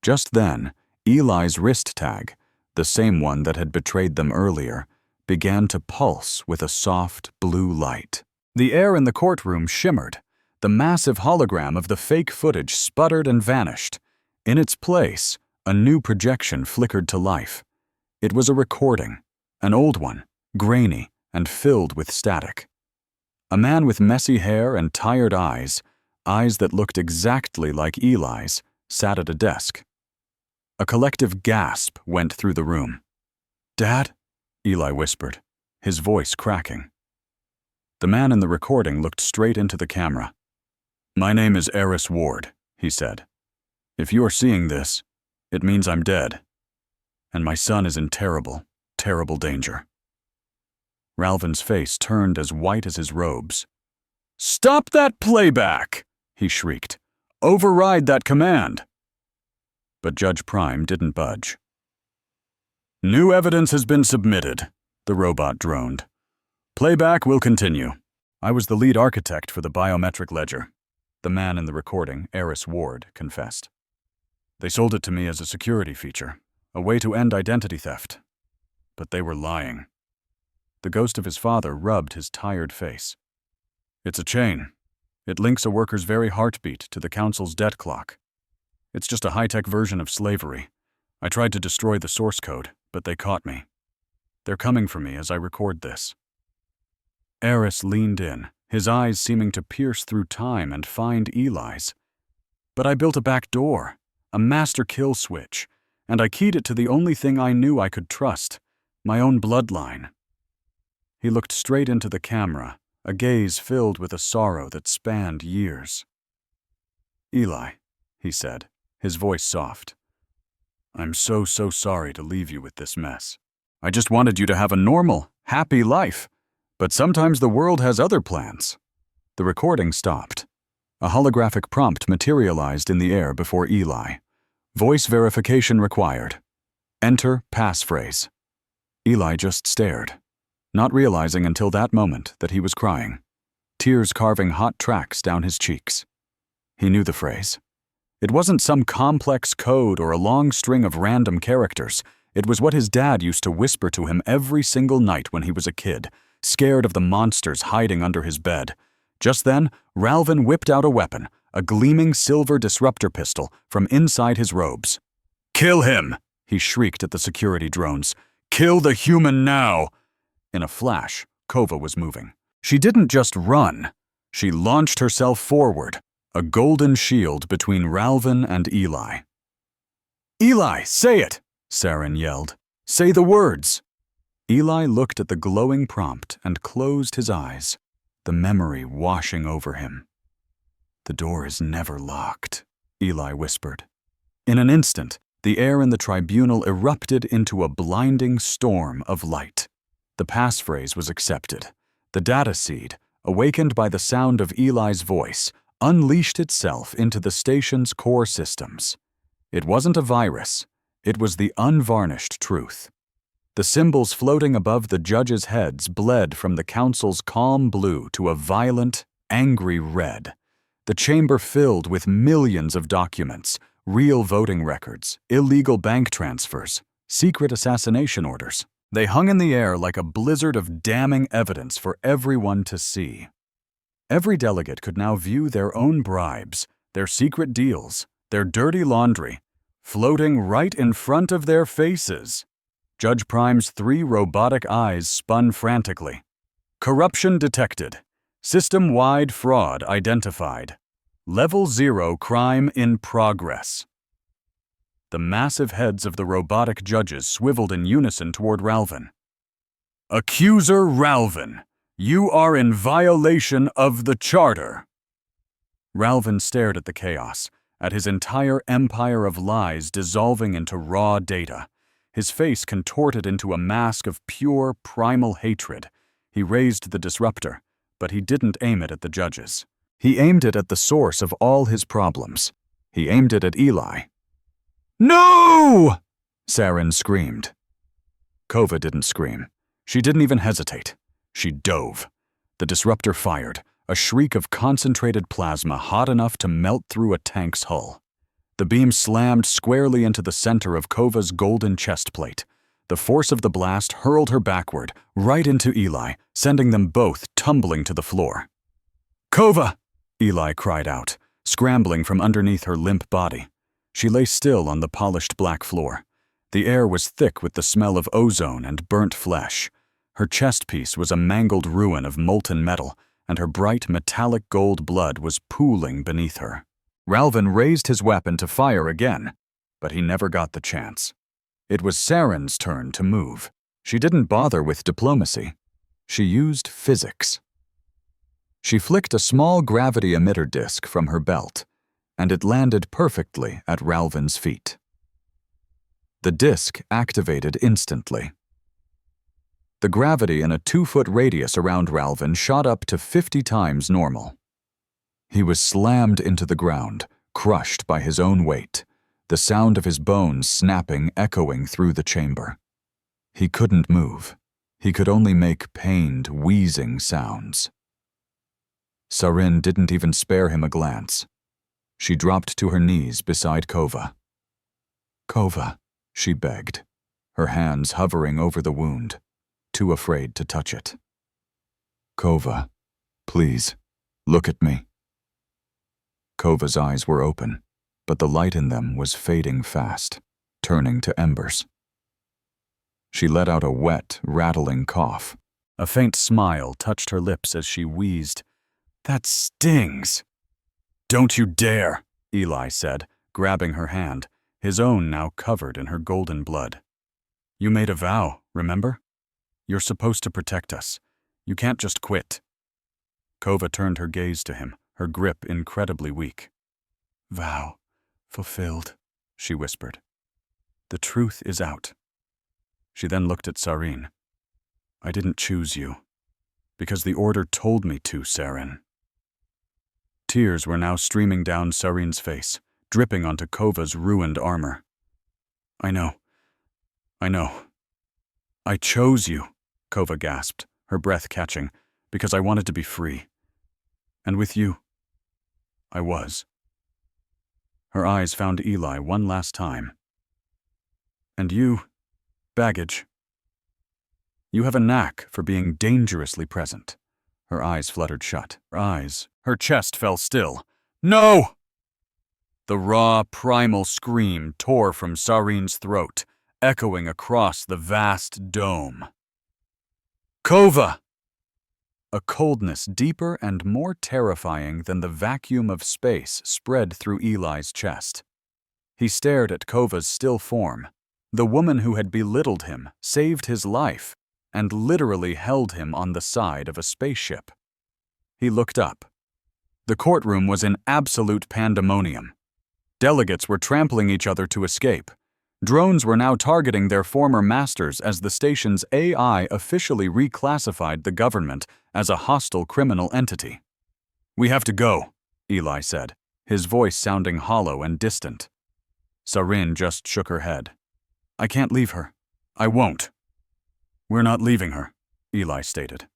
Just then, Eli's wrist tag, the same one that had betrayed them earlier, began to pulse with a soft blue light. The air in the courtroom shimmered. The massive hologram of the fake footage sputtered and vanished. In its place, a new projection flickered to life. It was a recording, an old one, grainy and filled with static. A man with messy hair and tired eyes that looked exactly like Eli's, sat at a desk. A collective gasp went through the room. Dad? Eli whispered, his voice cracking. The man in the recording looked straight into the camera. My name is Eris Ward, he said. If you are seeing this, it means I'm dead. And my son is in terrible, terrible danger. Ralvin's face turned as white as his robes. "Stop that playback!" he shrieked. "Override that command!" But Judge Prime didn't budge. "New evidence has been submitted," the robot droned. "Playback will continue." I was the lead architect for the biometric ledger, the man in the recording, Eris Ward, confessed. They sold it to me as a security feature, a way to end identity theft. But they were lying. The ghost of his father rubbed his tired face. "It's a chain. It links a worker's very heartbeat to the council's debt clock. It's just a high-tech version of slavery. I tried to destroy the source code, but they caught me. They're coming for me as I record this." Eris leaned in, his eyes seeming to pierce through time and find Eli's. "But I built a back door, a master kill switch, and I keyed it to the only thing I knew I could trust, my own bloodline." He looked straight into the camera, a gaze filled with a sorrow that spanned years. "Eli," he said, his voice soft, "I'm so sorry to leave you with this mess. I just wanted you to have a normal, happy life, but sometimes the world has other plans." The recording stopped. A holographic prompt materialized in the air before Eli. "Voice verification required. Enter passphrase." Eli just stared, not realizing until that moment that he was crying, tears carving hot tracks down his cheeks. He knew the phrase. It wasn't some complex code or a long string of random characters. It was what his dad used to whisper to him every single night when he was a kid, scared of the monsters hiding under his bed. Just then, Ralvin whipped out a weapon, a gleaming silver disruptor pistol, from inside his robes. "Kill him!" he shrieked at the security drones. "Kill the human now!" In a flash, Kova was moving. She didn't just run. She launched herself forward, a golden shield between Ralvin and Eli. "Eli, say it!" Saren yelled. "Say the words!" Eli looked at the glowing prompt and closed his eyes, the memory washing over him. "The door is never locked," Eli whispered. In an instant, the air in the tribunal erupted into a blinding storm of light. The passphrase was accepted. The data seed, awakened by the sound of Eli's voice, unleashed itself into the station's core systems. It wasn't a virus. It was the unvarnished truth. The symbols floating above the judges' heads bled from the council's calm blue to a violent, angry red. The chamber filled with millions of documents, real voting records, illegal bank transfers, secret assassination orders. They hung in the air like a blizzard of damning evidence for everyone to see. Every delegate could now view their own bribes, their secret deals, their dirty laundry, floating right in front of their faces. Judge Prime's 3 robotic eyes spun frantically. "Corruption detected. System-wide fraud identified. Level 0 crime in progress." The massive heads of the robotic judges swiveled in unison toward Ralvin. "Accuser Ralvin, you are in violation of the Charter." Ralvin stared at the chaos, at his entire empire of lies dissolving into raw data. His face contorted into a mask of pure, primal hatred. He raised the disruptor, but he didn't aim it at the judges. He aimed it at the source of all his problems. He aimed it at Eli. "No!" Saren screamed. Kova didn't scream. She didn't even hesitate. She dove. The disruptor fired, a shriek of concentrated plasma hot enough to melt through a tank's hull. The beam slammed squarely into the center of Kova's golden chest plate. The force of the blast hurled her backward, right into Eli, sending them both tumbling to the floor. "Kova!" Eli cried out, scrambling from underneath her limp body. She lay still on the polished black floor. The air was thick with the smell of ozone and burnt flesh. Her chest piece was a mangled ruin of molten metal, and her bright metallic gold blood was pooling beneath her. Ralvin raised his weapon to fire again, but he never got the chance. It was Saren's turn to move. She didn't bother with diplomacy. She used physics. She flicked a small gravity emitter disc from her belt, and it landed perfectly at Ralvin's feet. The disc activated instantly. The gravity in a 2-foot radius around Ralvin shot up to 50 times normal. He was slammed into the ground, crushed by his own weight, the sound of his bones snapping echoing through the chamber. He couldn't move. He could only make pained, wheezing sounds. Sarin didn't even spare him a glance. She dropped to her knees beside Kova. "Kova," she begged, her hands hovering over the wound, too afraid to touch it. "Kova, please, look at me." Kova's eyes were open, but the light in them was fading fast, turning to embers. She let out a wet, rattling cough. A faint smile touched her lips as she wheezed. "That stings!" "Don't you dare," Eli said, grabbing her hand, his own now covered in her golden blood. "You made a vow, remember? You're supposed to protect us. You can't just quit." Kova turned her gaze to him, her grip incredibly weak. "Vow fulfilled," she whispered. "The truth is out." She then looked at Sarin. "I didn't choose you, because the order told me to, Sarin." Tears were now streaming down Sarin's face, dripping onto Kova's ruined armor. I know. I chose you," Kova gasped, her breath catching, "because I wanted to be free. And with you, I was." Her eyes found Eli one last time. "And you, baggage. You have a knack for being dangerously present." Her eyes fluttered shut. Her chest fell still. "No!" The raw, primal scream tore from Sarin's throat, echoing across the vast dome. "Kova!" A coldness deeper and more terrifying than the vacuum of space spread through Eli's chest. He stared at Kova's still form, the woman who had belittled him, saved his life, and literally held him on the side of a spaceship. He looked up. The courtroom was in absolute pandemonium. Delegates were trampling each other to escape. Drones were now targeting their former masters as the station's AI officially reclassified the government as a hostile criminal entity. "We have to go," Eli said, his voice sounding hollow and distant. Sarin just shook her head. "I can't leave her. I won't." "We're not leaving her," Eli stated.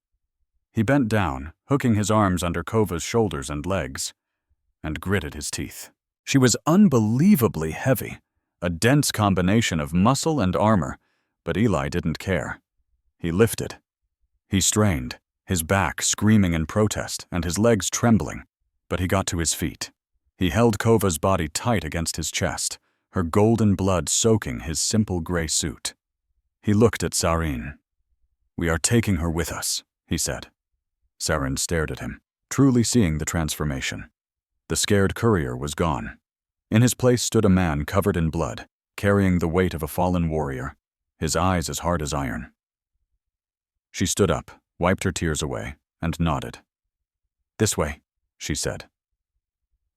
He bent down, hooking his arms under Kova's shoulders and legs, and gritted his teeth. She was unbelievably heavy, a dense combination of muscle and armor, but Eli didn't care. He lifted. He strained, his back screaming in protest and his legs trembling, but he got to his feet. He held Kova's body tight against his chest, her golden blood soaking his simple gray suit. He looked at Sarin. "We are taking her with us," he said. Sarin stared at him, truly seeing the transformation. The scared courier was gone. In his place stood a man covered in blood, carrying the weight of a fallen warrior, his eyes as hard as iron. She stood up, wiped her tears away, and nodded. "This way," she said.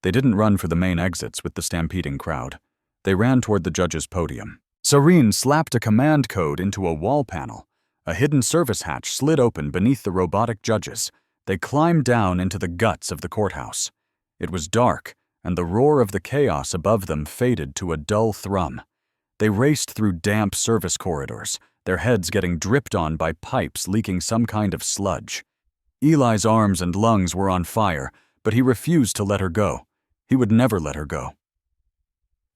They didn't run for the main exits with the stampeding crowd. They ran toward the judge's podium. Sarin slapped a command code into a wall panel. A hidden service hatch slid open beneath the robotic judges. They climbed down into the guts of the courthouse. It was dark, and the roar of the chaos above them faded to a dull thrum. They raced through damp service corridors, their heads getting dripped on by pipes leaking some kind of sludge. Eli's arms and lungs were on fire, but he refused to let her go. He would never let her go.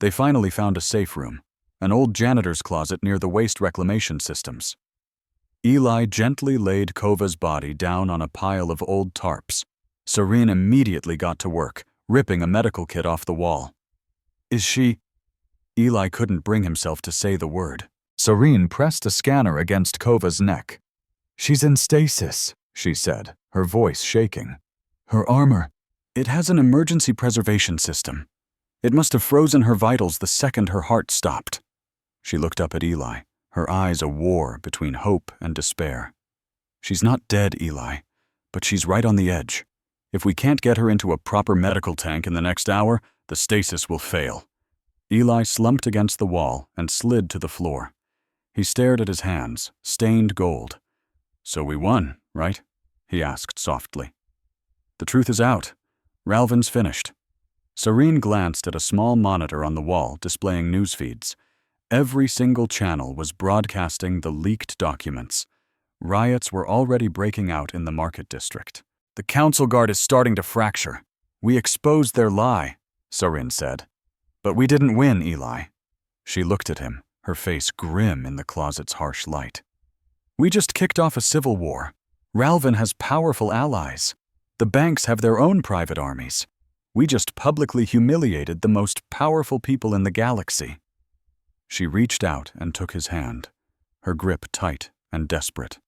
They finally found a safe room, an old janitor's closet near the waste reclamation systems. Eli gently laid Kova's body down on a pile of old tarps. Sarin immediately got to work, ripping a medical kit off the wall. "Is she—" Eli couldn't bring himself to say the word. Sarin pressed a scanner against Kova's neck. "She's in stasis," she said, her voice shaking. "Her armor, it has an emergency preservation system. It must have frozen her vitals the second her heart stopped." She looked up at Eli, her eyes a war between hope and despair. "She's not dead, Eli, but she's right on the edge. If we can't get her into a proper medical tank in the next hour, the stasis will fail. Eli slumped against the wall and slid to the floor. He stared at his hands, stained gold. "So we won, right?" he asked softly. "The truth is out. Ralvin's finished." Serene glanced at a small monitor on the wall displaying news feeds. Every single channel was broadcasting the leaked documents. Riots were already breaking out in the market district. "The council guard is starting to fracture. We exposed their lie," Serene said. "But we didn't win, Eli." She looked at him, her face grim in the closet's harsh light. "We just kicked off a civil war. Ralvin has powerful allies. The banks have their own private armies. We just publicly humiliated the most powerful people in the galaxy." She reached out and took his hand, her grip tight and desperate.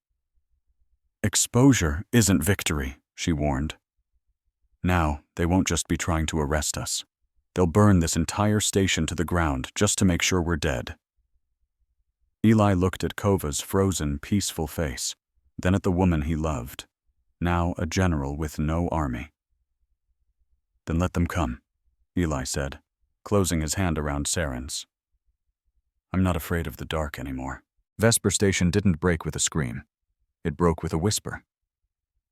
"Exposure isn't victory," she warned. "Now, they won't just be trying to arrest us. They'll burn this entire station to the ground just to make sure we're dead." Eli looked at Kova's frozen, peaceful face, then at the woman he loved, now a general with no army. "Then let them come," Eli said, closing his hand around Saren's. "I'm not afraid of the dark anymore." Vesper Station didn't break with a scream. It broke with a whisper.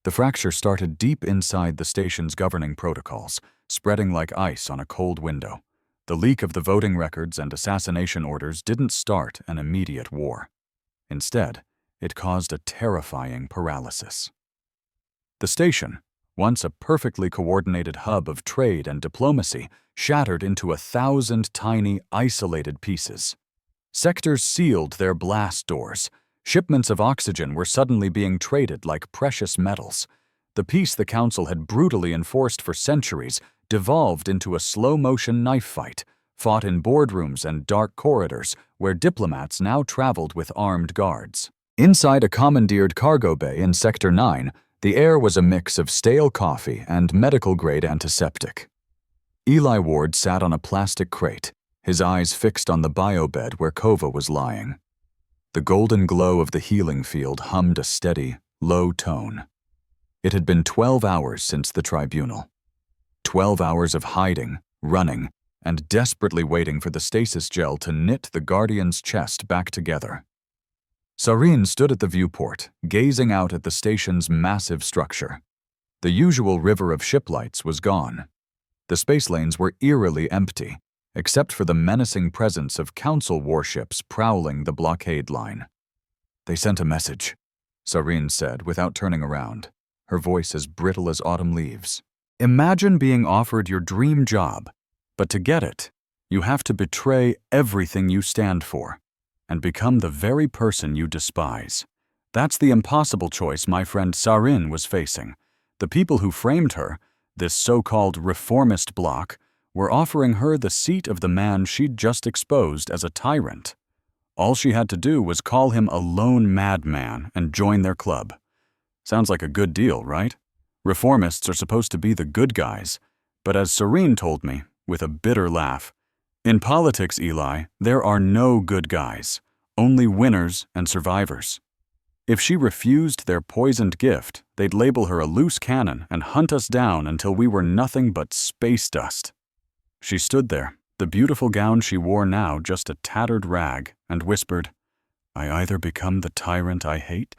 The fracture started deep inside the station's governing protocols, spreading like ice on a cold window. The leak of the voting records and assassination orders didn't start an immediate war. Instead, it caused a terrifying paralysis. The station, once a perfectly coordinated hub of trade and diplomacy, shattered into 1,000 tiny, isolated pieces. Sectors sealed their blast doors. Shipments of oxygen were suddenly being traded like precious metals. The peace the council had brutally enforced for centuries devolved into a slow-motion knife fight, fought in boardrooms and dark corridors where diplomats now traveled with armed guards. Inside a commandeered cargo bay in Sector 9, the air was a mix of stale coffee and medical-grade antiseptic. Eli Ward sat on a plastic crate, his eyes fixed on the biobed where Kova was lying. The golden glow of the healing field hummed a steady, low tone. It had been 12 hours since the tribunal. 12 hours of hiding, running, and desperately waiting for the stasis gel to knit the Guardian's chest back together. Serene stood at the viewport, gazing out at the station's massive structure. The usual river of ship lights was gone. The space lanes were eerily empty, except for the menacing presence of council warships prowling the blockade line. "They sent a message," Serene said without turning around, her voice as brittle as autumn leaves. "Imagine being offered your dream job, but to get it, you have to betray everything you stand for and become the very person you despise. That's the impossible choice my friend Sarin was facing. The people who framed her, this so-called reformist bloc, were offering her the seat of the man she'd just exposed as a tyrant. All she had to do was call him a lone madman and join their club. Sounds like a good deal, right? Reformists are supposed to be the good guys, but as Serene told me, with a bitter laugh, in politics, Eli, there are no good guys, only winners and survivors. If she refused their poisoned gift, they'd label her a loose cannon and hunt us down until we were nothing but space dust. She stood there, the beautiful gown she wore now just a tattered rag, and whispered, "I either become the tyrant I hate,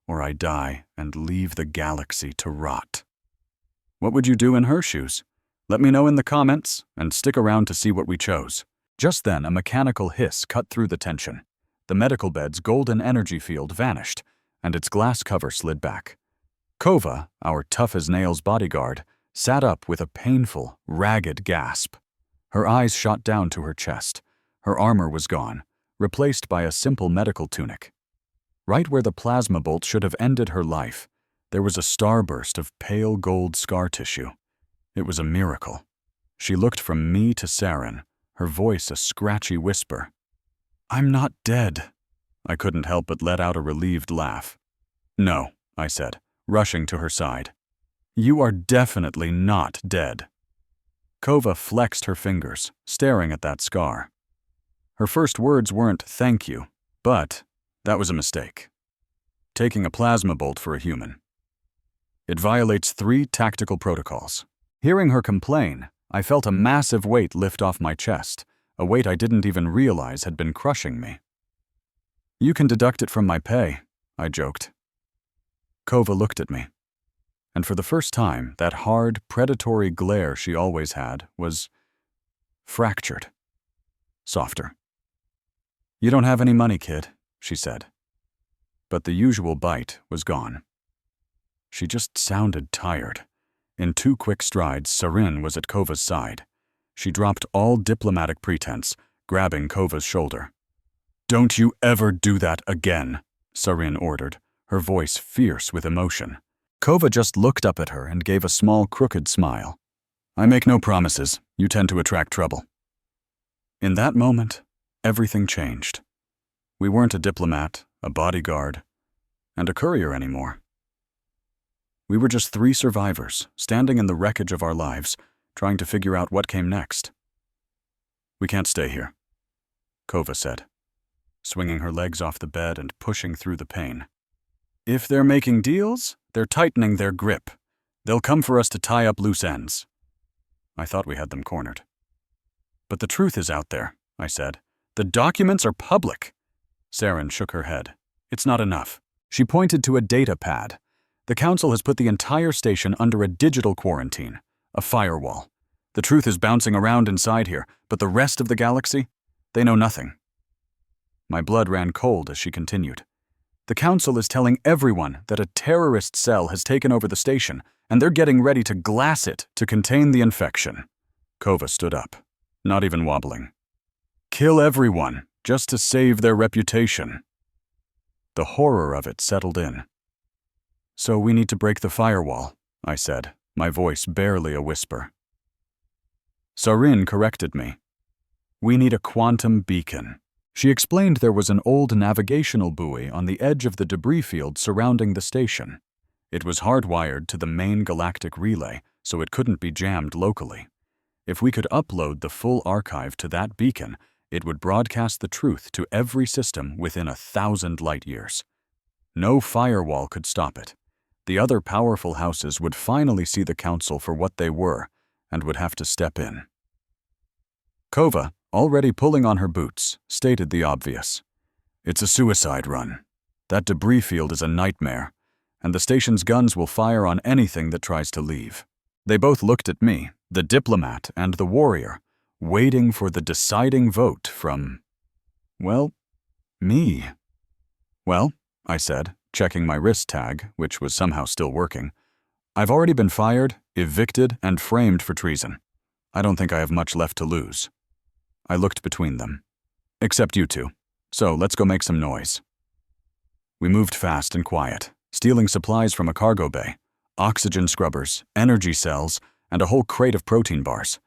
or I die and leave the galaxy to rot." What would you do in her shoes? Let me know in the comments, and stick around to see what we chose. Just then, a mechanical hiss cut through the tension. The medical bed's golden energy field vanished, and its glass cover slid back. Kova, our tough-as-nails bodyguard, sat up with a painful, ragged gasp. Her eyes shot down to her chest. Her armor was gone, replaced by a simple medical tunic. Right where the plasma bolt should have ended her life, there was a starburst of pale gold scar tissue. It was a miracle. She looked from me to Saren, her voice a scratchy whisper. "I'm not dead." I couldn't help but let out a relieved laugh. "No," I said, rushing to her side. "You are definitely not dead." Kova flexed her fingers, staring at that scar. Her first words weren't "thank you," but that was a mistake. Taking a plasma bolt for a human. It violates 3 tactical protocols. Hearing her complain, I felt a massive weight lift off my chest, a weight I didn't even realize had been crushing me. "You can deduct it from my pay," I joked. Kova looked at me, and for the first time, that hard, predatory glare she always had was fractured, softer. "You don't have any money, kid," she said. But the usual bite was gone. She just sounded tired. In 2 quick strides, Sarin was at Kova's side. She dropped all diplomatic pretense, grabbing Kova's shoulder. "Don't you ever do that again," Sarin ordered, her voice fierce with emotion. Kova just looked up at her and gave a small, crooked smile. "I make no promises. You tend to attract trouble." In that moment, everything changed. We weren't a diplomat, a bodyguard, and a courier anymore. We were just 3 survivors, standing in the wreckage of our lives, trying to figure out what came next. "We can't stay here," Kova said, swinging her legs off the bed and pushing through the pain. "If they're making deals, they're tightening their grip. They'll come for us to tie up loose ends." I thought we had them cornered. "But the truth is out there," I said. "The documents are public." Sarin shook her head. "It's not enough." She pointed to a data pad. "The council has put the entire station under a digital quarantine, a firewall. The truth is bouncing around inside here, but the rest of the galaxy, they know nothing." My blood ran cold as she continued. "The council is telling everyone that a terrorist cell has taken over the station, and they're getting ready to glass it to contain the infection." Kova stood up, not even wobbling. "Kill everyone, just to save their reputation." The horror of it settled in. "So we need to break the firewall," I said, my voice barely a whisper. Sarin corrected me. "We need a quantum beacon." She explained there was an old navigational buoy on the edge of the debris field surrounding the station. It was hardwired to the main galactic relay, so it couldn't be jammed locally. If we could upload the full archive to that beacon, it would broadcast the truth to every system within 1,000 light-years. No firewall could stop it. The other powerful houses would finally see the council for what they were and would have to step in. Kova, already pulling on her boots, stated the obvious. "It's a suicide run. That debris field is a nightmare, and the station's guns will fire on anything that tries to leave." They both looked at me, the diplomat and the warrior, waiting for the deciding vote from, well, me. "Well," I said, checking my wrist tag, which was somehow still working, "I've already been fired, evicted, and framed for treason. I don't think I have much left to lose." I looked between them. "Except you two. So let's go make some noise." We moved fast and quiet, stealing supplies from a cargo bay, oxygen scrubbers, energy cells, and a whole crate of protein bars.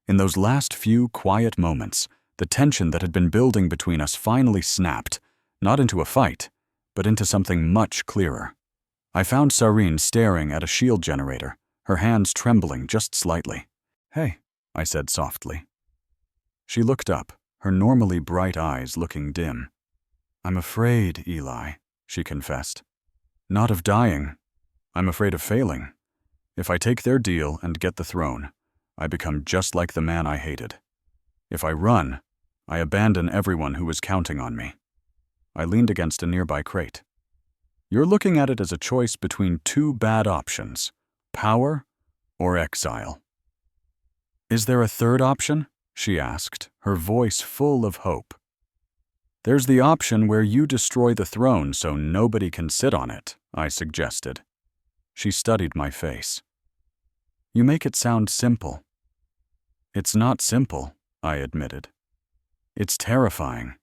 In those last few quiet moments, the tension that had been building between us finally snapped, not into a fight, but into something much clearer. I found Sarin staring at a shield generator, her hands trembling just slightly. "Hey," I said softly. She looked up, her normally bright eyes looking dim. "I'm afraid, Eli," she confessed. "Not of dying. I'm afraid of failing. If I take their deal and get the throne, I become just like the man I hated. If I run, I abandon everyone who was counting on me." I leaned against a nearby crate. "You're looking at it as a choice between 2 bad options, power or exile." "Is there a third option?" she asked, her voice full of hope. "There's the option where you destroy the throne so nobody can sit on it," I suggested. She studied my face. "You make it sound simple." "It's not simple," I admitted. "It's terrifying,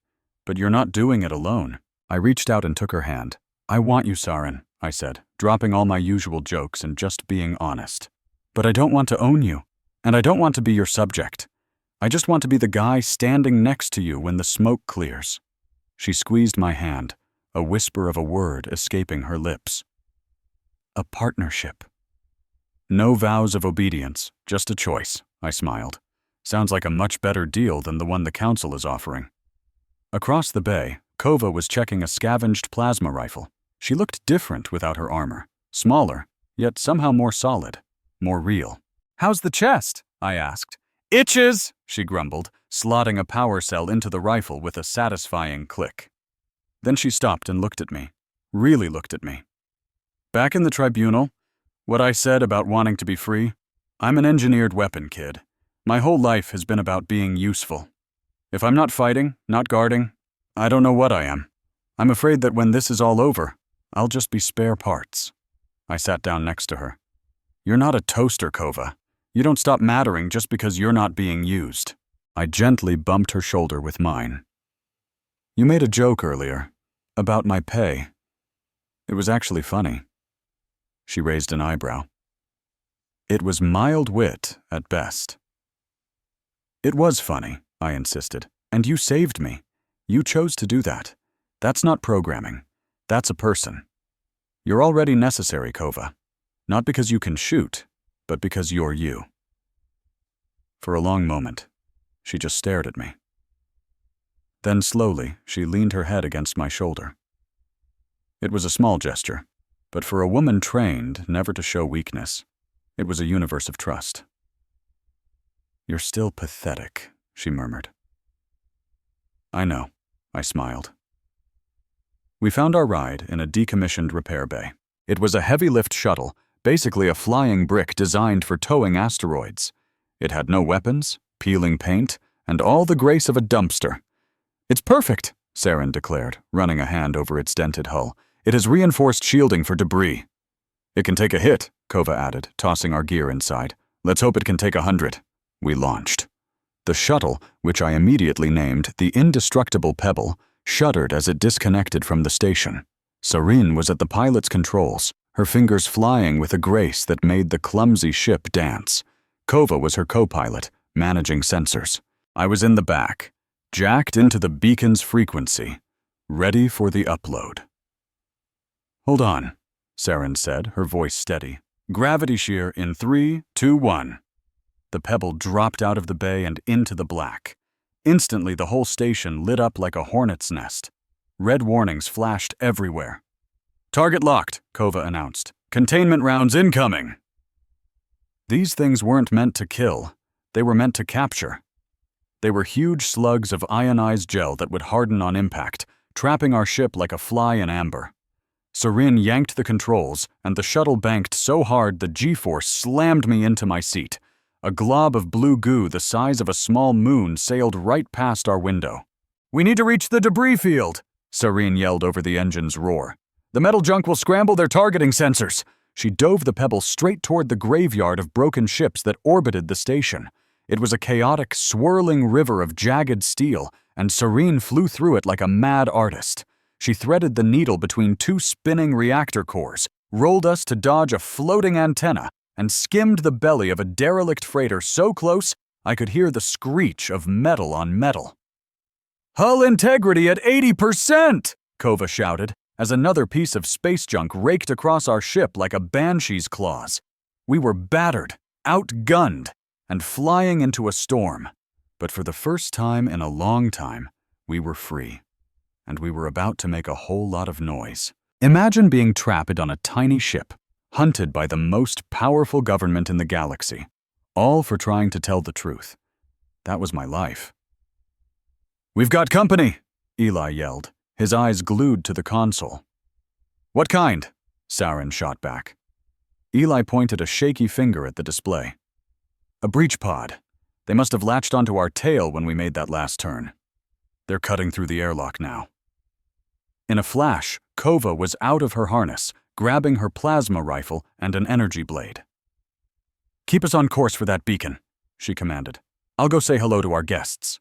but you're not doing it alone." I reached out and took her hand. "I want you, Sarin," I said, dropping all my usual jokes and just being honest. "But I don't want to own you, and I don't want to be your subject. I just want to be the guy standing next to you when the smoke clears." She squeezed my hand, a whisper of a word escaping her lips. "A partnership." "No vows of obedience, just a choice," I smiled. "Sounds like a much better deal than the one the council is offering." Across the bay, Kova was checking a scavenged plasma rifle. She looked different without her armor, smaller, yet somehow more solid, more real. "How's the chest?" I asked. Itches, she grumbled, slotting a power cell into the rifle with a satisfying click. Then she stopped and looked at me. Really looked at me. Back in the tribunal, what I said about wanting to be free? I'm an engineered weapon kid. My whole life has been about being useful. If I'm not fighting, not guarding, I don't know what I am. I'm afraid that when this is all over, I'll just be spare parts. I sat down next to her. You're not a toaster, Kova. You don't stop mattering just because you're not being used. I gently bumped her shoulder with mine. You made a joke earlier about my pay. It was actually funny. She raised an eyebrow. It was mild wit at best. It was funny, I insisted, and you saved me. You chose to do that. That's not programming. That's a person. You're already necessary, Kova. Not because you can shoot, but because you're you. For a long moment, she just stared at me. Then slowly, she leaned her head against my shoulder. It was a small gesture, but for a woman trained never to show weakness, it was a universe of trust. You're still pathetic, she murmured. I know, I smiled. We found our ride in a decommissioned repair bay. It was a heavy-lift shuttle, basically a flying brick designed for towing asteroids. It had no weapons, peeling paint, and all the grace of a dumpster. It's perfect, Saren declared, running a hand over its dented hull. It has reinforced shielding for debris. It can take a hit, Kova added, tossing our gear inside. Let's hope it can take 100. We launched. The shuttle, which I immediately named the Indestructible Pebble, shuddered as it disconnected from the station. Sareen was at the pilot's controls, her fingers flying with a grace that made the clumsy ship dance. Kova was her co-pilot, managing sensors. I was in the back, jacked into the beacon's frequency, ready for the upload. Hold on, Saren said, her voice steady. Gravity shear in 3, 2, 1. The pebble dropped out of the bay and into the black. Instantly, the whole station lit up like a hornet's nest. Red warnings flashed everywhere. Target locked, Kova announced. Containment rounds incoming. These things weren't meant to kill. They were meant to capture. They were huge slugs of ionized gel that would harden on impact, trapping our ship like a fly in amber. Sareen yanked the controls, and the shuttle banked so hard the G-force slammed me into my seat. A glob of blue goo the size of a small moon sailed right past our window. We need to reach the debris field, Sareen yelled over the engine's roar. The metal junk will scramble their targeting sensors. She dove the pebble straight toward the graveyard of broken ships that orbited the station. It was a chaotic, swirling river of jagged steel, and Sareen flew through it like a mad artist. She threaded the needle between two spinning reactor cores, rolled us to dodge a floating antenna, and skimmed the belly of a derelict freighter so close I could hear the screech of metal on metal. Hull integrity at 80%, Kova shouted, as another piece of space junk raked across our ship like a banshee's claws. We were battered, outgunned, and flying into a storm. But for the first time in a long time, we were free. And we were about to make a whole lot of noise. Imagine being trapped on a tiny ship, hunted by the most powerful government in the galaxy, all for trying to tell the truth. That was my life. We've got company, Eli yelled, his eyes glued to the console. What kind? Saren shot back. Eli pointed a shaky finger at the display. A breach pod. They must have latched onto our tail when we made that last turn. They're cutting through the airlock now. In a flash, Kova was out of her harness, grabbing her plasma rifle and an energy blade. Keep us on course for that beacon, she commanded. I'll go say hello to our guests.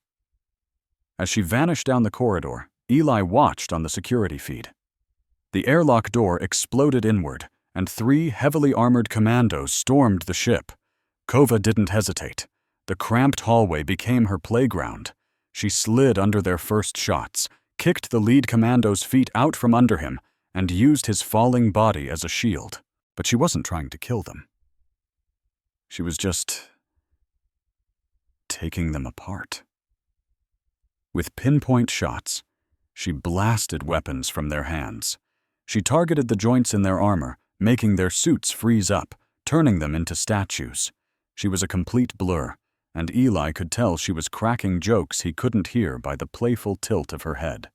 As she vanished down the corridor, Eli watched on the security feed. The airlock door exploded inward, and 3 heavily armored commandos stormed the ship. Kova didn't hesitate. The cramped hallway became her playground. She slid under their first shots, kicked the lead commando's feet out from under him, and used his falling body as a shield. But she wasn't trying to kill them. She was just taking them apart. With pinpoint shots, she blasted weapons from their hands. She targeted the joints in their armor, making their suits freeze up, turning them into statues. She was a complete blur, and Eli could tell she was cracking jokes he couldn't hear by the playful tilt of her head.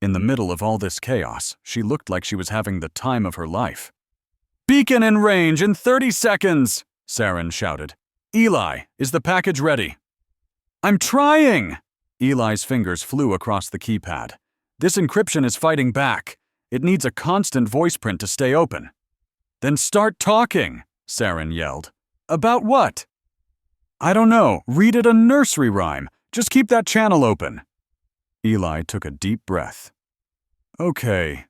In the middle of all this chaos, she looked like she was having the time of her life. "Beacon in range in 30 seconds!" Saren shouted. "Eli, is the package ready?" "I'm trying!" Eli's fingers flew across the keypad. "This encryption is fighting back. It needs a constant voice print to stay open." "Then start talking," Saren yelled. "About what?" "I don't know. Read it a nursery rhyme. Just keep that channel open." Eli took a deep breath. "Okay.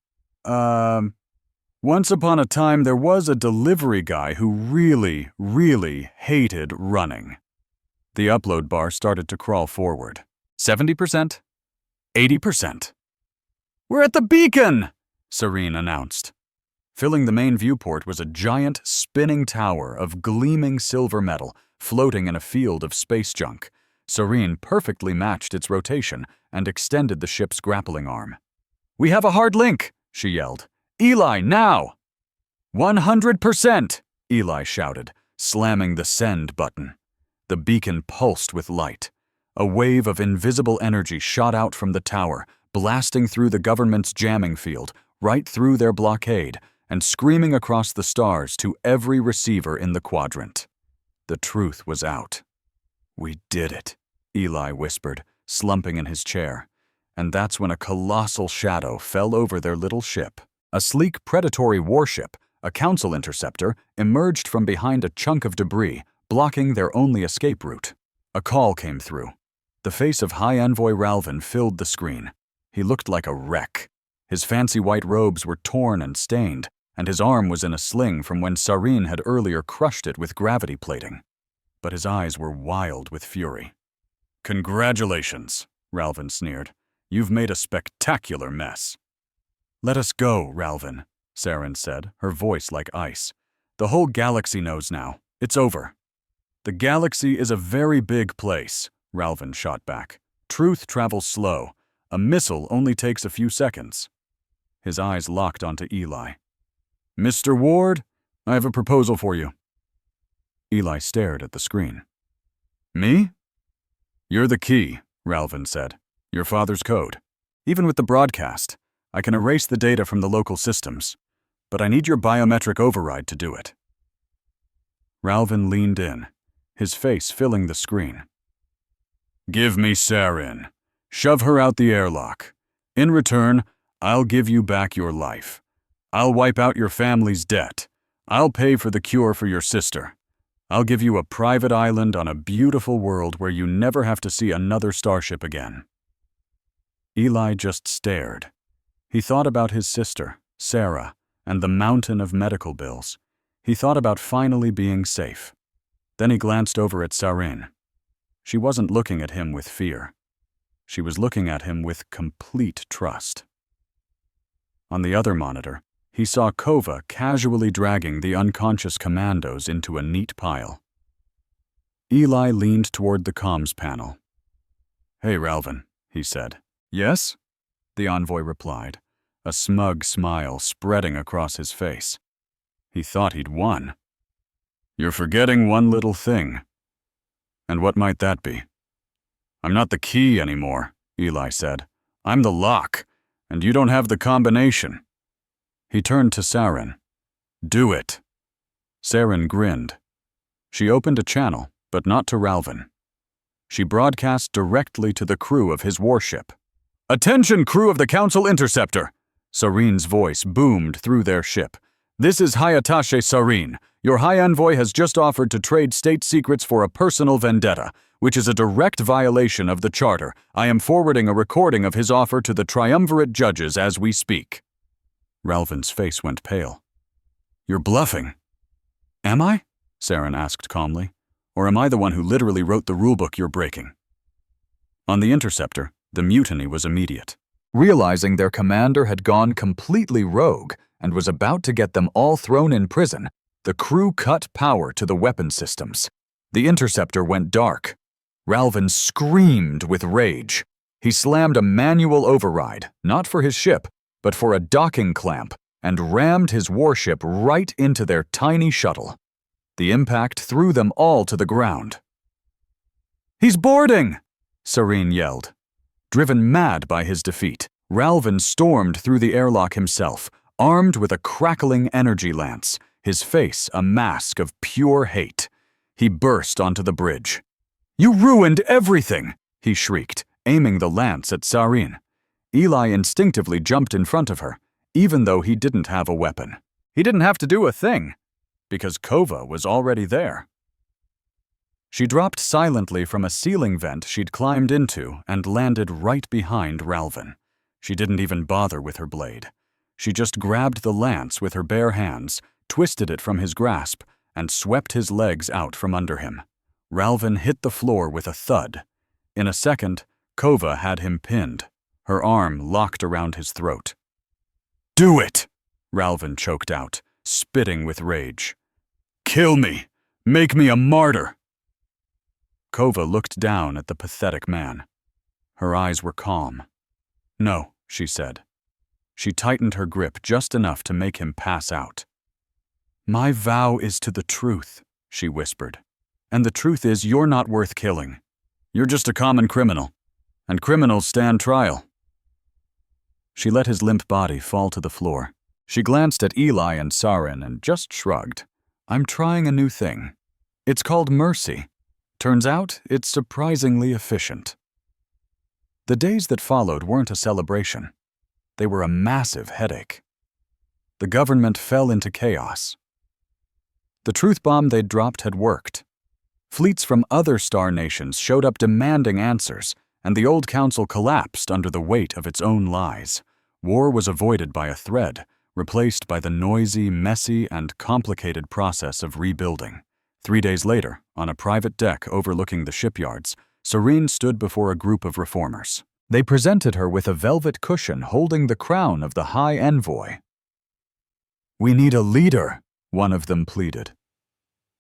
Once upon a time there was a delivery guy who really, really hated running." The upload bar started to crawl forward. 70%. 80%. "We're at the beacon!" Serene announced. Filling the main viewport was a giant, spinning tower of gleaming silver metal floating in a field of space junk. Serene perfectly matched its rotation and extended the ship's grappling arm. "We have a hard link!" she yelled. "Eli, now!" 100%! Eli shouted, slamming the send button. The beacon pulsed with light. A wave of invisible energy shot out from the tower, blasting through the government's jamming field, right through their blockade, and screaming across the stars to every receiver in the quadrant. The truth was out. "We did it," Eli whispered, slumping in his chair. And that's when a colossal shadow fell over their little ship. A sleek predatory warship, a council interceptor, emerged from behind a chunk of debris, blocking their only escape route. A call came through. The face of High Envoy Ralvin filled the screen. He looked like a wreck. His fancy white robes were torn and stained, and his arm was in a sling from when Sareen had earlier crushed it with gravity plating. But his eyes were wild with fury. "Congratulations," Ralvin sneered. "You've made a spectacular mess." "Let us go, Ralvin," Saren said, her voice like ice. "The whole galaxy knows now. It's over." "The galaxy is a very big place," Ralvin shot back. "Truth travels slow. A missile only takes a few seconds." His eyes locked onto Eli. "Mr. Ward, I have a proposal for you." Eli stared at the screen. "Me?" "You're the key," Ralvin said. "Your father's code. Even with the broadcast, I can erase the data from the local systems, but I need your biometric override to do it." Ralvin leaned in, his face filling the screen. "Give me Saren. Shove her out the airlock. In return, I'll give you back your life. I'll wipe out your family's debt. I'll pay for the cure for your sister. I'll give you a private island on a beautiful world where you never have to see another starship again." Eli just stared. He thought about his sister, Sarah, and the mountain of medical bills. He thought about finally being safe. Then he glanced over at Sareen. She wasn't looking at him with fear. She was looking at him with complete trust. On the other monitor, he saw Kova casually dragging the unconscious commandos into a neat pile. Eli leaned toward the comms panel. "Hey, Ralvin," he said. "Yes?" the envoy replied, a smug smile spreading across his face. He thought he'd won. "You're forgetting one little thing." "And what might that be?" "I'm not the key anymore," Eli said. "I'm the lock, and you don't have the combination." He turned to Saren. "Do it." Saren grinned. She opened a channel, but not to Ralvin. She broadcast directly to the crew of his warship. "Attention, crew of the Council Interceptor!" Sareen's voice boomed through their ship. "This is Hayatashi Sareen. Your High Envoy has just offered to trade state secrets for a personal vendetta, which is a direct violation of the Charter. I am forwarding a recording of his offer to the triumvirate judges as we speak." Ralvin's face went pale. "You're bluffing." "Am I?" Saren asked calmly. "Or am I the one who literally wrote the rulebook you're breaking?" On the Interceptor, the mutiny was immediate. Realizing their commander had gone completely rogue and was about to get them all thrown in prison, the crew cut power to the weapon systems. The Interceptor went dark. Ralvin screamed with rage. He slammed a manual override, not for his ship, but for a docking clamp, and rammed his warship right into their tiny shuttle. The impact threw them all to the ground. He's boarding! Serene yelled. Driven mad by his defeat, Ralvin stormed through the airlock himself, armed with a crackling energy lance, his face a mask of pure hate. He burst onto the bridge. "You ruined everything!" he shrieked, aiming the lance at Serene. Eli instinctively jumped in front of her, even though he didn't have a weapon. He didn't have to do a thing, because Kova was already there. She dropped silently from a ceiling vent she'd climbed into and landed right behind Ralvin. She didn't even bother with her blade. She just grabbed the lance with her bare hands, twisted it from his grasp, and swept his legs out from under him. Ralvin hit the floor with a thud. In a second, Kova had him pinned, her arm locked around his throat. "Do it!" Ralvin choked out, spitting with rage. "Kill me! Make me a martyr!" Kova looked down at the pathetic man. Her eyes were calm. "No," she said. She tightened her grip just enough to make him pass out. "My vow is to the truth," she whispered. "And the truth is you're not worth killing. You're just a common criminal, and criminals stand trial." She let his limp body fall to the floor. She glanced at Eli and Sarin and just shrugged. "I'm trying a new thing. It's called mercy. Turns out it's surprisingly efficient." The days that followed weren't a celebration. They were a massive headache. The government fell into chaos. The truth bomb they'd dropped had worked. Fleets from other star nations showed up demanding answers, and the old council collapsed under the weight of its own lies. War was avoided by a thread, replaced by the noisy, messy, and complicated process of rebuilding. 3 days later, on a private deck overlooking the shipyards, Serene stood before a group of reformers. They presented her with a velvet cushion holding the crown of the High Envoy. "We need a leader," one of them pleaded.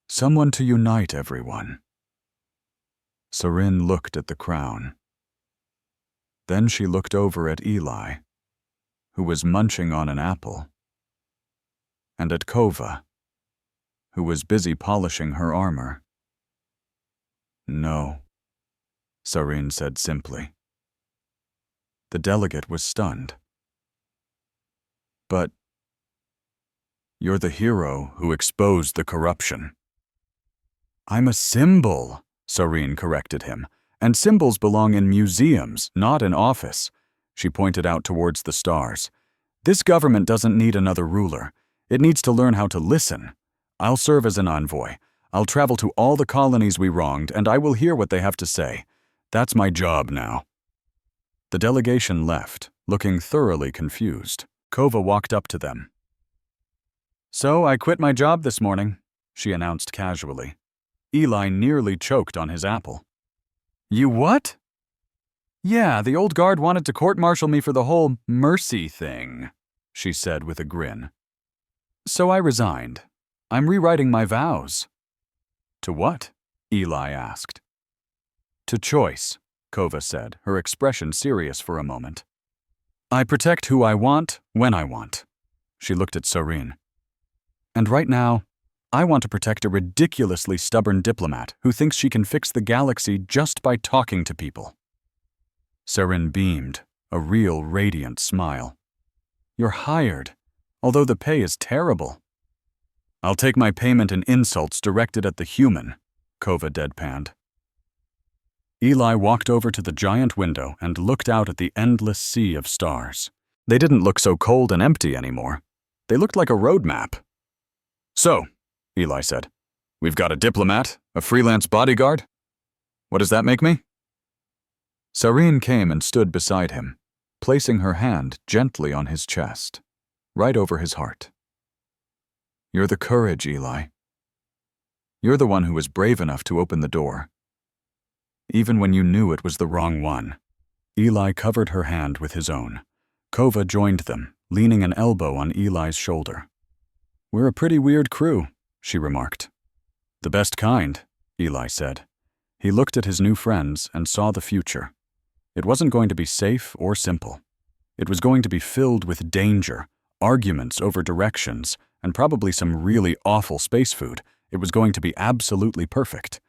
"Someone to unite everyone." Serene looked at the crown. Then she looked over at Eli, who was munching on an apple, and at Kova, who was busy polishing her armor. "No," Serene said simply. The delegate was stunned. "But you're the hero who exposed the corruption." "I'm a symbol," Serene corrected him, "and symbols belong in museums, not in office." She pointed out towards the stars. "This government doesn't need another ruler. It needs to learn how to listen. I'll serve as an envoy. I'll travel to all the colonies we wronged, and I will hear what they have to say. That's my job now." The delegation left, looking thoroughly confused. Kova walked up to them. "So I quit my job this morning," she announced casually. Eli nearly choked on his apple. "You what?" "Yeah, the old guard wanted to court-martial me for the whole mercy thing," she said with a grin. "So I resigned. I'm rewriting my vows." "To what?" Eli asked. "To choice," Kova said, her expression serious for a moment. "I protect who I want, when I want." She looked at Serene. "And right now, I want to protect a ridiculously stubborn diplomat who thinks she can fix the galaxy just by talking to people." Serene beamed, a real radiant smile. "You're hired, although the pay is terrible." "I'll take my payment in insults directed at the human," Kova deadpanned. Eli walked over to the giant window and looked out at the endless sea of stars. They didn't look so cold and empty anymore. They looked like a road map. "So," Eli said, "we've got a diplomat, a freelance bodyguard. What does that make me?" Serene came and stood beside him, placing her hand gently on his chest, right over his heart. "You're the courage, Eli. You're the one who was brave enough to open the door, even when you knew it was the wrong one." Eli covered her hand with his own. Kova joined them, leaning an elbow on Eli's shoulder. "We're a pretty weird crew," she remarked. "The best kind," Eli said. He looked at his new friends and saw the future. It wasn't going to be safe or simple. It was going to be filled with danger, arguments over directions, and probably some really awful space food. It was going to be absolutely perfect.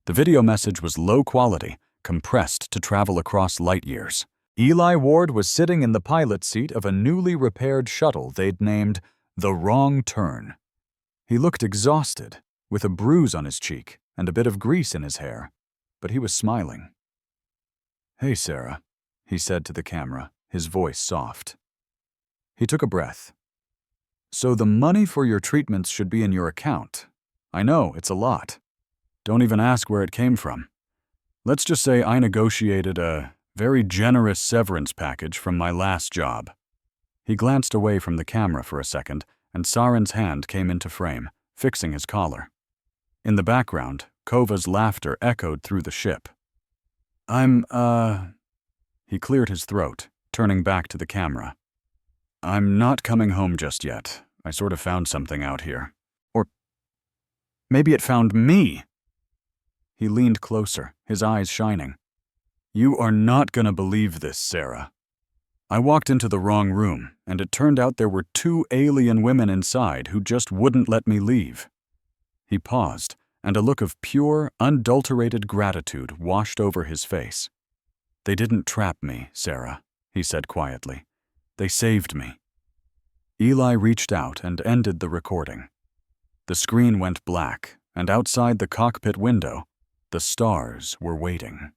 The video message was low quality, compressed to travel across light years. Eli Ward was sitting in the pilot seat of a newly repaired shuttle they'd named The Wrong Turn. He looked exhausted, with a bruise on his cheek and a bit of grease in his hair, but he was smiling. "Hey, Sarah," he said to the camera, his voice soft. He took a breath. "So the money for your treatments should be in your account. I know, it's a lot. Don't even ask where it came from. Let's just say I negotiated a very generous severance package from my last job." He glanced away from the camera for a second, and Saren's hand came into frame, fixing his collar. In the background, Kova's laughter echoed through the ship. He cleared his throat, turning back to the camera. "I'm not coming home just yet. I sort of found something out here. Or maybe it found me." He leaned closer, his eyes shining. "You are not gonna believe this, Sarah. I walked into the wrong room, and it turned out there were 2 alien women inside who just wouldn't let me leave." He paused, and a look of pure, unadulterated gratitude washed over his face. "They didn't trap me, Sarah," he said quietly. "They saved me." Eli reached out and ended the recording. The screen went black, and outside the cockpit window, the stars were waiting.